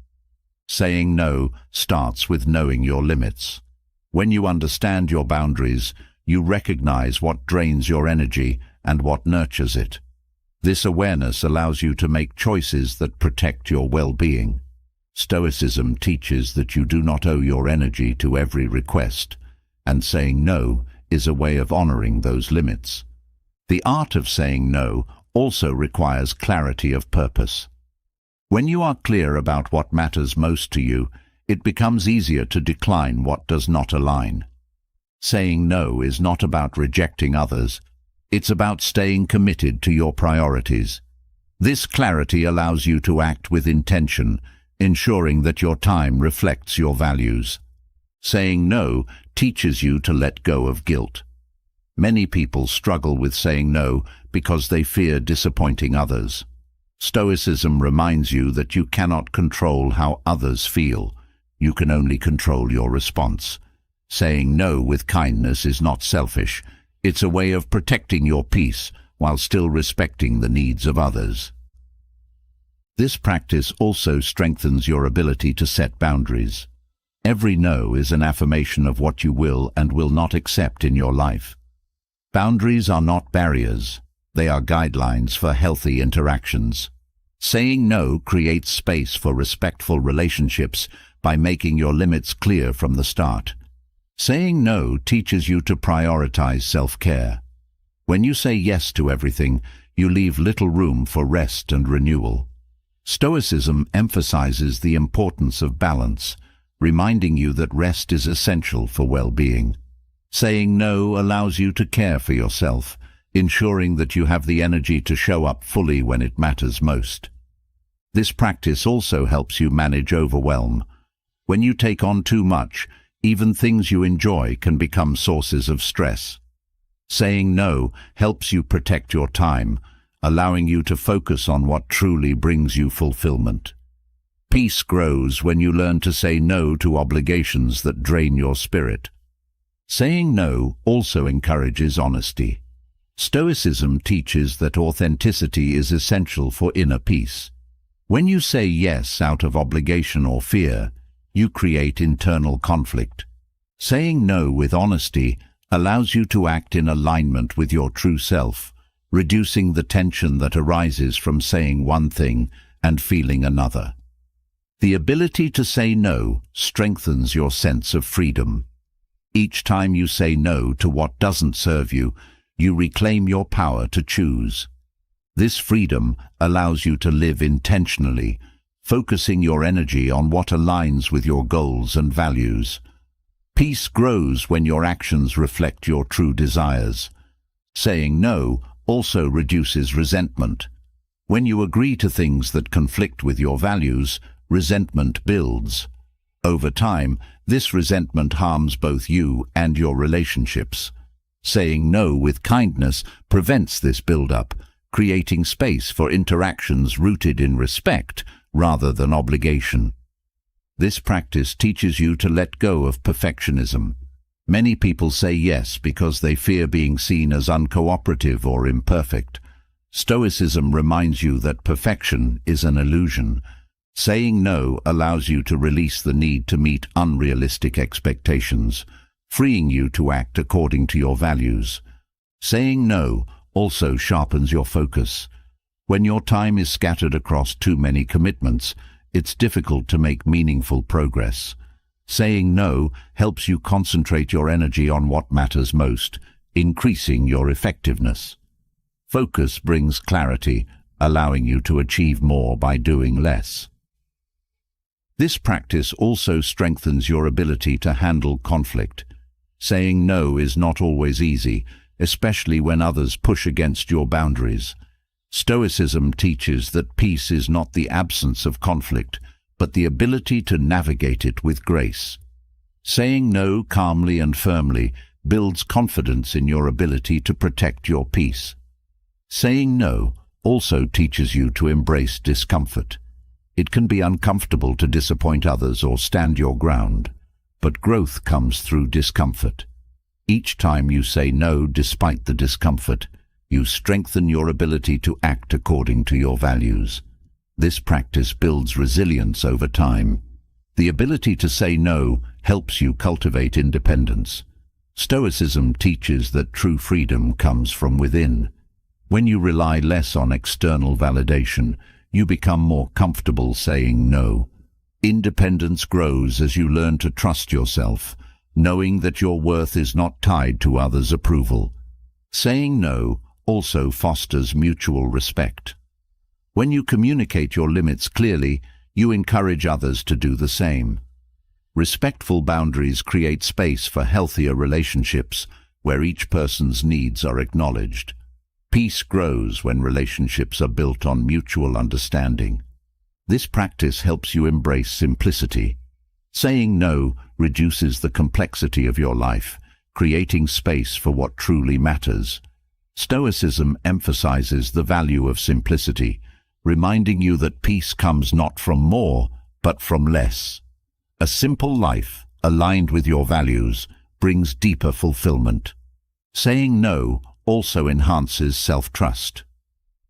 Saying no starts with knowing your limits. When you understand your boundaries, you recognize what drains your energy and what nurtures it. This awareness allows you to make choices that protect your well-being. Stoicism teaches that you do not owe your energy to every request, and saying no is a way of honoring those limits. The art of saying no also requires clarity of purpose. When you are clear about what matters most to you, it becomes easier to decline what does not align. Saying no is not about rejecting others. It's about staying committed to your priorities. This clarity allows you to act with intention, ensuring that your time reflects your values. Saying no teaches you to let go of guilt. Many people struggle with saying no because they fear disappointing others. Stoicism reminds you that you cannot control how others feel. You can only control your response. Saying no with kindness is not selfish. It's a way of protecting your peace while still respecting the needs of others. This practice also strengthens your ability to set boundaries. Every no is an affirmation of what you will and will not accept in your life. Boundaries are not barriers. They are guidelines for healthy interactions. Saying no creates space for respectful relationships by making your limits clear from the start. Saying no teaches you to prioritize self-care. When you say yes to everything, you leave little room for rest and renewal. Stoicism emphasizes the importance of balance, reminding you that rest is essential for well-being. Saying no allows you to care for yourself, ensuring that you have the energy to show up fully when it matters most. This practice also helps you manage overwhelm. When you take on too much, even things you enjoy can become sources of stress. Saying no helps you protect your time, allowing you to focus on what truly brings you fulfillment. Peace grows when you learn to say no to obligations that drain your spirit. Saying no also encourages honesty. Stoicism teaches that authenticity is essential for inner peace. When you say yes out of obligation or fear, you create internal conflict. Saying no with honesty allows you to act in alignment with your true self, reducing the tension that arises from saying one thing and feeling another. The ability to say no strengthens your sense of freedom. Each time you say no to what doesn't serve you, you reclaim your power to choose. This freedom allows you to live intentionally, focusing your energy on what aligns with your goals and values. Peace grows when your actions reflect your true desires. Saying no also reduces resentment. When you agree to things that conflict with your values, resentment builds. Over time, this resentment harms both you and your relationships. Saying no with kindness prevents this build-up, creating space for interactions rooted in respect rather than obligation. This practice teaches you to let go of perfectionism. Many people say yes because they fear being seen as uncooperative or imperfect. Stoicism reminds you that perfection is an illusion. Saying no allows you to release the need to meet unrealistic expectations, freeing you to act according to your values. Saying no also sharpens your focus. When your time is scattered across too many commitments, it's difficult to make meaningful progress. Saying no helps you concentrate your energy on what matters most, increasing your effectiveness. Focus brings clarity, allowing you to achieve more by doing less. This practice also strengthens your ability to handle conflict. Saying no is not always easy, especially when others push against your boundaries. Stoicism teaches that peace is not the absence of conflict, but the ability to navigate it with grace. Saying no calmly and firmly builds confidence in your ability to protect your peace. Saying no also teaches you to embrace discomfort. It can be uncomfortable to disappoint others or stand your ground, but growth comes through discomfort. Each time you say no despite the discomfort, you strengthen your ability to act according to your values. This practice builds resilience over time. The ability to say no helps you cultivate independence. Stoicism teaches that true freedom comes from within. When you rely less on external validation, you become more comfortable saying no. Independence grows as you learn to trust yourself, knowing that your worth is not tied to others' approval. Saying no also fosters mutual respect. When you communicate your limits clearly, you encourage others to do the same. Respectful boundaries create space for healthier relationships where each person's needs are acknowledged. Peace grows when relationships are built on mutual understanding. This practice helps you embrace simplicity. Saying no reduces the complexity of your life, creating space for what truly matters. Stoicism emphasizes the value of simplicity, reminding you that peace comes not from more, but from less. A simple life, aligned with your values, brings deeper fulfillment. Saying no also enhances self-trust.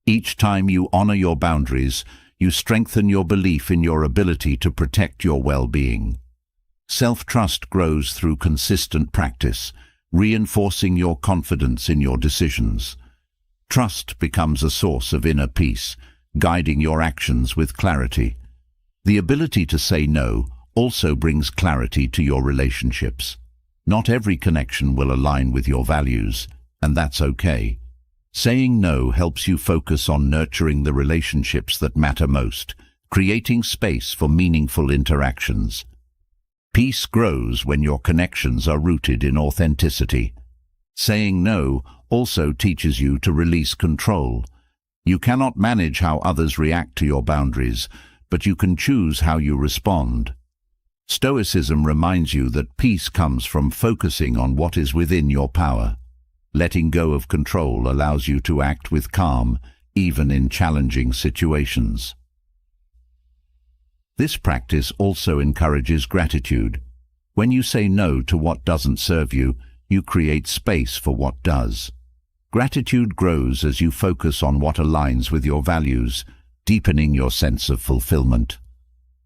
Each time you honor your boundaries, you strengthen your belief in your ability to protect your well-being. Self-trust grows through consistent practice, reinforcing your confidence in your decisions. Trust becomes a source of inner peace, guiding your actions with clarity. The ability to say no also brings clarity to your relationships. Not every connection will align with your values, and that's okay. Saying no helps you focus on nurturing the relationships that matter most, creating space for meaningful interactions. Peace grows when your connections are rooted in authenticity. Saying no also teaches you to release control. You cannot manage how others react to your boundaries, but you can choose how you respond. Stoicism reminds you that peace comes from focusing on what is within your power. Letting go of control allows you to act with calm, even in challenging situations. This practice also encourages gratitude. When you say no to what doesn't serve you, you create space for what does. Gratitude grows as you focus on what aligns with your values, deepening your sense of fulfillment.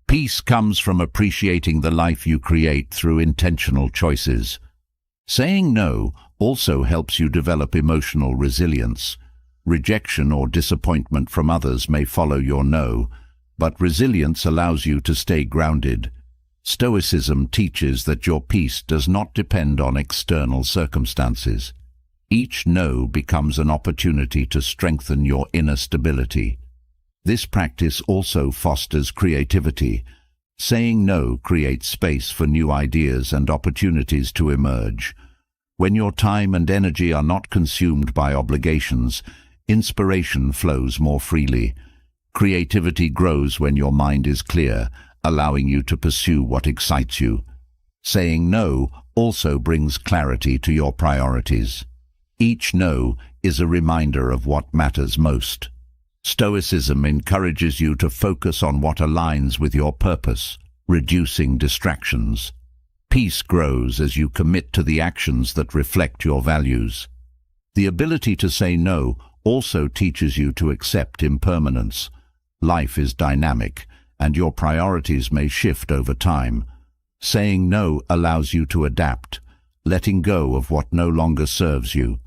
Peace comes from appreciating the life you create through intentional choices. Saying no also helps you develop emotional resilience. Rejection or disappointment from others may follow your no, but resilience allows you to stay grounded. Stoicism teaches that your peace does not depend on external circumstances. Each no becomes an opportunity to strengthen your inner stability. This practice also fosters creativity. Saying no creates space for new ideas and opportunities to emerge. When your time and energy are not consumed by obligations, inspiration flows more freely. Creativity grows when your mind is clear, allowing you to pursue what excites you. Saying no also brings clarity to your priorities. Each no is a reminder of what matters most. Stoicism encourages you to focus on what aligns with your purpose, reducing distractions. Peace grows as you commit to the actions that reflect your values. The ability to say no also teaches you to accept impermanence. Life is dynamic, and your priorities may shift over time. Saying no allows you to adapt, letting go of what no longer serves you.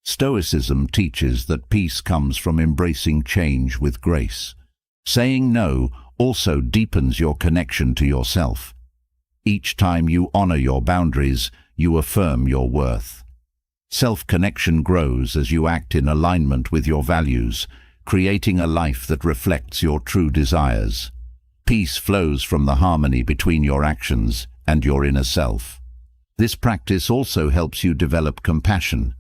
Stoicism teaches that peace comes from embracing change with grace. Saying no also deepens your connection to yourself. Each time you honor your boundaries, you affirm your worth. Self-connection grows as you act in alignment with your values, creating a life that reflects your true desires. Peace flows from the harmony between your actions and your inner self. This practice also helps you develop compassion.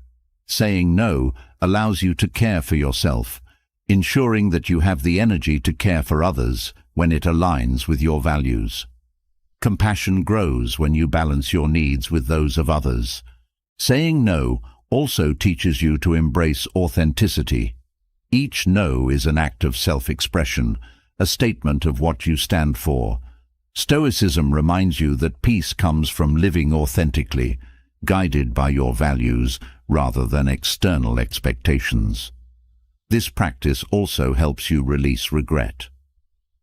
Saying no allows you to care for yourself, ensuring that you have the energy to care for others when it aligns with your values. Compassion grows when you balance your needs with those of others. Saying no also teaches you to embrace authenticity. Each no is an act of self-expression, a statement of what you stand for. Stoicism reminds you that peace comes from living authentically, guided by your values rather than external expectations. This practice also helps you release regret.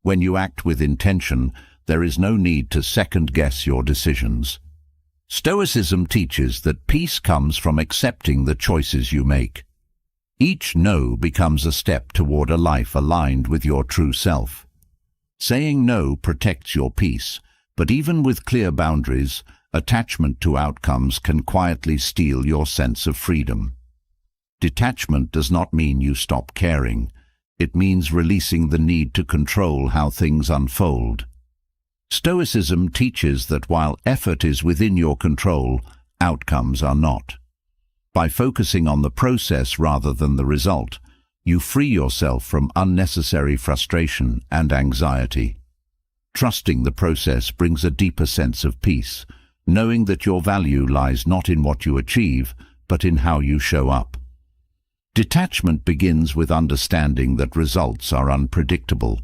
When you act with intention, there is no need to second-guess your decisions. Stoicism teaches that peace comes from accepting the choices you make. Each no becomes a step toward a life aligned with your true self. Saying no protects your peace, but even with clear boundaries, attachment to outcomes can quietly steal your sense of freedom. Detachment does not mean you stop caring. It means releasing the need to control how things unfold. Stoicism teaches that while effort is within your control, outcomes are not. By focusing on the process rather than the result, you free yourself from unnecessary frustration and anxiety. Trusting the process brings a deeper sense of peace, knowing that your value lies not in what you achieve, but in how you show up. Detachment begins with understanding that results are unpredictable.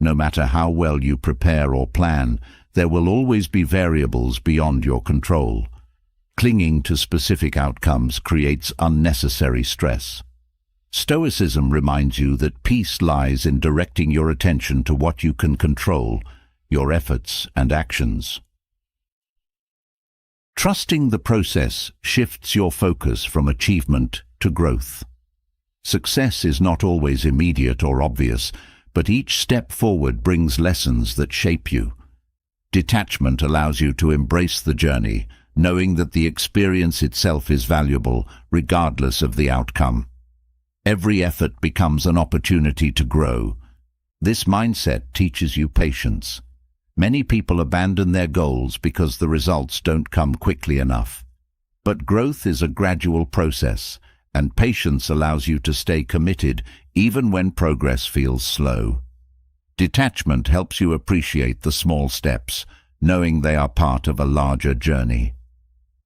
No matter how well you prepare or plan, there will always be variables beyond your control. Clinging to specific outcomes creates unnecessary stress. Stoicism reminds you that peace lies in directing your attention to what you can control, your efforts and actions. Trusting the process shifts your focus from achievement to growth. Success is not always immediate or obvious, but each step forward brings lessons that shape you. Detachment allows you to embrace the journey, knowing that the experience itself is valuable, regardless of the outcome. Every effort becomes an opportunity to grow. This mindset teaches you patience. Many people abandon their goals because the results don't come quickly enough. But growth is a gradual process, and patience allows you to stay committed even when progress feels slow. Detachment helps you appreciate the small steps, knowing they are part of a larger journey.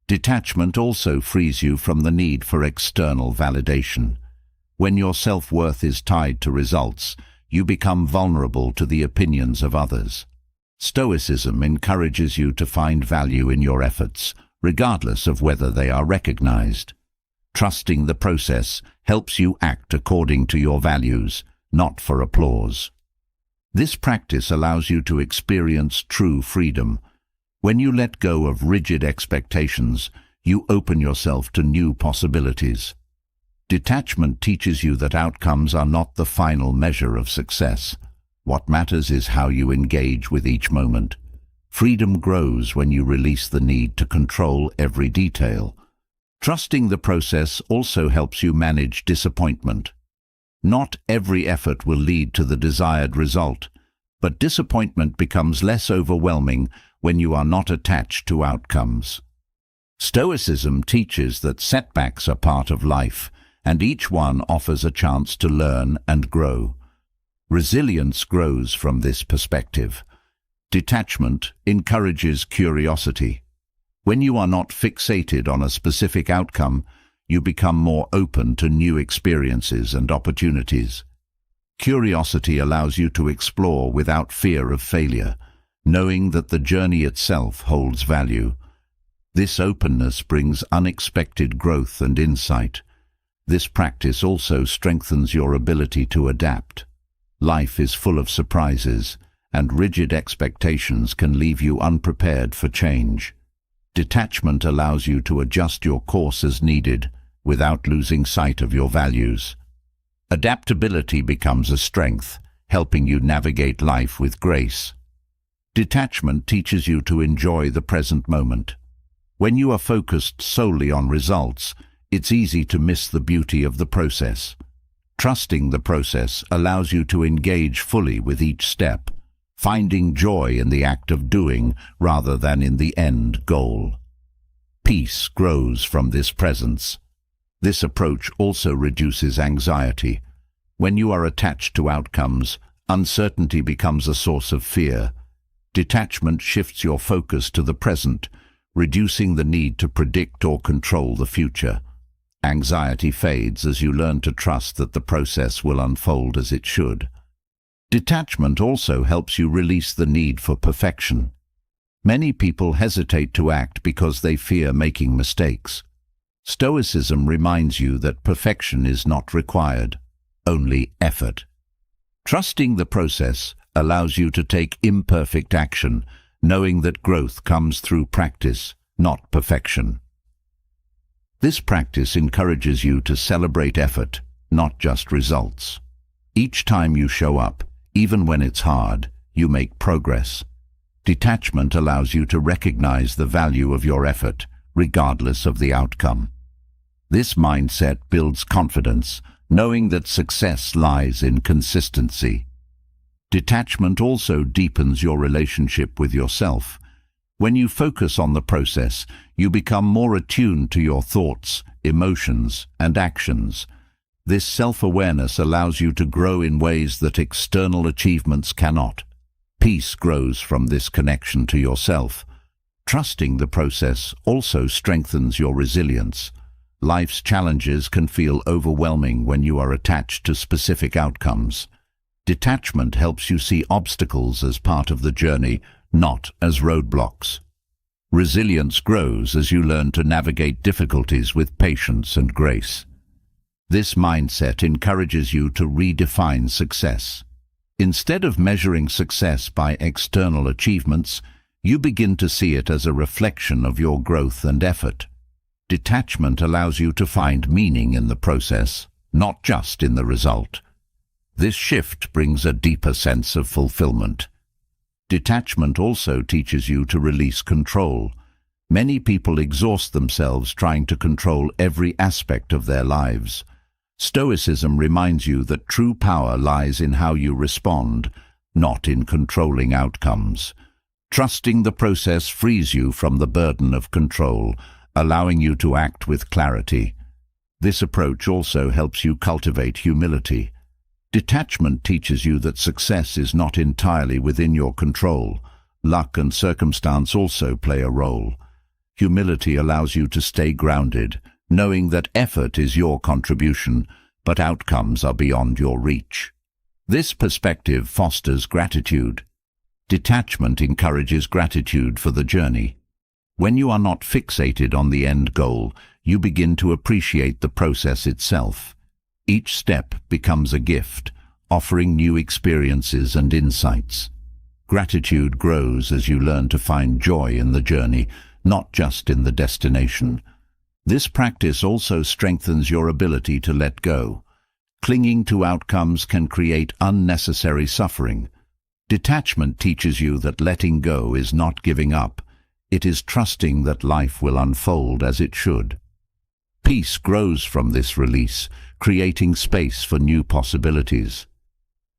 Detachment also frees you from the need for external validation. When your self-worth is tied to results, you become vulnerable to the opinions of others. Stoicism encourages you to find value in your efforts, regardless of whether they are recognized. Trusting the process helps you act according to your values, not for applause. This practice allows you to experience true freedom. When you let go of rigid expectations, you open yourself to new possibilities. Detachment teaches you that outcomes are not the final measure of success. What matters is how you engage with each moment. Freedom grows when you release the need to control every detail. Trusting the process also helps you manage disappointment. Not every effort will lead to the desired result, but disappointment becomes less overwhelming when you are not attached to outcomes. Stoicism teaches that setbacks are part of life, and each one offers a chance to learn and grow. Resilience grows from this perspective. Detachment encourages curiosity. When you are not fixated on a specific outcome, you become more open to new experiences and opportunities. Curiosity allows you to explore without fear of failure, knowing that the journey itself holds value. This openness brings unexpected growth and insight. This practice also strengthens your ability to adapt. Life is full of surprises, and rigid expectations can leave you unprepared for change. Detachment allows you to adjust your course as needed, without losing sight of your values. Adaptability becomes a strength, helping you navigate life with grace. Detachment teaches you to enjoy the present moment. When you are focused solely on results, it's easy to miss the beauty of the process. Trusting the process allows you to engage fully with each step, finding joy in the act of doing rather than in the end goal. Peace grows from this presence. This approach also reduces anxiety. When you are attached to outcomes, uncertainty becomes a source of fear. Detachment shifts your focus to the present, reducing the need to predict or control the future. Anxiety fades as you learn to trust that the process will unfold as it should. Detachment also helps you release the need for perfection. Many people hesitate to act because they fear making mistakes. Stoicism reminds you that perfection is not required, only effort. Trusting the process allows you to take imperfect action, knowing that growth comes through practice, not perfection. This practice encourages you to celebrate effort, not just results. Each time you show up, even when it's hard, you make progress. Detachment allows you to recognize the value of your effort, regardless of the outcome. This mindset builds confidence, knowing that success lies in consistency. Detachment also deepens your relationship with yourself. When you focus on the process, you become more attuned to your thoughts, emotions, and actions. This self-awareness allows you to grow in ways that external achievements cannot. Peace grows from this connection to yourself. Trusting the process also strengthens your resilience. Life's challenges can feel overwhelming when you are attached to specific outcomes. Detachment helps you see obstacles as part of the journey, not as roadblocks. Resilience grows as you learn to navigate difficulties with patience and grace. This mindset encourages you to redefine success. Instead of measuring success by external achievements, you begin to see it as a reflection of your growth and effort. Detachment allows you to find meaning in the process, not just in the result. This shift brings a deeper sense of fulfillment. Detachment also teaches you to release control. Many people exhaust themselves trying to control every aspect of their lives. Stoicism reminds you that true power lies in how you respond, not in controlling outcomes. Trusting the process frees you from the burden of control, allowing you to act with clarity. This approach also helps you cultivate humility. Detachment teaches you that success is not entirely within your control. Luck and circumstance also play a role. Humility allows you to stay grounded, knowing that effort is your contribution, but outcomes are beyond your reach. This perspective fosters gratitude. Detachment encourages gratitude for the journey. When you are not fixated on the end goal, you begin to appreciate the process itself. Each step becomes a gift, offering new experiences and insights. Gratitude grows as you learn to find joy in the journey, not just in the destination. This practice also strengthens your ability to let go. Clinging to outcomes can create unnecessary suffering. Detachment teaches you that letting go is not giving up. It is trusting that life will unfold as it should. Peace grows from this release, creating space for new possibilities.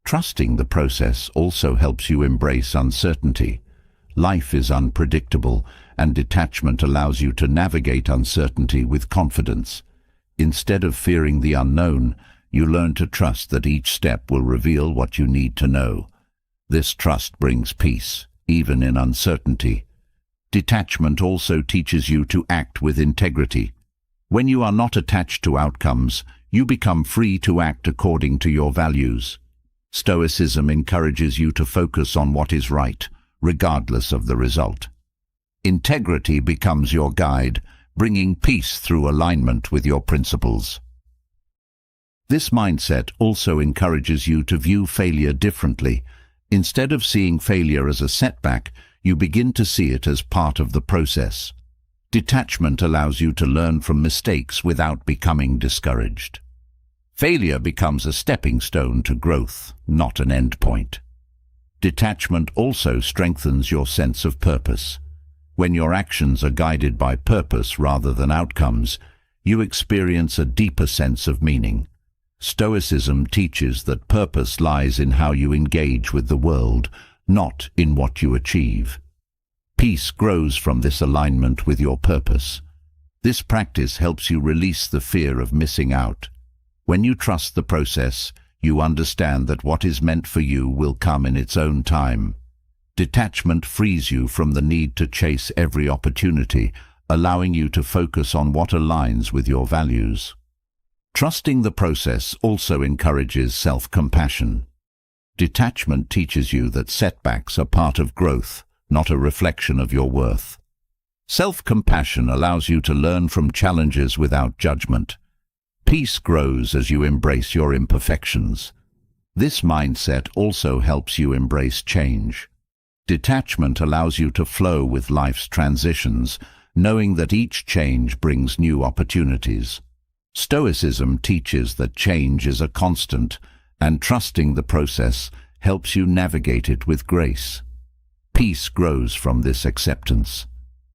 Trusting the process also helps you embrace uncertainty. Life is unpredictable, and detachment allows you to navigate uncertainty with confidence. Instead of fearing the unknown, you learn to trust that each step will reveal what you need to know. This trust brings peace, even in uncertainty. Detachment also teaches you to act with integrity. When you are not attached to outcomes, you become free to act according to your values. Stoicism encourages you to focus on what is right, regardless of the result. Integrity becomes your guide, bringing peace through alignment with your principles. This mindset also encourages you to view failure differently. Instead of seeing failure as a setback, you begin to see it as part of the process. Detachment allows you to learn from mistakes without becoming discouraged. Failure becomes a stepping stone to growth, not an endpoint. Detachment also strengthens your sense of purpose. When your actions are guided by purpose rather than outcomes, you experience a deeper sense of meaning. Stoicism teaches that purpose lies in how you engage with the world, not in what you achieve. Peace grows from this alignment with your purpose. This practice helps you release the fear of missing out. When you trust the process, you understand that what is meant for you will come in its own time. Detachment frees you from the need to chase every opportunity, allowing you to focus on what aligns with your values. Trusting the process also encourages self-compassion. Detachment teaches you that setbacks are part of growth, not a reflection of your worth. Self-compassion allows you to learn from challenges without judgment. Peace grows as you embrace your imperfections. This mindset also helps you embrace change. Detachment allows you to flow with life's transitions, knowing that each change brings new opportunities. Stoicism teaches that change is a constant, and trusting the process helps you navigate it with grace. Peace grows from this acceptance.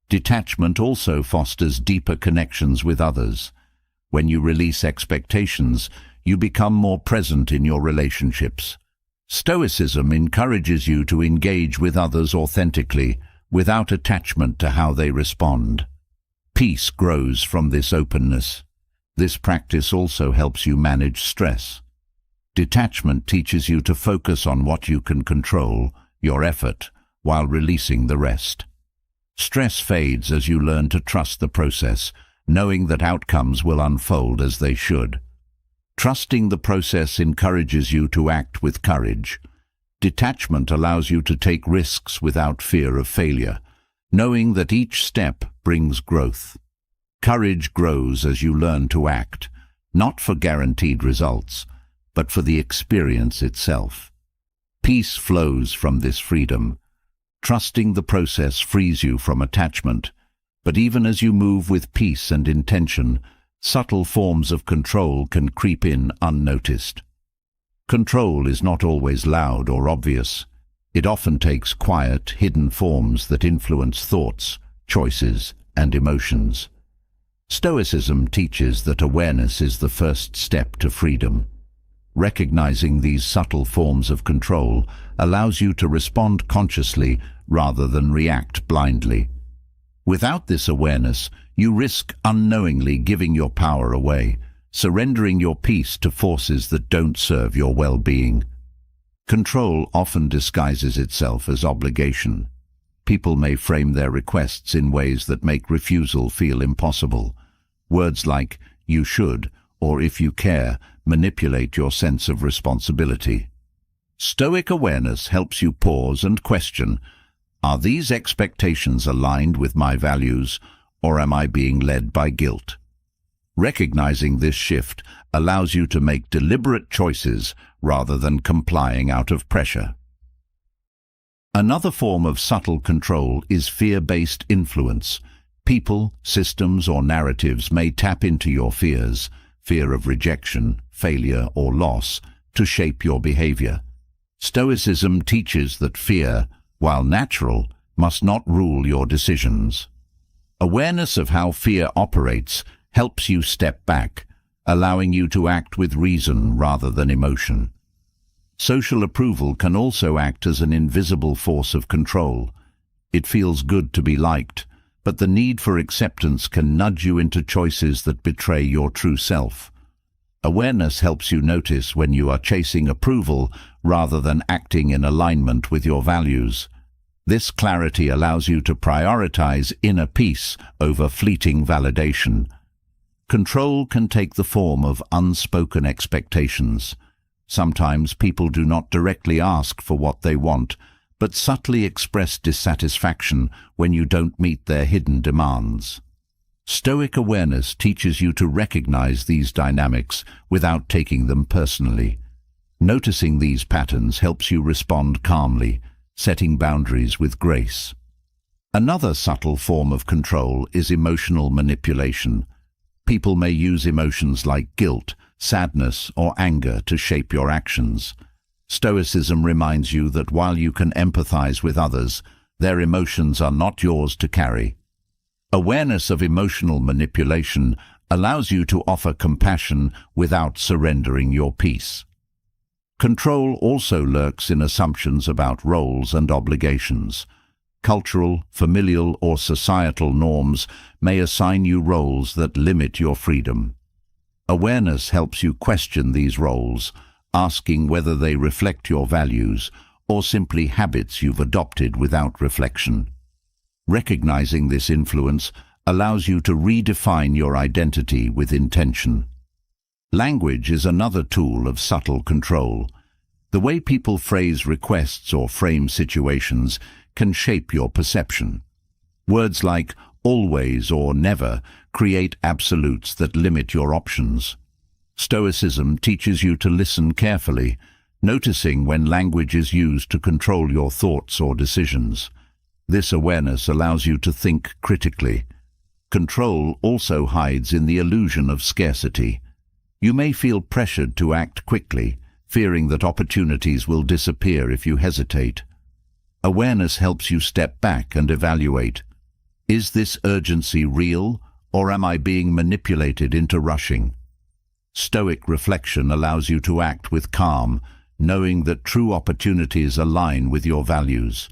Detachment also fosters deeper connections with others. When you release expectations, you become more present in your relationships. Stoicism encourages you to engage with others authentically, without attachment to how they respond. Peace grows from this openness. This practice also helps you manage stress. Detachment teaches you to focus on what you can control, your effort, while releasing the rest. Stress fades as you learn to trust the process, knowing that outcomes will unfold as they should. Trusting the process encourages you to act with courage. Detachment allows you to take risks without fear of failure, knowing that each step brings growth. Courage grows as you learn to act, not for guaranteed results, but for the experience itself. Peace flows from this freedom. Trusting the process frees you from attachment, but even as you move with peace and intention, subtle forms of control can creep in unnoticed. Control is not always loud or obvious. It often takes quiet, hidden forms that influence thoughts, choices, and emotions. Stoicism teaches that awareness is the first step to freedom. Recognizing these subtle forms of control allows you to respond consciously rather than react blindly. Without this awareness, you risk unknowingly giving your power away, surrendering your peace to forces that don't serve your well-being. Control often disguises itself as obligation. People may frame their requests in ways that make refusal feel impossible. Words like, "you should," or "if you care," manipulate your sense of responsibility. Stoic awareness helps you pause and question, are these expectations aligned with my values, or am I being led by guilt? Recognizing this shift allows you to make deliberate choices rather than complying out of pressure. Another form of subtle control is fear-based influence. People, systems, or narratives may tap into your fears, fear of rejection, failure, or loss, to shape your behavior. Stoicism teaches that fear, while natural, must not rule your decisions. Awareness of how fear operates helps you step back, allowing you to act with reason rather than emotion. Social approval can also act as an invisible force of control. It feels good to be liked, but the need for acceptance can nudge you into choices that betray your true self. Awareness helps you notice when you are chasing approval rather than acting in alignment with your values. This clarity allows you to prioritize inner peace over fleeting validation. Control can take the form of unspoken expectations. Sometimes people do not directly ask for what they want, but subtly express dissatisfaction when you don't meet their hidden demands. Stoic awareness teaches you to recognize these dynamics without taking them personally. Noticing these patterns helps you respond calmly, setting boundaries with grace. Another subtle form of control is emotional manipulation. People may use emotions like guilt, sadness, or anger to shape your actions. Stoicism reminds you that while you can empathize with others, their emotions are not yours to carry. Awareness of emotional manipulation allows you to offer compassion without surrendering your peace. Control also lurks in assumptions about roles and obligations. Cultural, familial, or societal norms may assign you roles that limit your freedom. Awareness helps you question these roles, asking whether they reflect your values or simply habits you've adopted without reflection. Recognizing this influence allows you to redefine your identity with intention. Language is another tool of subtle control. The way people phrase requests or frame situations can shape your perception. Words like always or never create absolutes that limit your options. Stoicism teaches you to listen carefully, noticing when language is used to control your thoughts or decisions. This awareness allows you to think critically. Control also hides in the illusion of scarcity. You may feel pressured to act quickly, fearing that opportunities will disappear if you hesitate. Awareness helps you step back and evaluate. Is this urgency real, or am I being manipulated into rushing? Stoic reflection allows you to act with calm, knowing that true opportunities align with your values.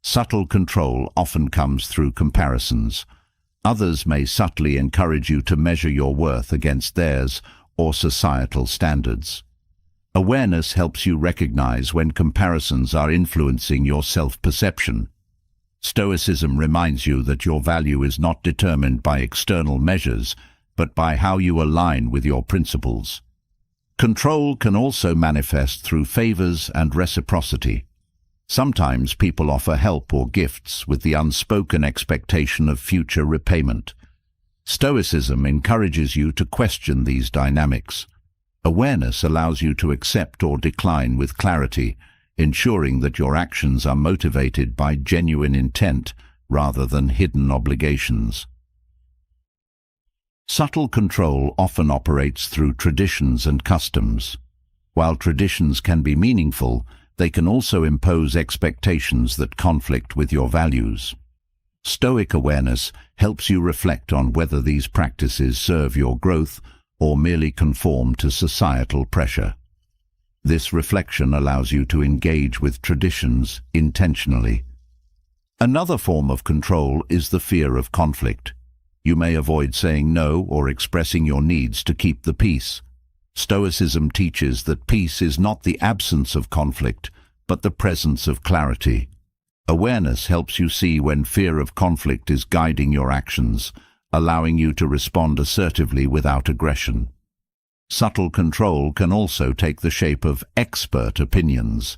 Subtle control often comes through comparisons. Others may subtly encourage you to measure your worth against theirs or societal standards. Awareness helps you recognize when comparisons are influencing your self-perception. Stoicism reminds you that your value is not determined by external measures, but by how you align with your principles. Control can also manifest through favors and reciprocity. Sometimes people offer help or gifts with the unspoken expectation of future repayment. Stoicism encourages you to question these dynamics. Awareness allows you to accept or decline with clarity, ensuring that your actions are motivated by genuine intent rather than hidden obligations. Subtle control often operates through traditions and customs. While traditions can be meaningful, they can also impose expectations that conflict with your values. Stoic awareness helps you reflect on whether these practices serve your growth or merely conform to societal pressure. This reflection allows you to engage with traditions intentionally. Another form of control is the fear of conflict. You may avoid saying no or expressing your needs to keep the peace. Stoicism teaches that peace is not the absence of conflict, but the presence of clarity. Awareness helps you see when fear of conflict is guiding your actions, allowing you to respond assertively without aggression. Subtle control can also take the shape of expert opinions.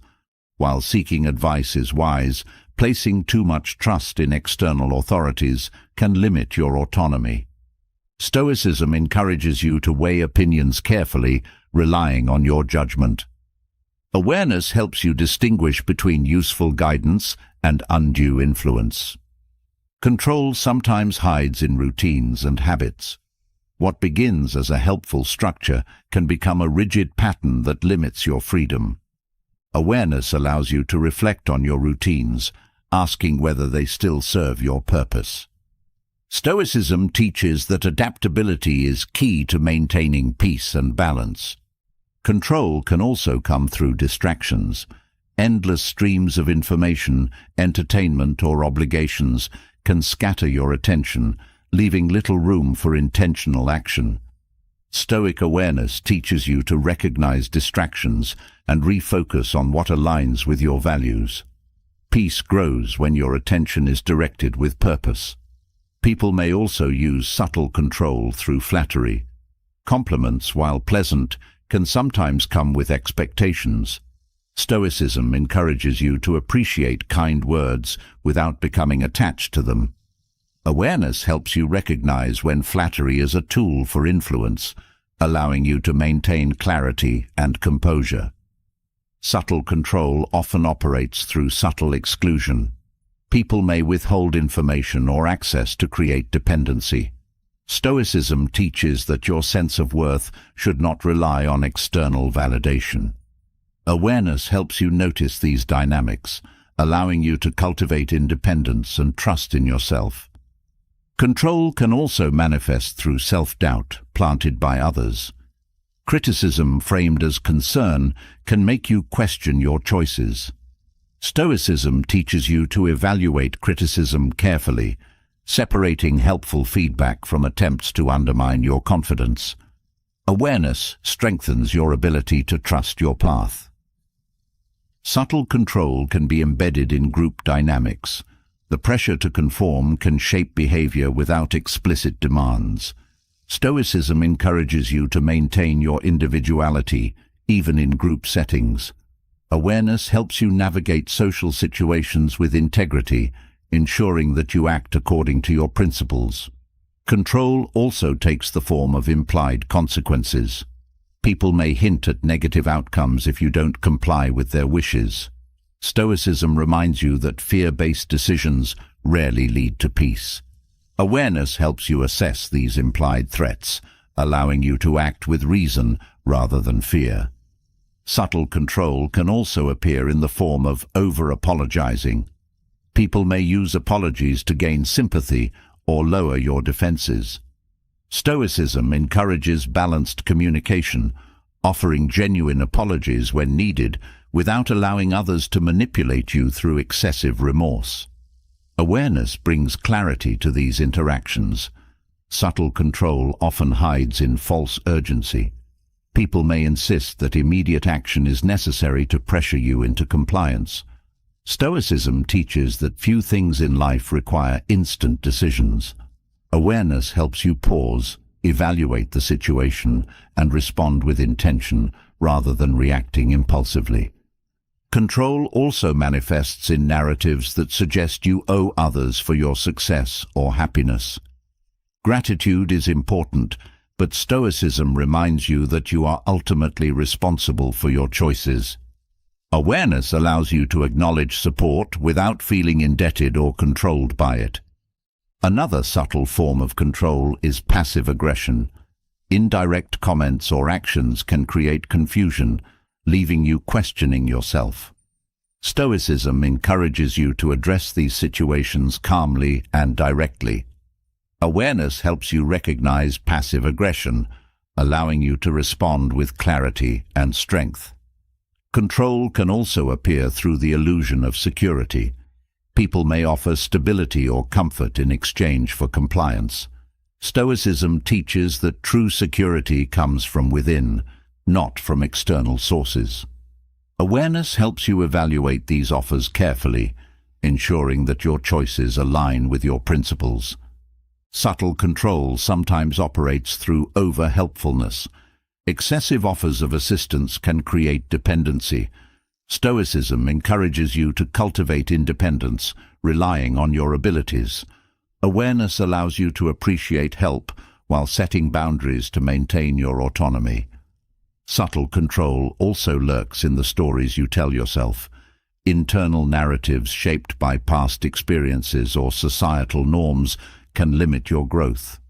While seeking advice is wise, placing too much trust in external authorities can limit your autonomy. Stoicism encourages you to weigh opinions carefully, relying on your judgment. Awareness helps you distinguish between useful guidance and undue influence. Control sometimes hides in routines and habits. What begins as a helpful structure can become a rigid pattern that limits your freedom. Awareness allows you to reflect on your routines, asking whether they still serve your purpose. Stoicism teaches that adaptability is key to maintaining peace and balance. Control can also come through distractions. Endless streams of information, entertainment, or obligations can scatter your attention, leaving little room for intentional action. Stoic awareness teaches you to recognize distractions and refocus on what aligns with your values. Peace grows when your attention is directed with purpose. People may also use subtle control through flattery. Compliments, while pleasant, can sometimes come with expectations. Stoicism encourages you to appreciate kind words without becoming attached to them. Awareness helps you recognize when flattery is a tool for influence, allowing you to maintain clarity and composure. Subtle control often operates through subtle exclusion. People may withhold information or access to create dependency. Stoicism teaches that your sense of worth should not rely on external validation. Awareness helps you notice these dynamics, allowing you to cultivate independence and trust in yourself. Control can also manifest through self-doubt planted by others. Criticism framed as concern can make you question your choices. Stoicism teaches you to evaluate criticism carefully, separating helpful feedback from attempts to undermine your confidence. Awareness strengthens your ability to trust your path. Subtle control can be embedded in group dynamics. The pressure to conform can shape behavior without explicit demands. Stoicism encourages you to maintain your individuality, even in group settings. Awareness helps you navigate social situations with integrity, ensuring that you act according to your principles. Control also takes the form of implied consequences. People may hint at negative outcomes if you don't comply with their wishes. Stoicism reminds you that fear-based decisions rarely lead to peace. Awareness helps you assess these implied threats, allowing you to act with reason rather than fear. Subtle control can also appear in the form of over-apologizing. People may use apologies to gain sympathy or lower your defenses. Stoicism encourages balanced communication, offering genuine apologies when needed without allowing others to manipulate you through excessive remorse. Awareness brings clarity to these interactions. Subtle control often hides in false urgency. People may insist that immediate action is necessary to pressure you into compliance. Stoicism teaches that few things in life require instant decisions. Awareness helps you pause, evaluate the situation, and respond with intention rather than reacting impulsively. Control also manifests in narratives that suggest you owe others for your success or happiness. Gratitude is important, but Stoicism reminds you that you are ultimately responsible for your choices. Awareness allows you to acknowledge support without feeling indebted or controlled by it. Another subtle form of control is passive aggression. Indirect comments or actions can create confusion, leaving you questioning yourself. Stoicism encourages you to address these situations calmly and directly. Awareness helps you recognize passive aggression, allowing you to respond with clarity and strength. Control can also appear through the illusion of security. People may offer stability or comfort in exchange for compliance. Stoicism teaches that true security comes from within, not from external sources. Awareness helps you evaluate these offers carefully, ensuring that your choices align with your principles. Subtle control sometimes operates through over-helpfulness. Excessive offers of assistance can create dependency. Stoicism encourages you to cultivate independence, relying on your abilities. Awareness allows you to appreciate help while setting boundaries to maintain your autonomy. Subtle control also lurks in the stories you tell yourself. Internal narratives shaped by past experiences or societal norms can limit your growth.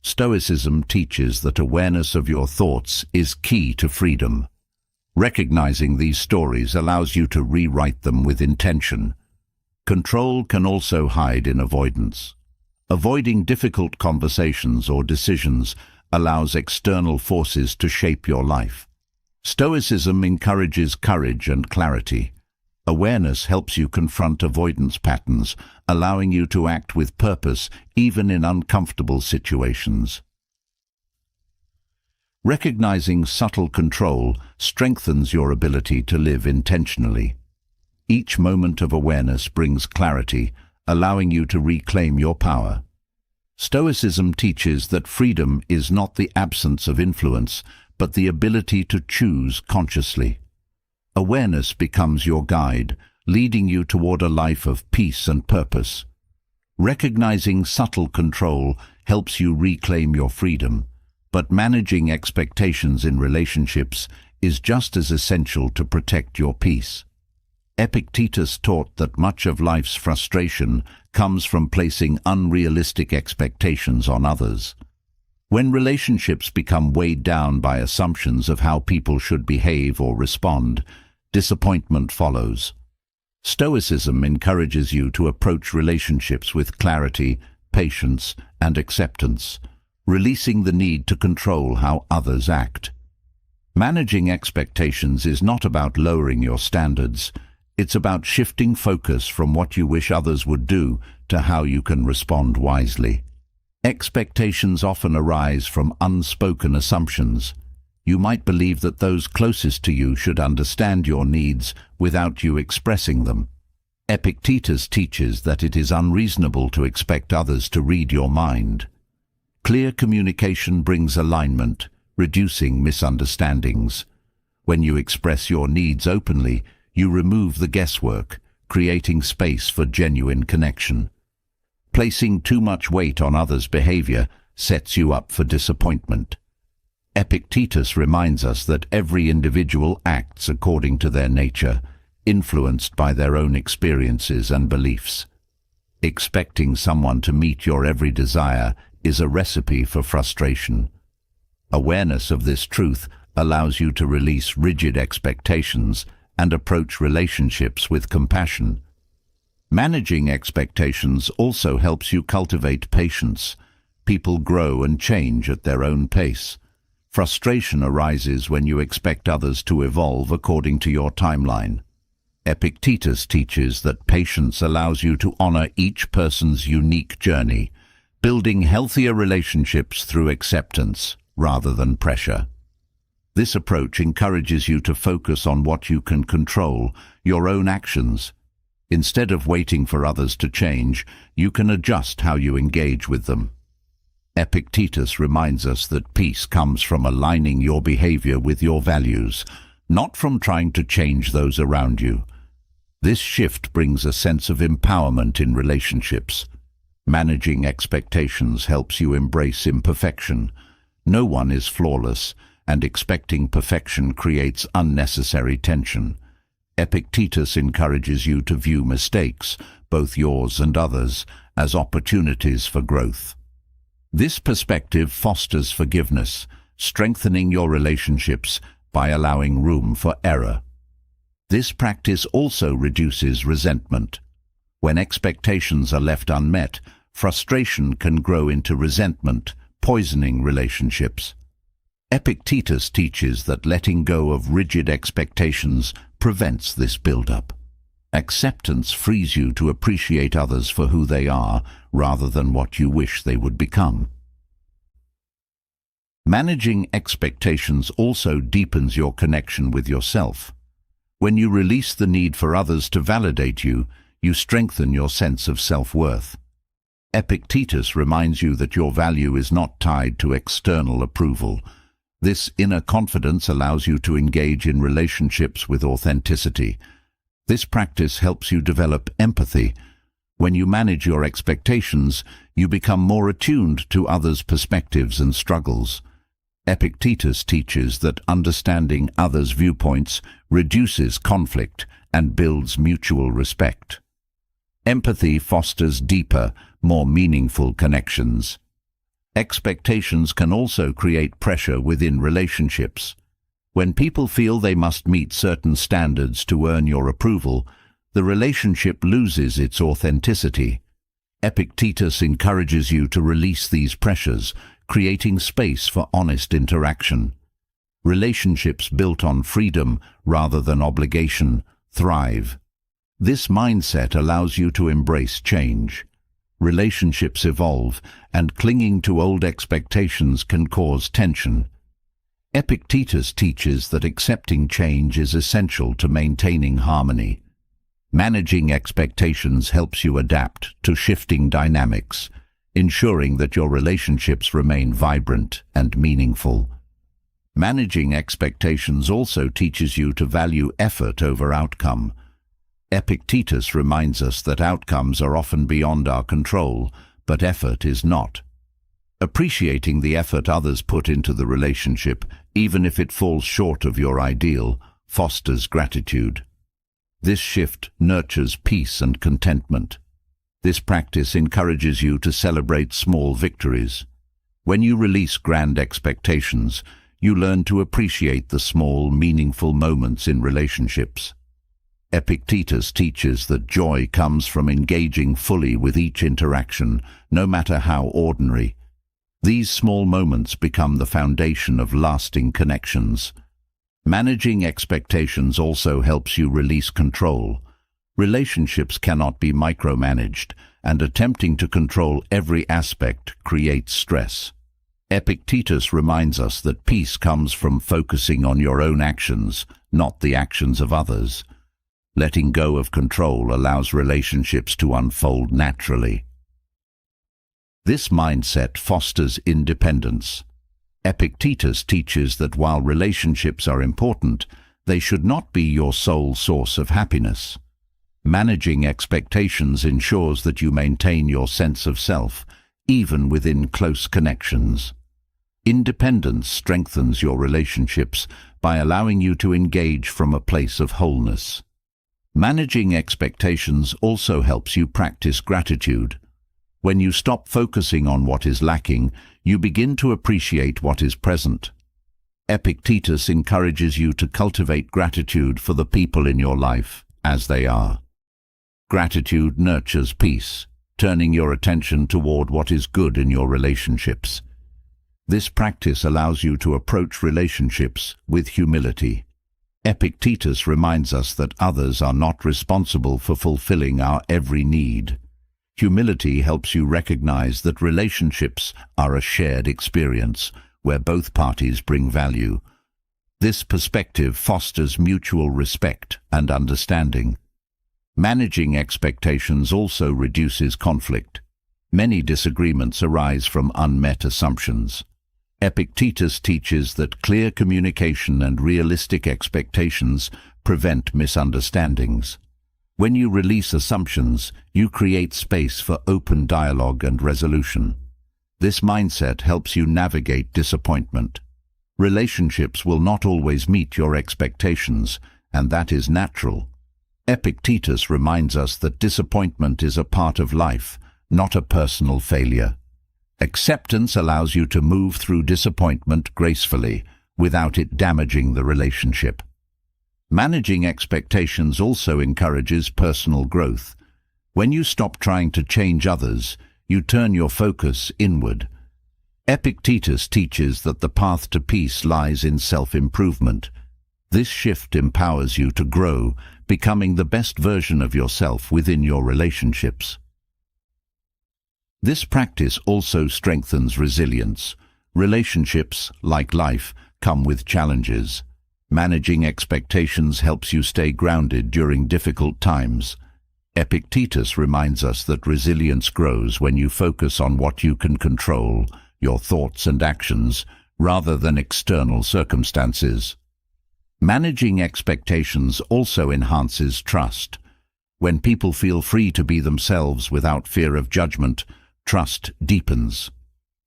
Stoicism teaches that awareness of your thoughts is key to freedom. Recognizing these stories allows you to rewrite them with intention. Control can also hide in avoidance. Avoiding difficult conversations or decisions allows external forces to shape your life. Stoicism encourages courage and clarity. Awareness helps you confront avoidance patterns, allowing you to act with purpose even in uncomfortable situations. Recognizing subtle control strengthens your ability to live intentionally. Each moment of awareness brings clarity, allowing you to reclaim your power. Stoicism teaches that freedom is not the absence of influence, but the ability to choose consciously. Awareness becomes your guide, leading you toward a life of peace and purpose. Recognizing subtle control helps you reclaim your freedom, but managing expectations in relationships is just as essential to protect your peace. Epictetus taught that much of life's frustration comes from placing unrealistic expectations on others. When relationships become weighed down by assumptions of how people should behave or respond, disappointment follows. Stoicism encourages you to approach relationships with clarity, patience, and acceptance, releasing the need to control how others act. Managing expectations is not about lowering your standards. It's about shifting focus from what you wish others would do to how you can respond wisely. Expectations often arise from unspoken assumptions. You might believe that those closest to you should understand your needs without you expressing them. Epictetus teaches that it is unreasonable to expect others to read your mind. Clear communication brings alignment, reducing misunderstandings. When you express your needs openly, you remove the guesswork, creating space for genuine connection. Placing too much weight on others' behavior sets you up for disappointment. Epictetus reminds us that every individual acts according to their nature, influenced by their own experiences and beliefs. Expecting someone to meet your every desire is a recipe for frustration. Awareness of this truth allows you to release rigid expectations and approach relationships with compassion. Managing expectations also helps you cultivate patience. People grow and change at their own pace. Frustration arises when you expect others to evolve according to your timeline. Epictetus teaches that patience allows you to honor each person's unique journey, building healthier relationships through acceptance rather than pressure. This approach encourages you to focus on what you can control, your own actions. Instead of waiting for others to change, you can adjust how you engage with them. Epictetus reminds us that peace comes from aligning your behavior with your values, not from trying to change those around you. This shift brings a sense of empowerment in relationships. Managing expectations helps you embrace imperfection. No one is flawless, and expecting perfection creates unnecessary tension. Epictetus encourages you to view mistakes, both yours and others, as opportunities for growth. This perspective fosters forgiveness, strengthening your relationships by allowing room for error. This practice also reduces resentment. When expectations are left unmet, frustration can grow into resentment, poisoning relationships. Epictetus teaches that letting go of rigid expectations prevents this build-up. Acceptance frees you to appreciate others for who they are rather than what you wish they would become. Managing expectations also deepens your connection with yourself. When you release the need for others to validate you, you strengthen your sense of self-worth. Epictetus reminds you that your value is not tied to external approval. This inner confidence allows you to engage in relationships with authenticity. This practice helps you develop empathy. When you manage your expectations, you become more attuned to others' perspectives and struggles. Epictetus teaches that understanding others' viewpoints reduces conflict and builds mutual respect. Empathy fosters deeper, more meaningful connections. Expectations can also create pressure within relationships. When people feel they must meet certain standards to earn your approval, the relationship loses its authenticity. Epictetus encourages you to release these pressures, creating space for honest interaction. Relationships built on freedom rather than obligation thrive. This mindset allows you to embrace change. Relationships evolve, and clinging to old expectations can cause tension. Epictetus teaches that accepting change is essential to maintaining harmony. Managing expectations helps you adapt to shifting dynamics, ensuring that your relationships remain vibrant and meaningful. Managing expectations also teaches you to value effort over outcome. Epictetus reminds us that outcomes are often beyond our control, but effort is not. Appreciating the effort others put into the relationship, even if it falls short of your ideal, fosters gratitude. This shift nurtures peace and contentment. This practice encourages you to celebrate small victories. When you release grand expectations, you learn to appreciate the small, meaningful moments in relationships. Epictetus teaches that joy comes from engaging fully with each interaction, no matter how ordinary. These small moments become the foundation of lasting connections. Managing expectations also helps you release control. Relationships cannot be micromanaged, and attempting to control every aspect creates stress. Epictetus reminds us that peace comes from focusing on your own actions, not the actions of others. Letting go of control allows relationships to unfold naturally. This mindset fosters independence. Epictetus teaches that while relationships are important, they should not be your sole source of happiness. Managing expectations ensures that you maintain your sense of self, even within close connections. Independence strengthens your relationships by allowing you to engage from a place of wholeness. Managing expectations also helps you practice gratitude. When you stop focusing on what is lacking, you begin to appreciate what is present. Epictetus encourages you to cultivate gratitude for the people in your life as they are. Gratitude nurtures peace, turning your attention toward what is good in your relationships. This practice allows you to approach relationships with humility. Epictetus reminds us that others are not responsible for fulfilling our every need. Humility helps you recognize that relationships are a shared experience where both parties bring value. This perspective fosters mutual respect and understanding. Managing expectations also reduces conflict. Many disagreements arise from unmet assumptions. Epictetus teaches that clear communication and realistic expectations prevent misunderstandings. When you release assumptions, you create space for open dialogue and resolution. This mindset helps you navigate disappointment. Relationships will not always meet your expectations, and that is natural. Epictetus reminds us that disappointment is a part of life, not a personal failure. Acceptance allows you to move through disappointment gracefully, without it damaging the relationship. Managing expectations also encourages personal growth. When you stop trying to change others, you turn your focus inward. Epictetus teaches that the path to peace lies in self-improvement. This shift empowers you to grow, becoming the best version of yourself within your relationships. This practice also strengthens resilience. Relationships, like life, come with challenges. Managing expectations helps you stay grounded during difficult times. Epictetus reminds us that resilience grows when you focus on what you can control, your thoughts and actions, rather than external circumstances. Managing expectations also enhances trust. When people feel free to be themselves without fear of judgment, trust deepens.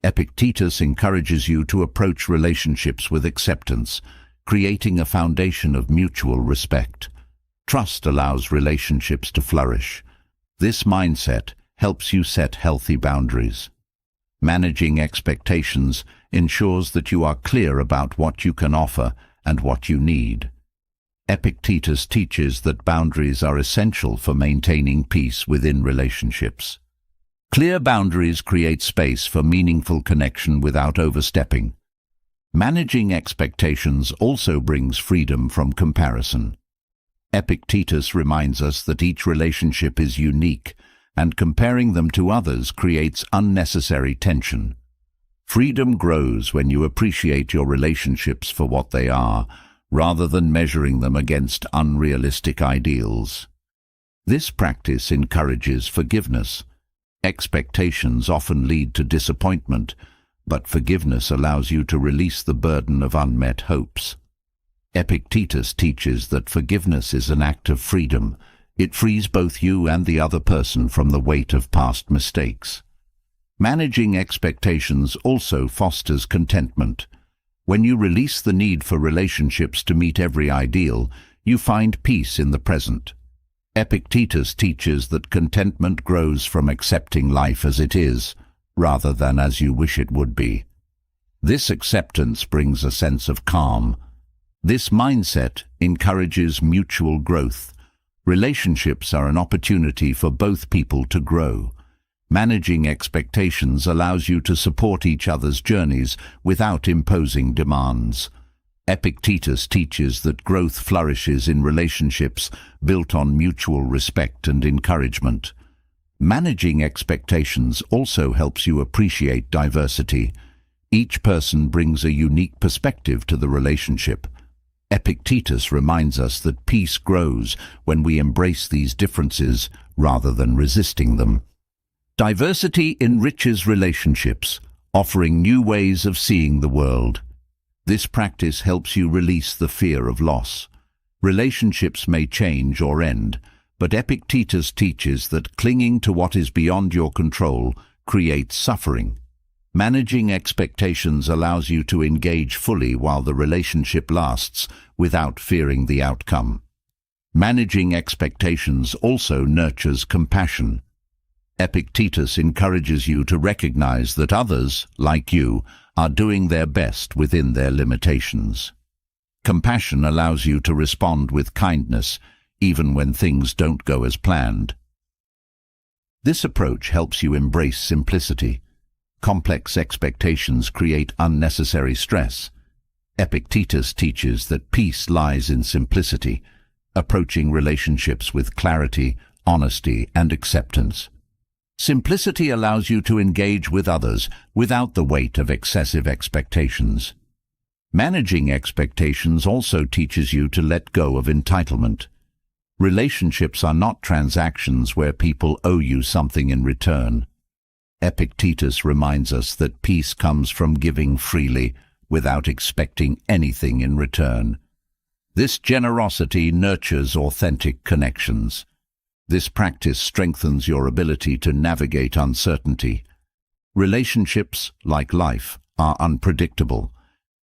Epictetus encourages you to approach relationships with acceptance, creating a foundation of mutual respect. Trust allows relationships to flourish. This mindset helps you set healthy boundaries. Managing expectations ensures that you are clear about what you can offer and what you need. Epictetus teaches that boundaries are essential for maintaining peace within relationships. Clear boundaries create space for meaningful connection without overstepping. Managing expectations also brings freedom from comparison. Epictetus reminds us that each relationship is unique, and comparing them to others creates unnecessary tension. Freedom grows when you appreciate your relationships for what they are, rather than measuring them against unrealistic ideals. This practice encourages forgiveness. Expectations often lead to disappointment, but forgiveness allows you to release the burden of unmet hopes. Epictetus teaches that forgiveness is an act of freedom. It frees both you and the other person from the weight of past mistakes. Managing expectations also fosters contentment. When you release the need for relationships to meet every ideal, you find peace in the present. Epictetus teaches that contentment grows from accepting life as it is, rather than as you wish it would be. This acceptance brings a sense of calm. This mindset encourages mutual growth. Relationships are an opportunity for both people to grow. Managing expectations allows you to support each other's journeys without imposing demands. Epictetus teaches that growth flourishes in relationships built on mutual respect and encouragement. Managing expectations also helps you appreciate diversity. Each person brings a unique perspective to the relationship. Epictetus reminds us that peace grows when we embrace these differences rather than resisting them. Diversity enriches relationships, offering new ways of seeing the world. This practice helps you release the fear of loss. Relationships may change or end, but Epictetus teaches that clinging to what is beyond your control creates suffering. Managing expectations allows you to engage fully while the relationship lasts without fearing the outcome. Managing expectations also nurtures compassion. Epictetus encourages you to recognize that others, like you, are doing their best within their limitations. Compassion allows you to respond with kindness, even when things don't go as planned. This approach helps you embrace simplicity. Complex expectations create unnecessary stress. Epictetus teaches that peace lies in simplicity, approaching relationships with clarity, honesty, and acceptance. Simplicity allows you to engage with others without the weight of excessive expectations. Managing expectations also teaches you to let go of entitlement. Relationships are not transactions where people owe you something in return. Epictetus reminds us that peace comes from giving freely without expecting anything in return. This generosity nurtures authentic connections. This practice strengthens your ability to navigate uncertainty. Relationships, like life, are unpredictable.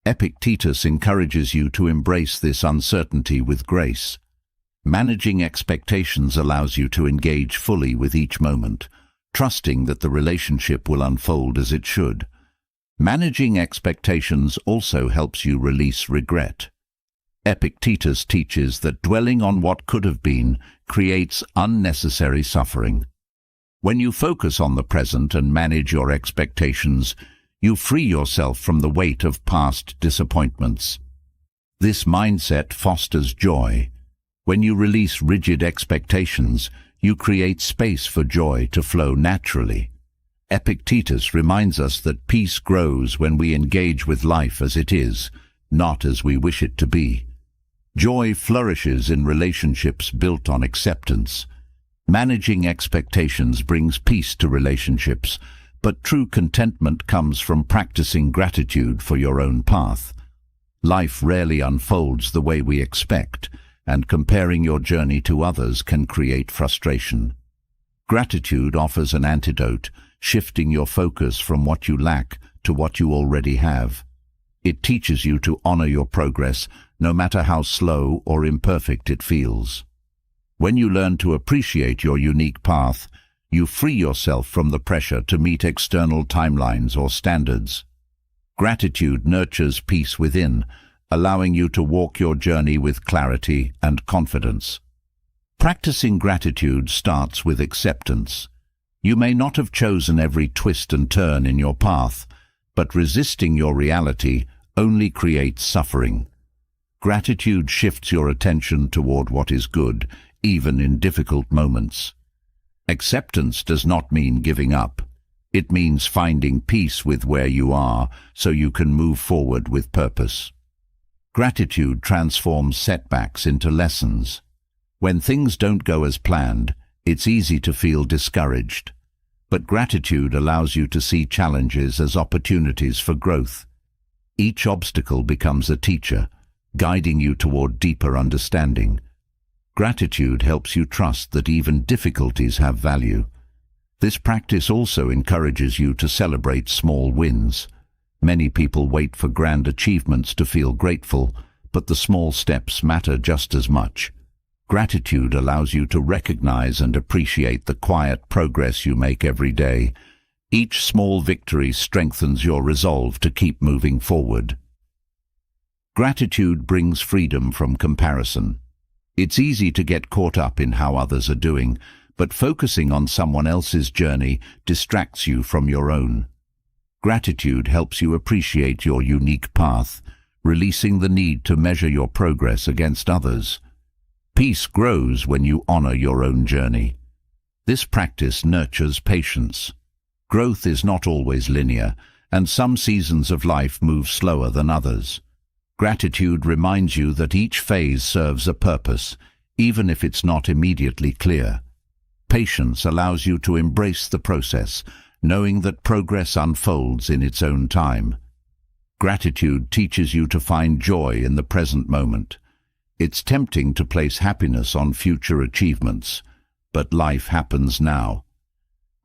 Epictetus encourages you to embrace this uncertainty with grace. Managing expectations allows you to engage fully with each moment, trusting that the relationship will unfold as it should. Managing expectations also helps you release regret. Epictetus teaches that dwelling on what could have been creates unnecessary suffering. When you focus on the present and manage your expectations, you free yourself from the weight of past disappointments. This mindset fosters joy. When you release rigid expectations, you create space for joy to flow naturally. Epictetus reminds us that peace grows when we engage with life as it is, not as we wish it to be. Joy flourishes in relationships built on acceptance. Managing expectations brings peace to relationships, but true contentment comes from practicing gratitude for your own path. Life rarely unfolds the way we expect, and comparing your journey to others can create frustration. Gratitude offers an antidote, shifting your focus from what you lack to what you already have. It teaches you to honor your progress, no matter how slow or imperfect it feels. When you learn to appreciate your unique path, you free yourself from the pressure to meet external timelines or standards. Gratitude nurtures peace within, allowing you to walk your journey with clarity and confidence. Practicing gratitude starts with acceptance. You may not have chosen every twist and turn in your path, but resisting your reality only creates suffering. Gratitude shifts your attention toward what is good, even in difficult moments. Acceptance does not mean giving up. It means finding peace with where you are so you can move forward with purpose. Gratitude transforms setbacks into lessons. When things don't go as planned, it's easy to feel discouraged. But gratitude allows you to see challenges as opportunities for growth. Each obstacle becomes a teacher, guiding you toward deeper understanding. Gratitude helps you trust that even difficulties have value. This practice also encourages you to celebrate small wins. Many people wait for grand achievements to feel grateful, but the small steps matter just as much. Gratitude allows you to recognize and appreciate the quiet progress you make every day. Each small victory strengthens your resolve to keep moving forward. Gratitude brings freedom from comparison. It's easy to get caught up in how others are doing, but focusing on someone else's journey distracts you from your own. Gratitude helps you appreciate your unique path, releasing the need to measure your progress against others. Peace grows when you honor your own journey. This practice nurtures patience. Growth is not always linear, and some seasons of life move slower than others. Gratitude reminds you that each phase serves a purpose, even if it's not immediately clear. Patience allows you to embrace the process, knowing that progress unfolds in its own time. Gratitude teaches you to find joy in the present moment. It's tempting to place happiness on future achievements, but life happens now.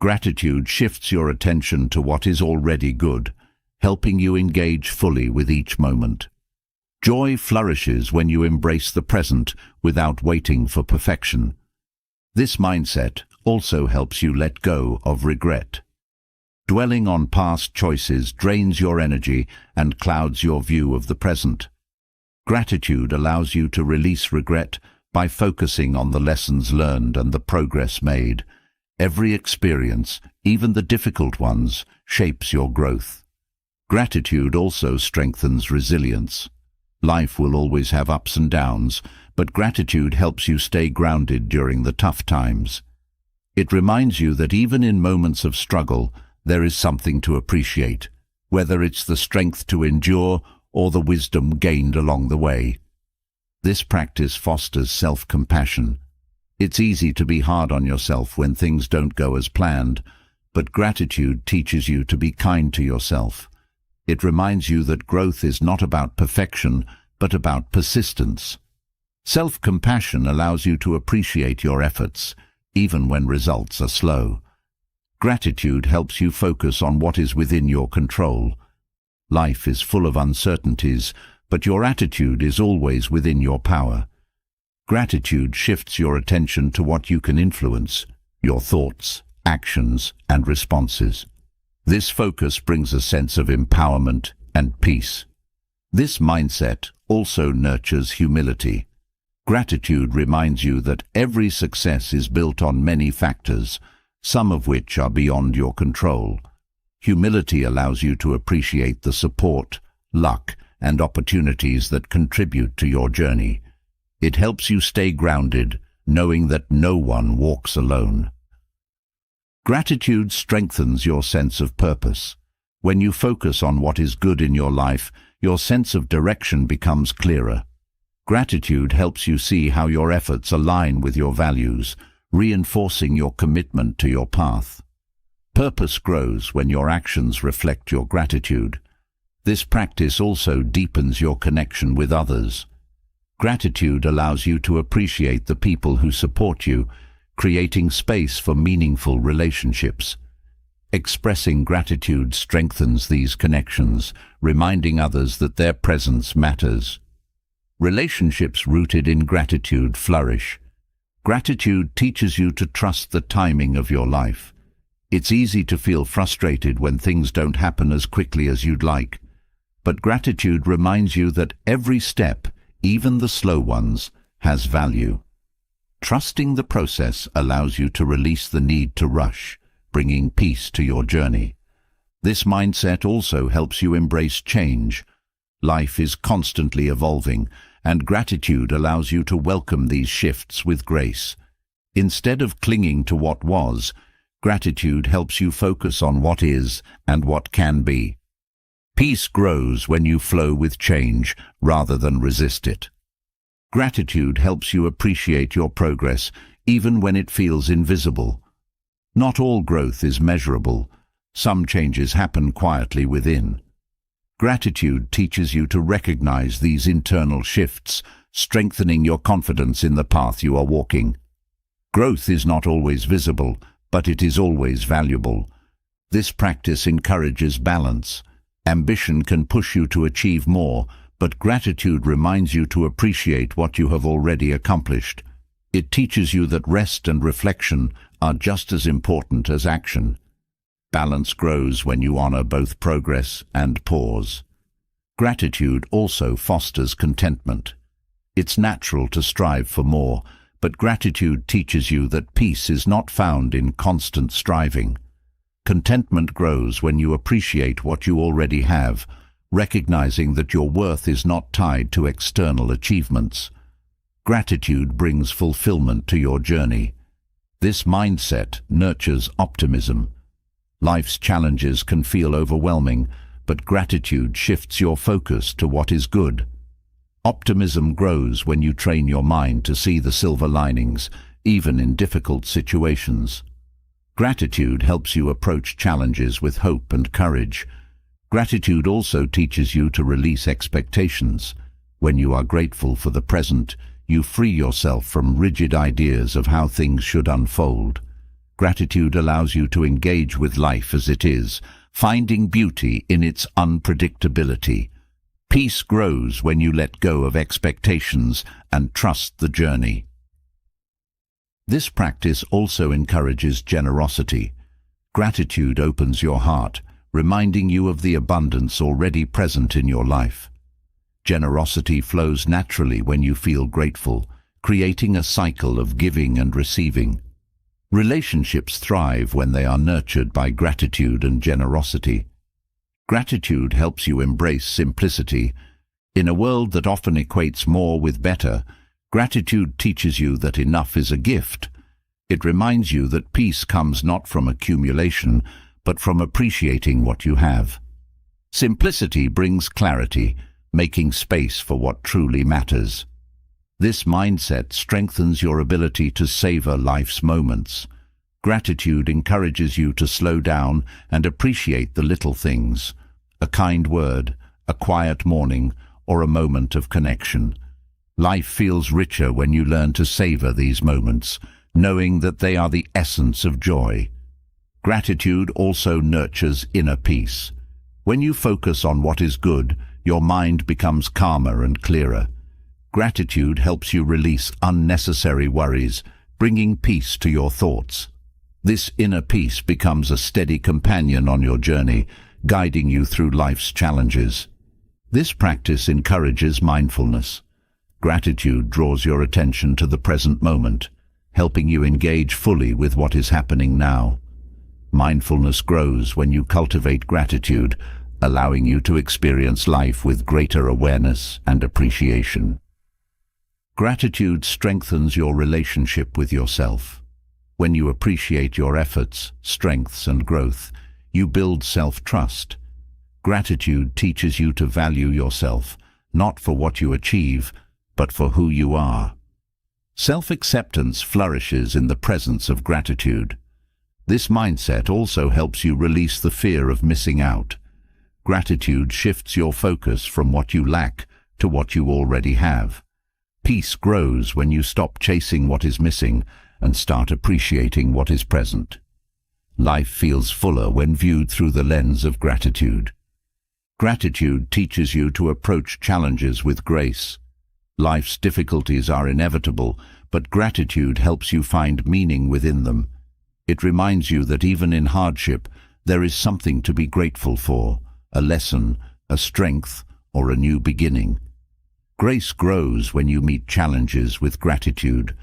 Gratitude shifts your attention to what is already good, helping you engage fully with each moment. Joy flourishes when you embrace the present without waiting for perfection. This mindset also helps you let go of regret. Dwelling on past choices drains your energy and clouds your view of the present. Gratitude allows you to release regret by focusing on the lessons learned and the progress made. Every experience, even the difficult ones, shapes your growth. Gratitude also strengthens resilience. Life will always have ups and downs, but gratitude helps you stay grounded during the tough times. It reminds you that even in moments of struggle, there is something to appreciate, whether it's the strength to endure or the wisdom gained along the way. This practice fosters self-compassion. It's easy to be hard on yourself when things don't go as planned, but gratitude teaches you to be kind to yourself. It reminds you that growth is not about perfection, but about persistence. Self-compassion allows you to appreciate your efforts, even when results are slow. Gratitude helps you focus on what is within your control. Life is full of uncertainties, but your attitude is always within your power. Gratitude shifts your attention to what you can influence, your thoughts, actions, and responses. This focus brings a sense of empowerment and peace. This mindset also nurtures humility. Gratitude reminds you that every success is built on many factors, some of which are beyond your control. Humility allows you to appreciate the support, luck, and opportunities that contribute to your journey. It helps you stay grounded, knowing that no one walks alone. Gratitude strengthens your sense of purpose. When you focus on what is good in your life, your sense of direction becomes clearer. Gratitude helps you see how your efforts align with your values, reinforcing your commitment to your path. Purpose grows when your actions reflect your gratitude. This practice also deepens your connection with others. Gratitude allows you to appreciate the people who support you, creating space for meaningful relationships. Expressing gratitude strengthens these connections, reminding others that their presence matters. Relationships rooted in gratitude flourish. Gratitude teaches you to trust the timing of your life. It's easy to feel frustrated when things don't happen as quickly as you'd like, but gratitude reminds you that every step, even the slow ones, has value. Trusting the process allows you to release the need to rush, bringing peace to your journey. This mindset also helps you embrace change. Life is constantly evolving, and gratitude allows you to welcome these shifts with grace. Instead of clinging to what was, gratitude helps you focus on what is and what can be. Peace grows when you flow with change rather than resist it. Gratitude helps you appreciate your progress even when it feels invisible. Not all growth is measurable. Some changes happen quietly within. Gratitude teaches you to recognize these internal shifts, strengthening your confidence in the path you are walking. Growth is not always visible, but it is always valuable. This practice encourages balance. Ambition can push you to achieve more, but gratitude reminds you to appreciate what you have already accomplished. It teaches you that rest and reflection are just as important as action. Balance grows when you honor both progress and pause. Gratitude also fosters contentment. It's natural to strive for more, but gratitude teaches you that peace is not found in constant striving. Contentment grows when you appreciate what you already have, recognizing that your worth is not tied to external achievements. Gratitude brings fulfillment to your journey. This mindset nurtures optimism. Life's challenges can feel overwhelming, but gratitude shifts your focus to what is good. Optimism grows when you train your mind to see the silver linings, even in difficult situations. Gratitude helps you approach challenges with hope and courage. Gratitude also teaches you to release expectations. When you are grateful for the present, you free yourself from rigid ideas of how things should unfold. Gratitude allows you to engage with life as it is, finding beauty in its unpredictability. Peace grows when you let go of expectations and trust the journey. This practice also encourages generosity. Gratitude opens your heart, reminding you of the abundance already present in your life. Generosity flows naturally when you feel grateful, creating a cycle of giving and receiving. Relationships thrive when they are nurtured by gratitude and generosity. Gratitude helps you embrace simplicity. In a world that often equates more with better, gratitude teaches you that enough is a gift. It reminds you that peace comes not from accumulation, but from appreciating what you have. Simplicity brings clarity, making space for what truly matters. This mindset strengthens your ability to savor life's moments. Gratitude encourages you to slow down and appreciate the little things: a kind word, a quiet morning, or a moment of connection. Life feels richer when you learn to savor these moments, knowing that they are the essence of joy. Gratitude also nurtures inner peace. When you focus on what is good, your mind becomes calmer and clearer. Gratitude helps you release unnecessary worries, bringing peace to your thoughts. This inner peace becomes a steady companion on your journey, guiding you through life's challenges. This practice encourages mindfulness. Gratitude draws your attention to the present moment, helping you engage fully with what is happening now. Mindfulness grows when you cultivate gratitude, allowing you to experience life with greater awareness and appreciation. Gratitude strengthens your relationship with yourself. When you appreciate your efforts, strengths, and growth, you build self-trust. Gratitude teaches you to value yourself, not for what you achieve, but for who you are. Self-acceptance flourishes in the presence of gratitude. This mindset also helps you release the fear of missing out. Gratitude shifts your focus from what you lack to what you already have. Peace grows when you stop chasing what is missing and start appreciating what is present. Life feels fuller when viewed through the lens of gratitude. Gratitude teaches you to approach challenges with grace. Life's difficulties are inevitable, but gratitude helps you find meaning within them. It reminds you that even in hardship, there is something to be grateful for, a lesson, a strength, or a new beginning. Grace grows when you meet challenges with gratitude.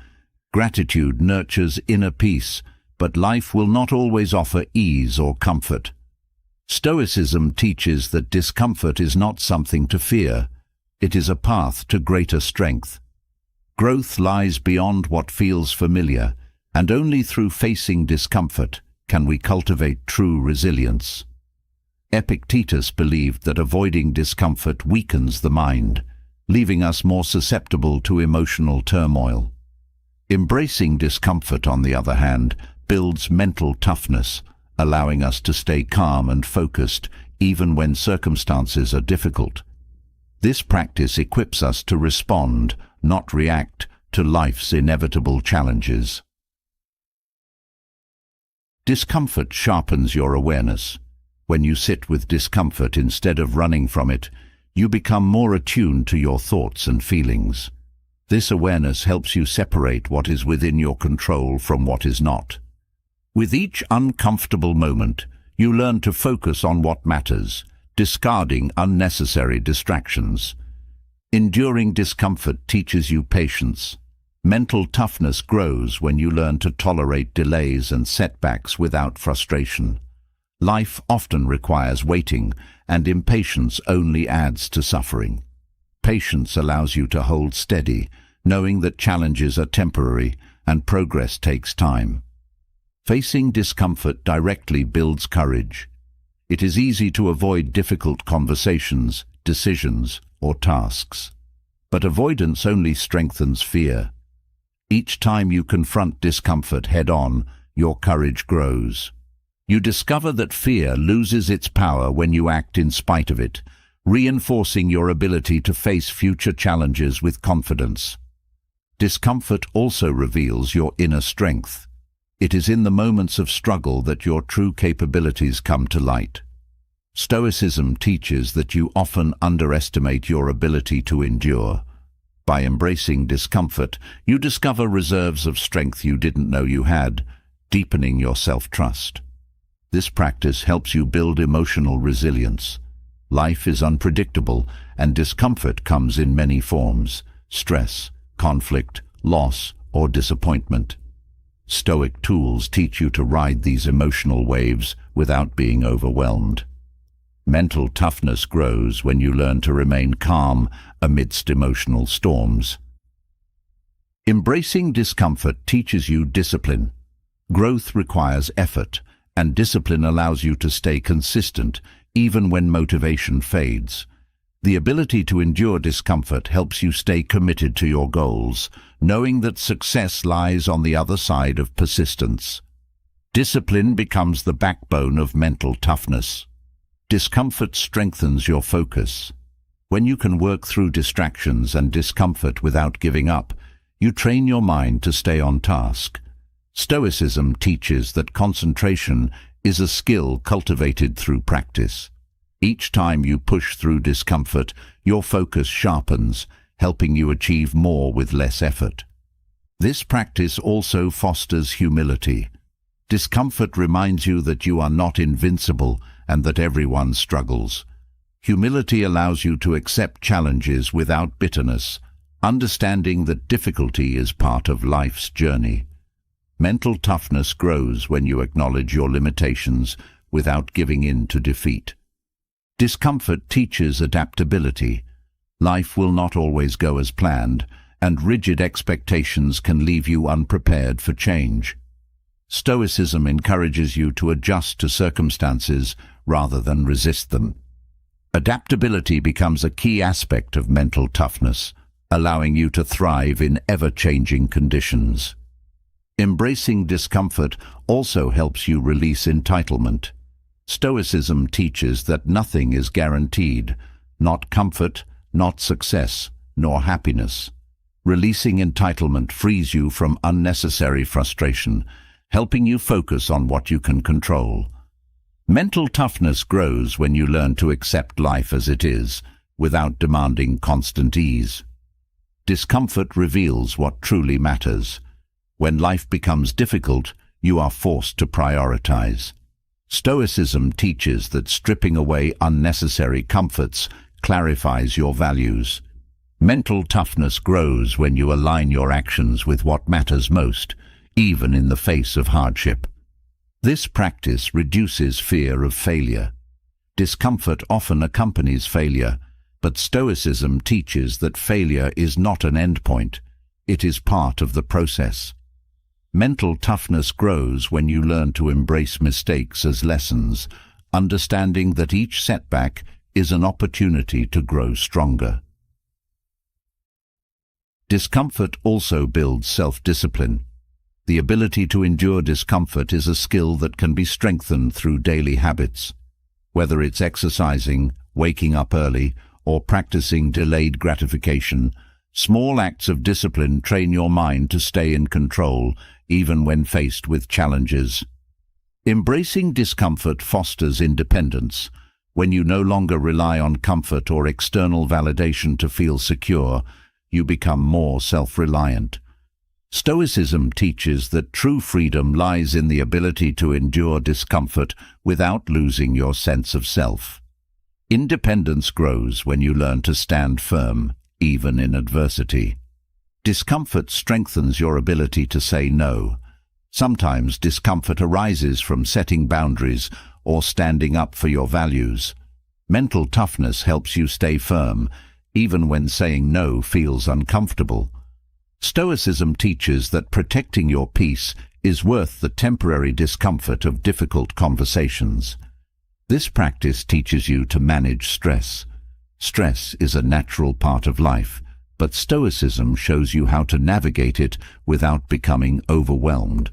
Gratitude nurtures inner peace, but life will not always offer ease or comfort. Stoicism teaches that discomfort is not something to fear. It is a path to greater strength. Growth lies beyond what feels familiar, and only through facing discomfort can we cultivate true resilience. Epictetus believed that avoiding discomfort weakens the mind, leaving us more susceptible to emotional turmoil. Embracing discomfort, on the other hand, builds mental toughness, allowing us to stay calm and focused even when circumstances are difficult. This practice equips us to respond, not react, to life's inevitable challenges. Discomfort sharpens your awareness. When you sit with discomfort instead of running from it, you become more attuned to your thoughts and feelings. This awareness helps you separate what is within your control from what is not. With each uncomfortable moment, you learn to focus on what matters, discarding unnecessary distractions. Enduring discomfort teaches you patience. Mental toughness grows when you learn to tolerate delays and setbacks without frustration. Life often requires waiting, and impatience only adds to suffering. Patience allows you to hold steady, knowing that challenges are temporary and progress takes time. Facing discomfort directly builds courage. It is easy to avoid difficult conversations, decisions, or tasks. But avoidance only strengthens fear. Each time you confront discomfort head-on, your courage grows. You discover that fear loses its power when you act in spite of it, reinforcing your ability to face future challenges with confidence. Discomfort also reveals your inner strength. It is in the moments of struggle that your true capabilities come to light. Stoicism teaches that you often underestimate your ability to endure. By embracing discomfort, you discover reserves of strength you didn't know you had, deepening your self-trust. This practice helps you build emotional resilience. Life is unpredictable, and discomfort comes in many forms: stress, conflict, loss, or disappointment. Stoic tools teach you to ride these emotional waves without being overwhelmed. Mental toughness grows when you learn to remain calm amidst emotional storms. Embracing discomfort teaches you discipline. Growth requires effort, and discipline allows you to stay consistent even when motivation fades. The ability to endure discomfort helps you stay committed to your goals, knowing that success lies on the other side of persistence. Discipline becomes the backbone of mental toughness. Discomfort strengthens your focus. When you can work through distractions and discomfort without giving up, you train your mind to stay on task. Stoicism teaches that concentration is a skill cultivated through practice. Each time you push through discomfort, your focus sharpens, helping you achieve more with less effort. This practice also fosters humility. Discomfort reminds you that you are not invincible and that everyone struggles. Humility allows you to accept challenges without bitterness, understanding that difficulty is part of life's journey. Mental toughness grows when you acknowledge your limitations without giving in to defeat. Discomfort teaches adaptability. Life will not always go as planned, and rigid expectations can leave you unprepared for change. Stoicism encourages you to adjust to circumstances rather than resist them. Adaptability becomes a key aspect of mental toughness, allowing you to thrive in ever-changing conditions. Embracing discomfort also helps you release entitlement. Stoicism teaches that nothing is guaranteed, not comfort, not success, nor happiness. Releasing entitlement frees you from unnecessary frustration, helping you focus on what you can control. Mental toughness grows when you learn to accept life as it is, without demanding constant ease. Discomfort reveals what truly matters. When life becomes difficult, you are forced to prioritize. Stoicism teaches that stripping away unnecessary comforts clarifies your values. Mental toughness grows when you align your actions with what matters most, even in the face of hardship. This practice reduces fear of failure. Discomfort often accompanies failure, but Stoicism teaches that failure is not an endpoint. It is part of the process. Mental toughness grows when you learn to embrace mistakes as lessons, understanding that each setback is an opportunity to grow stronger. Discomfort also builds self-discipline. The ability to endure discomfort is a skill that can be strengthened through daily habits. Whether it's exercising, waking up early, or practicing delayed gratification, small acts of discipline train your mind to stay in control, even when faced with challenges. Embracing discomfort fosters independence. When you no longer rely on comfort or external validation to feel secure, you become more self-reliant. Stoicism teaches that true freedom lies in the ability to endure discomfort without losing your sense of self. Independence grows when you learn to stand firm, even in adversity. Discomfort strengthens your ability to say no. Sometimes discomfort arises from setting boundaries or standing up for your values. Mental toughness helps you stay firm, even when saying no feels uncomfortable. Stoicism teaches that protecting your peace is worth the temporary discomfort of difficult conversations. This practice teaches you to manage stress. Stress is a natural part of life, but Stoicism shows you how to navigate it without becoming overwhelmed.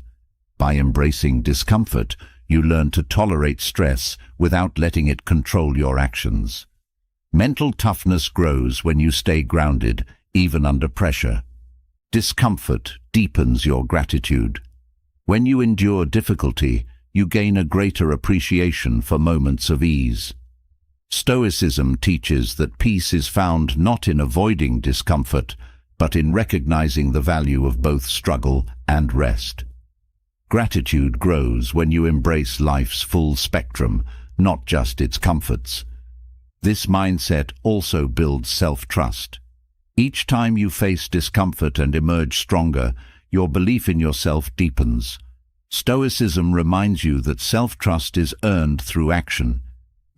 By embracing discomfort, you learn to tolerate stress without letting it control your actions. Mental toughness grows when you stay grounded, even under pressure. Discomfort deepens your gratitude. When you endure difficulty, you gain a greater appreciation for moments of ease. Stoicism teaches that peace is found not in avoiding discomfort, but in recognizing the value of both struggle and rest. Gratitude grows when you embrace life's full spectrum, not just its comforts. This mindset also builds self-trust. Each time you face discomfort and emerge stronger, your belief in yourself deepens. Stoicism reminds you that self-trust is earned through action.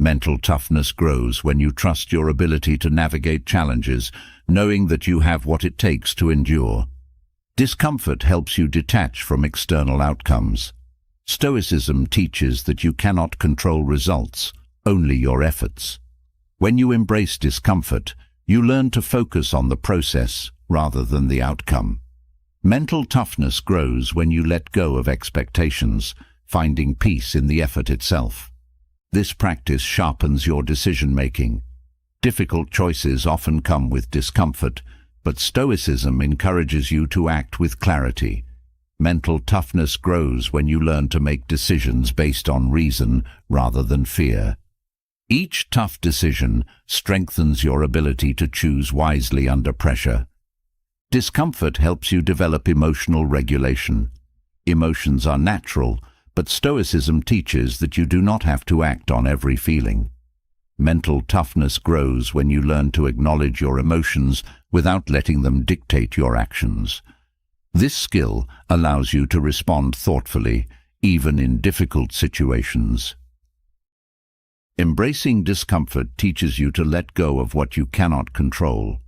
Mental toughness grows when you trust your ability to navigate challenges, knowing that you have what it takes to endure. Discomfort helps you detach from external outcomes. Stoicism teaches that you cannot control results, only your efforts. When you embrace discomfort, you learn to focus on the process rather than the outcome. Mental toughness grows when you let go of expectations, finding peace in the effort itself. This practice sharpens your decision-making. Difficult choices often come with discomfort, but Stoicism encourages you to act with clarity. Mental toughness grows when you learn to make decisions based on reason rather than fear. Each tough decision strengthens your ability to choose wisely under pressure. Discomfort helps you develop emotional regulation. Emotions are natural, but Stoicism teaches that you do not have to act on every feeling. Mental toughness grows when you learn to acknowledge your emotions without letting them dictate your actions. This skill allows you to respond thoughtfully, even in difficult situations. Embracing discomfort teaches you to let go of what you cannot control.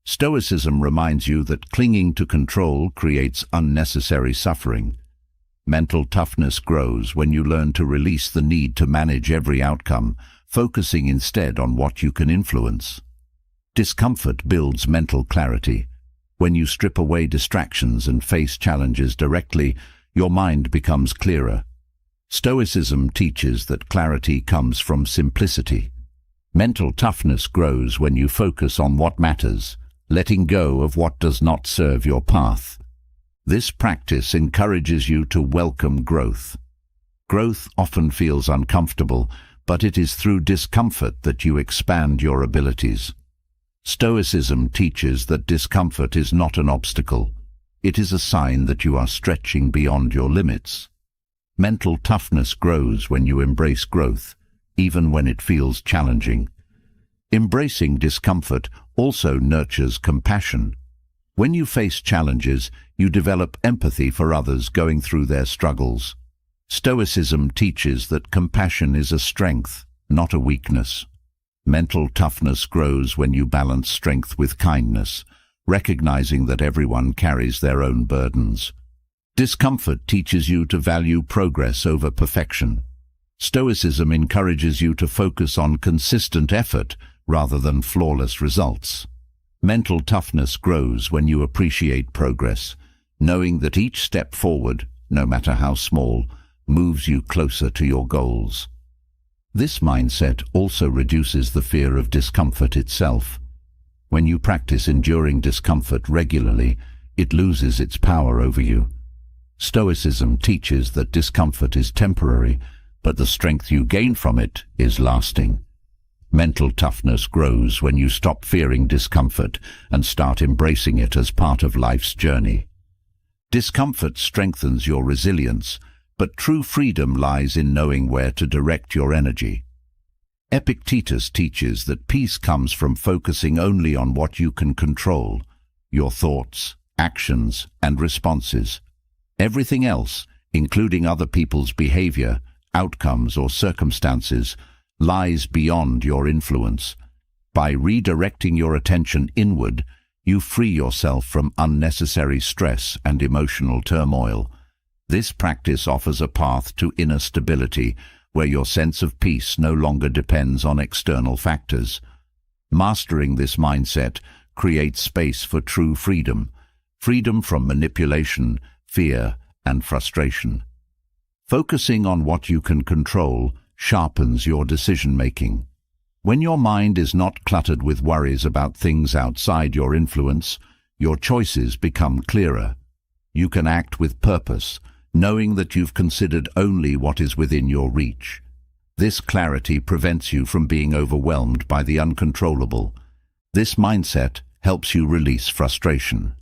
Stoicism reminds you that clinging to control creates unnecessary suffering. Mental toughness grows when you learn to release the need to manage every outcome, focusing instead on what you can influence. Discomfort builds mental clarity. When you strip away distractions and face challenges directly, your mind becomes clearer. Stoicism teaches that clarity comes from simplicity. Mental toughness grows when you focus on what matters, letting go of what does not serve your path. This practice encourages you to welcome growth. Growth often feels uncomfortable, but it is through discomfort that you expand your abilities. Stoicism teaches that discomfort is not an obstacle. It is a sign that you are stretching beyond your limits. Mental toughness grows when you embrace growth, even when it feels challenging. Embracing discomfort also nurtures compassion. When you face challenges, you develop empathy for others going through their struggles. Stoicism teaches that compassion is a strength, not a weakness. Mental toughness grows when you balance strength with kindness, recognizing that everyone carries their own burdens. Discomfort teaches you to value progress over perfection. Stoicism encourages you to focus on consistent effort rather than flawless results. Mental toughness grows when you appreciate progress, knowing that each step forward, no matter how small, moves you closer to your goals. This mindset also reduces the fear of discomfort itself. When you practice enduring discomfort regularly, it loses its power over you. Stoicism teaches that discomfort is temporary, but the strength you gain from it is lasting. Mental toughness grows when you stop fearing discomfort and start embracing it as part of life's journey. Discomfort strengthens your resilience, but true freedom lies in knowing where to direct your energy. Epictetus teaches that peace comes from focusing only on what you can control, your thoughts, actions, and responses. Everything else, including other people's behavior, outcomes, or circumstances, lies beyond your influence. By redirecting your attention inward, you free yourself from unnecessary stress and emotional turmoil. This practice offers a path to inner stability, where your sense of peace no longer depends on external factors. Mastering this mindset creates space for true freedom, freedom from manipulation, fear, and frustration. Focusing on what you can control sharpens your decision-making. When your mind is not cluttered with worries about things outside your influence, your choices become clearer. You can act with purpose, knowing that you've considered only what is within your reach. This clarity prevents you from being overwhelmed by the uncontrollable. This mindset helps you release frustration.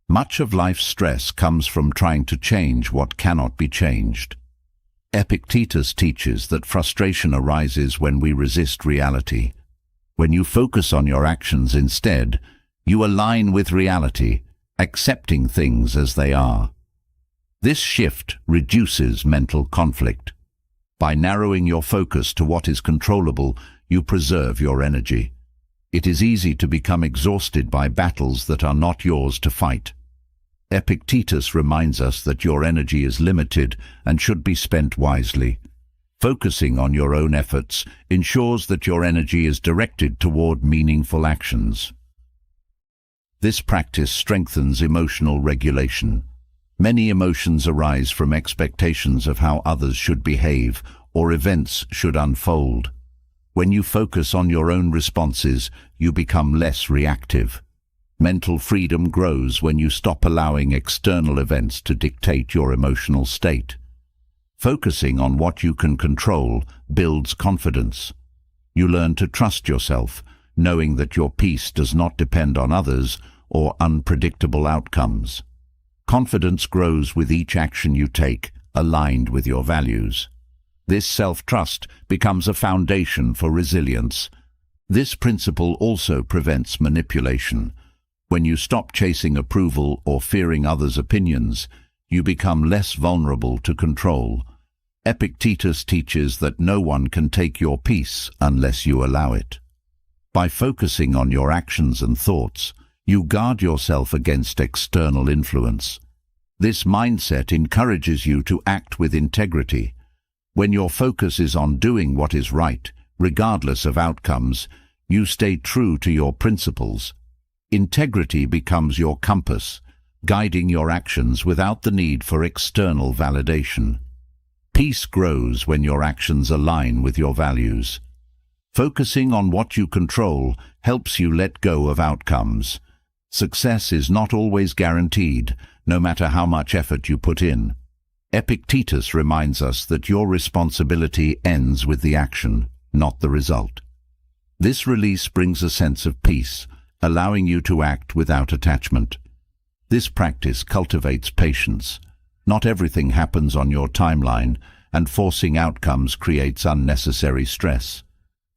Much of life's stress comes from trying to change what cannot be changed. Epictetus teaches that frustration arises when we resist reality. When you focus on your actions instead, you align with reality, accepting things as they are. This shift reduces mental conflict. By narrowing your focus to what is controllable, you preserve your energy. It is easy to become exhausted by battles that are not yours to fight. Epictetus reminds us that your energy is limited and should be spent wisely. Focusing on your own efforts ensures that your energy is directed toward meaningful actions. This practice strengthens emotional regulation. Many emotions arise from expectations of how others should behave or events should unfold. When you focus on your own responses, you become less reactive. Mental freedom grows when you stop allowing external events to dictate your emotional state. Focusing on what you can control builds confidence. You learn to trust yourself, knowing that your peace does not depend on others or unpredictable outcomes. Confidence grows with each action you take, aligned with your values. This self-trust becomes a foundation for resilience. This principle also prevents manipulation. When you stop chasing approval or fearing others' opinions, you become less vulnerable to control. Epictetus teaches that no one can take your peace unless you allow it. By focusing on your actions and thoughts, you guard yourself against external influence. This mindset encourages you to act with integrity. When your focus is on doing what is right, regardless of outcomes, you stay true to your principles. Integrity becomes your compass, guiding your actions without the need for external validation. Peace grows when your actions align with your values. Focusing on what you control helps you let go of outcomes. Success is not always guaranteed, no matter how much effort you put in. Epictetus reminds us that your responsibility ends with the action, not the result. This release brings a sense of peace, allowing you to act without attachment. This practice cultivates patience. Not everything happens on your timeline, and forcing outcomes creates unnecessary stress.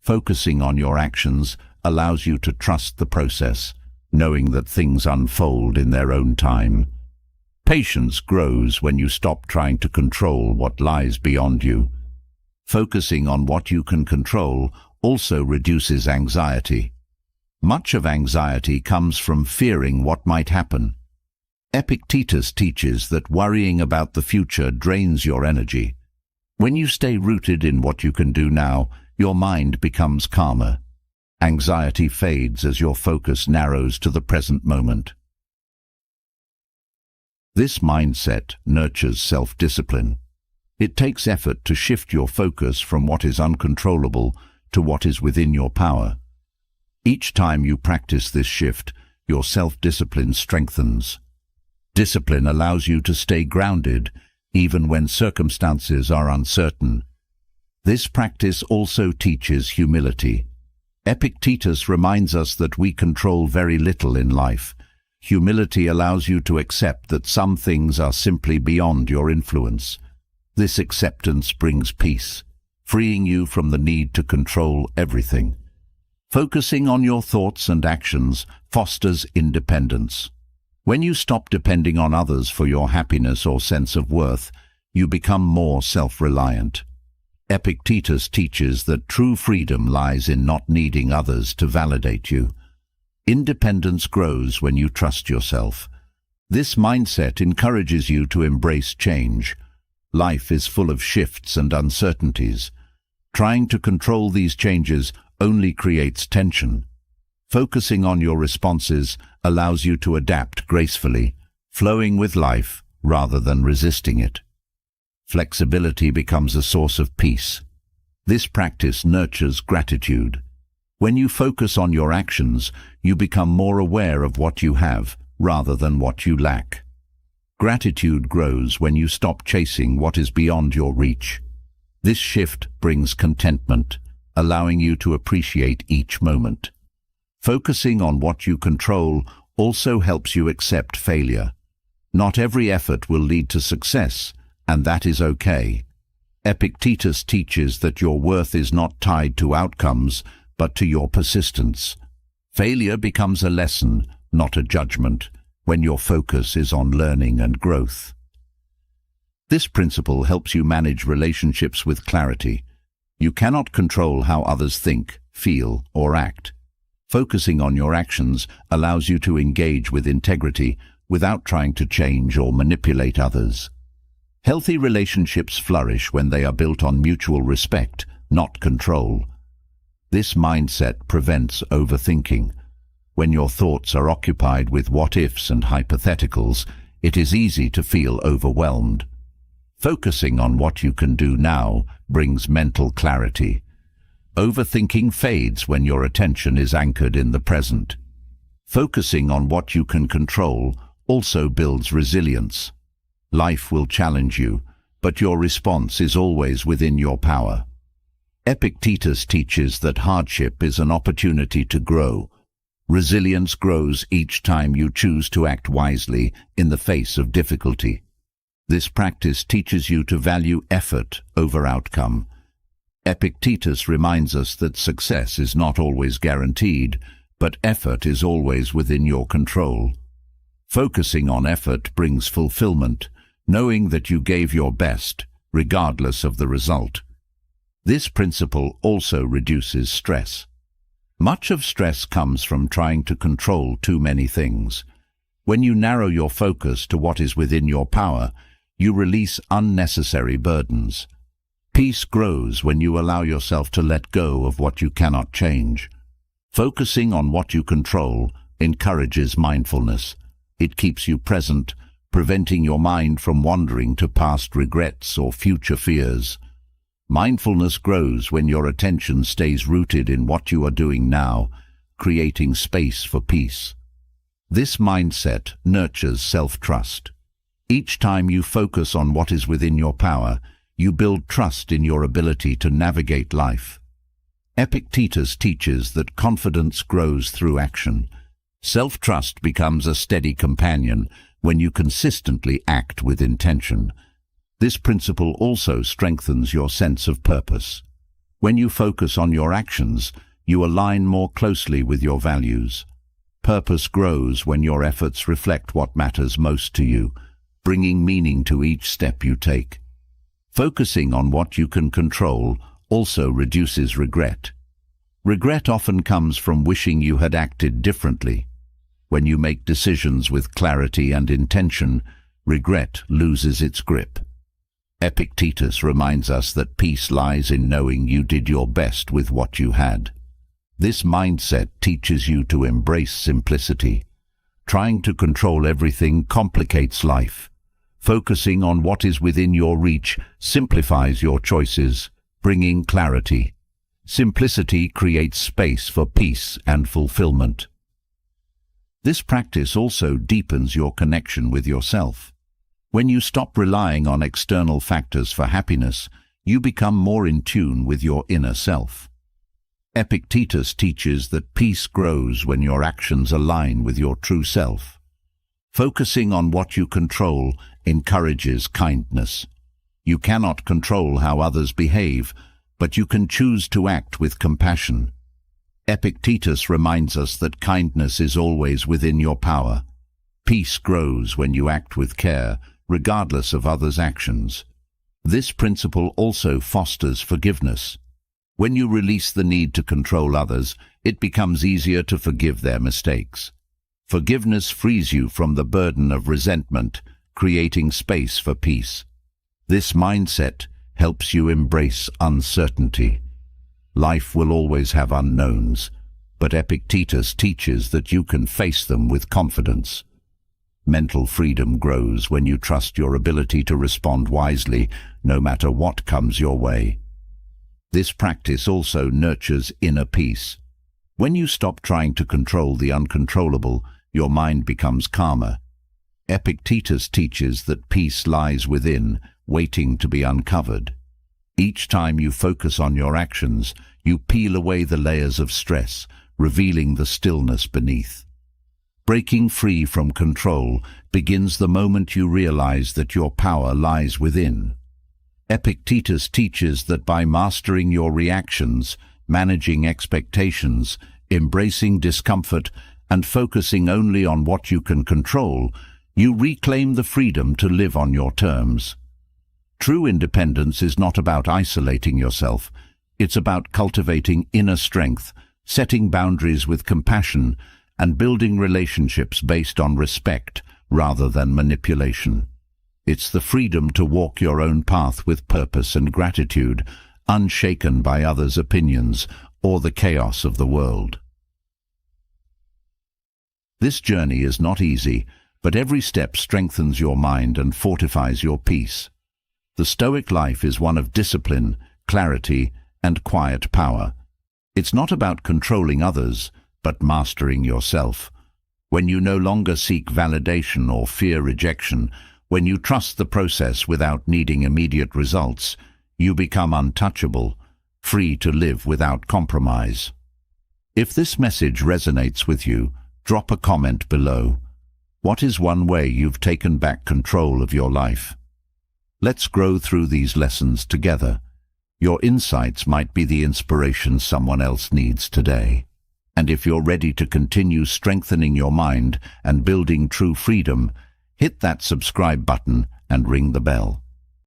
Focusing on your actions allows you to trust the process, knowing that things unfold in their own time. Patience grows when you stop trying to control what lies beyond you. Focusing on what you can control also reduces anxiety. Much of anxiety comes from fearing what might happen. Epictetus teaches that worrying about the future drains your energy. When you stay rooted in what you can do now, your mind becomes calmer. Anxiety fades as your focus narrows to the present moment. This mindset nurtures self-discipline. It takes effort to shift your focus from what is uncontrollable to what is within your power. Each time you practice this shift, your self-discipline strengthens. Discipline allows you to stay grounded, even when circumstances are uncertain. This practice also teaches humility. Epictetus reminds us that we control very little in life. Humility allows you to accept that some things are simply beyond your influence. This acceptance brings peace, freeing you from the need to control everything. Focusing on your thoughts and actions fosters independence. When you stop depending on others for your happiness or sense of worth, you become more self-reliant. Epictetus teaches that true freedom lies in not needing others to validate you. Independence grows when you trust yourself. This mindset encourages you to embrace change. Life is full of shifts and uncertainties. Trying to control these changes only creates tension. Focusing on your responses allows you to adapt gracefully, flowing with life rather than resisting it. Flexibility becomes a source of peace. This practice nurtures gratitude. When you focus on your actions, you become more aware of what you have rather than what you lack. Gratitude grows when you stop chasing what is beyond your reach. This shift brings contentment, allowing you to appreciate each moment. Focusing on what you control also helps you accept failure. Not every effort will lead to success, and that is okay. Epictetus teaches that your worth is not tied to outcomes, but to your persistence. Failure becomes a lesson, not a judgment, when your focus is on learning and growth. This principle helps you manage relationships with clarity. You cannot control how others think, feel, or act. Focusing on your actions allows you to engage with integrity without trying to change or manipulate others. Healthy relationships flourish when they are built on mutual respect, not control. This mindset prevents overthinking. When your thoughts are occupied with what-ifs and hypotheticals, it is easy to feel overwhelmed. Focusing on what you can do now brings mental clarity. Overthinking fades when your attention is anchored in the present. Focusing on what you can control also builds resilience. Life will challenge you, but your response is always within your power. Epictetus teaches that hardship is an opportunity to grow. Resilience grows each time you choose to act wisely in the face of difficulty. This practice teaches you to value effort over outcome. Epictetus reminds us that success is not always guaranteed, but effort is always within your control. Focusing on effort brings fulfillment, knowing that you gave your best, regardless of the result. This principle also reduces stress. Much of stress comes from trying to control too many things. When you narrow your focus to what is within your power, you release unnecessary burdens. Peace grows when you allow yourself to let go of what you cannot change. Focusing on what you control encourages mindfulness. It keeps you present, preventing your mind from wandering to past regrets or future fears. Mindfulness grows when your attention stays rooted in what you are doing now, creating space for peace. This mindset nurtures self-trust. Each time you focus on what is within your power, you build trust in your ability to navigate life. Epictetus teaches that confidence grows through action. Self-trust becomes a steady companion when you consistently act with intention. This principle also strengthens your sense of purpose. When you focus on your actions, you align more closely with your values. Purpose grows when your efforts reflect what matters most to you, bringing meaning to each step you take. Focusing on what you can control also reduces regret. Regret often comes from wishing you had acted differently. When you make decisions with clarity and intention, regret loses its grip. Epictetus reminds us that peace lies in knowing you did your best with what you had. This mindset teaches you to embrace simplicity. Trying to control everything complicates life. Focusing on what is within your reach simplifies your choices, bringing clarity. Simplicity creates space for peace and fulfillment. This practice also deepens your connection with yourself. When you stop relying on external factors for happiness, you become more in tune with your inner self. Epictetus teaches that peace grows when your actions align with your true self. Focusing on what you control encourages kindness. You cannot control how others behave, but you can choose to act with compassion. Epictetus reminds us that kindness is always within your power. Peace grows when you act with care, regardless of others' actions. This principle also fosters forgiveness. When you release the need to control others, it becomes easier to forgive their mistakes. Forgiveness frees you from the burden of resentment, creating space for peace. This mindset helps you embrace uncertainty. Life will always have unknowns, but Epictetus teaches that you can face them with confidence. Mental freedom grows when you trust your ability to respond wisely, no matter what comes your way. This practice also nurtures inner peace. When you stop trying to control the uncontrollable, your mind becomes calmer. Epictetus teaches that peace lies within, waiting to be uncovered. Each time you focus on your actions, you peel away the layers of stress, revealing the stillness beneath. Breaking free from control begins the moment you realize that your power lies within. Epictetus teaches that by mastering your reactions, managing expectations, embracing discomfort, and focusing only on what you can control, you reclaim the freedom to live on your terms. True independence is not about isolating yourself. It's about cultivating inner strength, setting boundaries with compassion, and building relationships based on respect rather than manipulation. It's the freedom to walk your own path with purpose and gratitude, unshaken by others' opinions or the chaos of the world. This journey is not easy, but every step strengthens your mind and fortifies your peace. The Stoic life is one of discipline, clarity, and quiet power. It's not about controlling others, but mastering yourself. When you no longer seek validation or fear rejection, when you trust the process without needing immediate results, you become untouchable, free to live without compromise. If this message resonates with you, drop a comment below. What is one way you've taken back control of your life? Let's grow through these lessons together. Your insights might be the inspiration someone else needs today. And if you're ready to continue strengthening your mind and building true freedom, hit that subscribe button and ring the bell.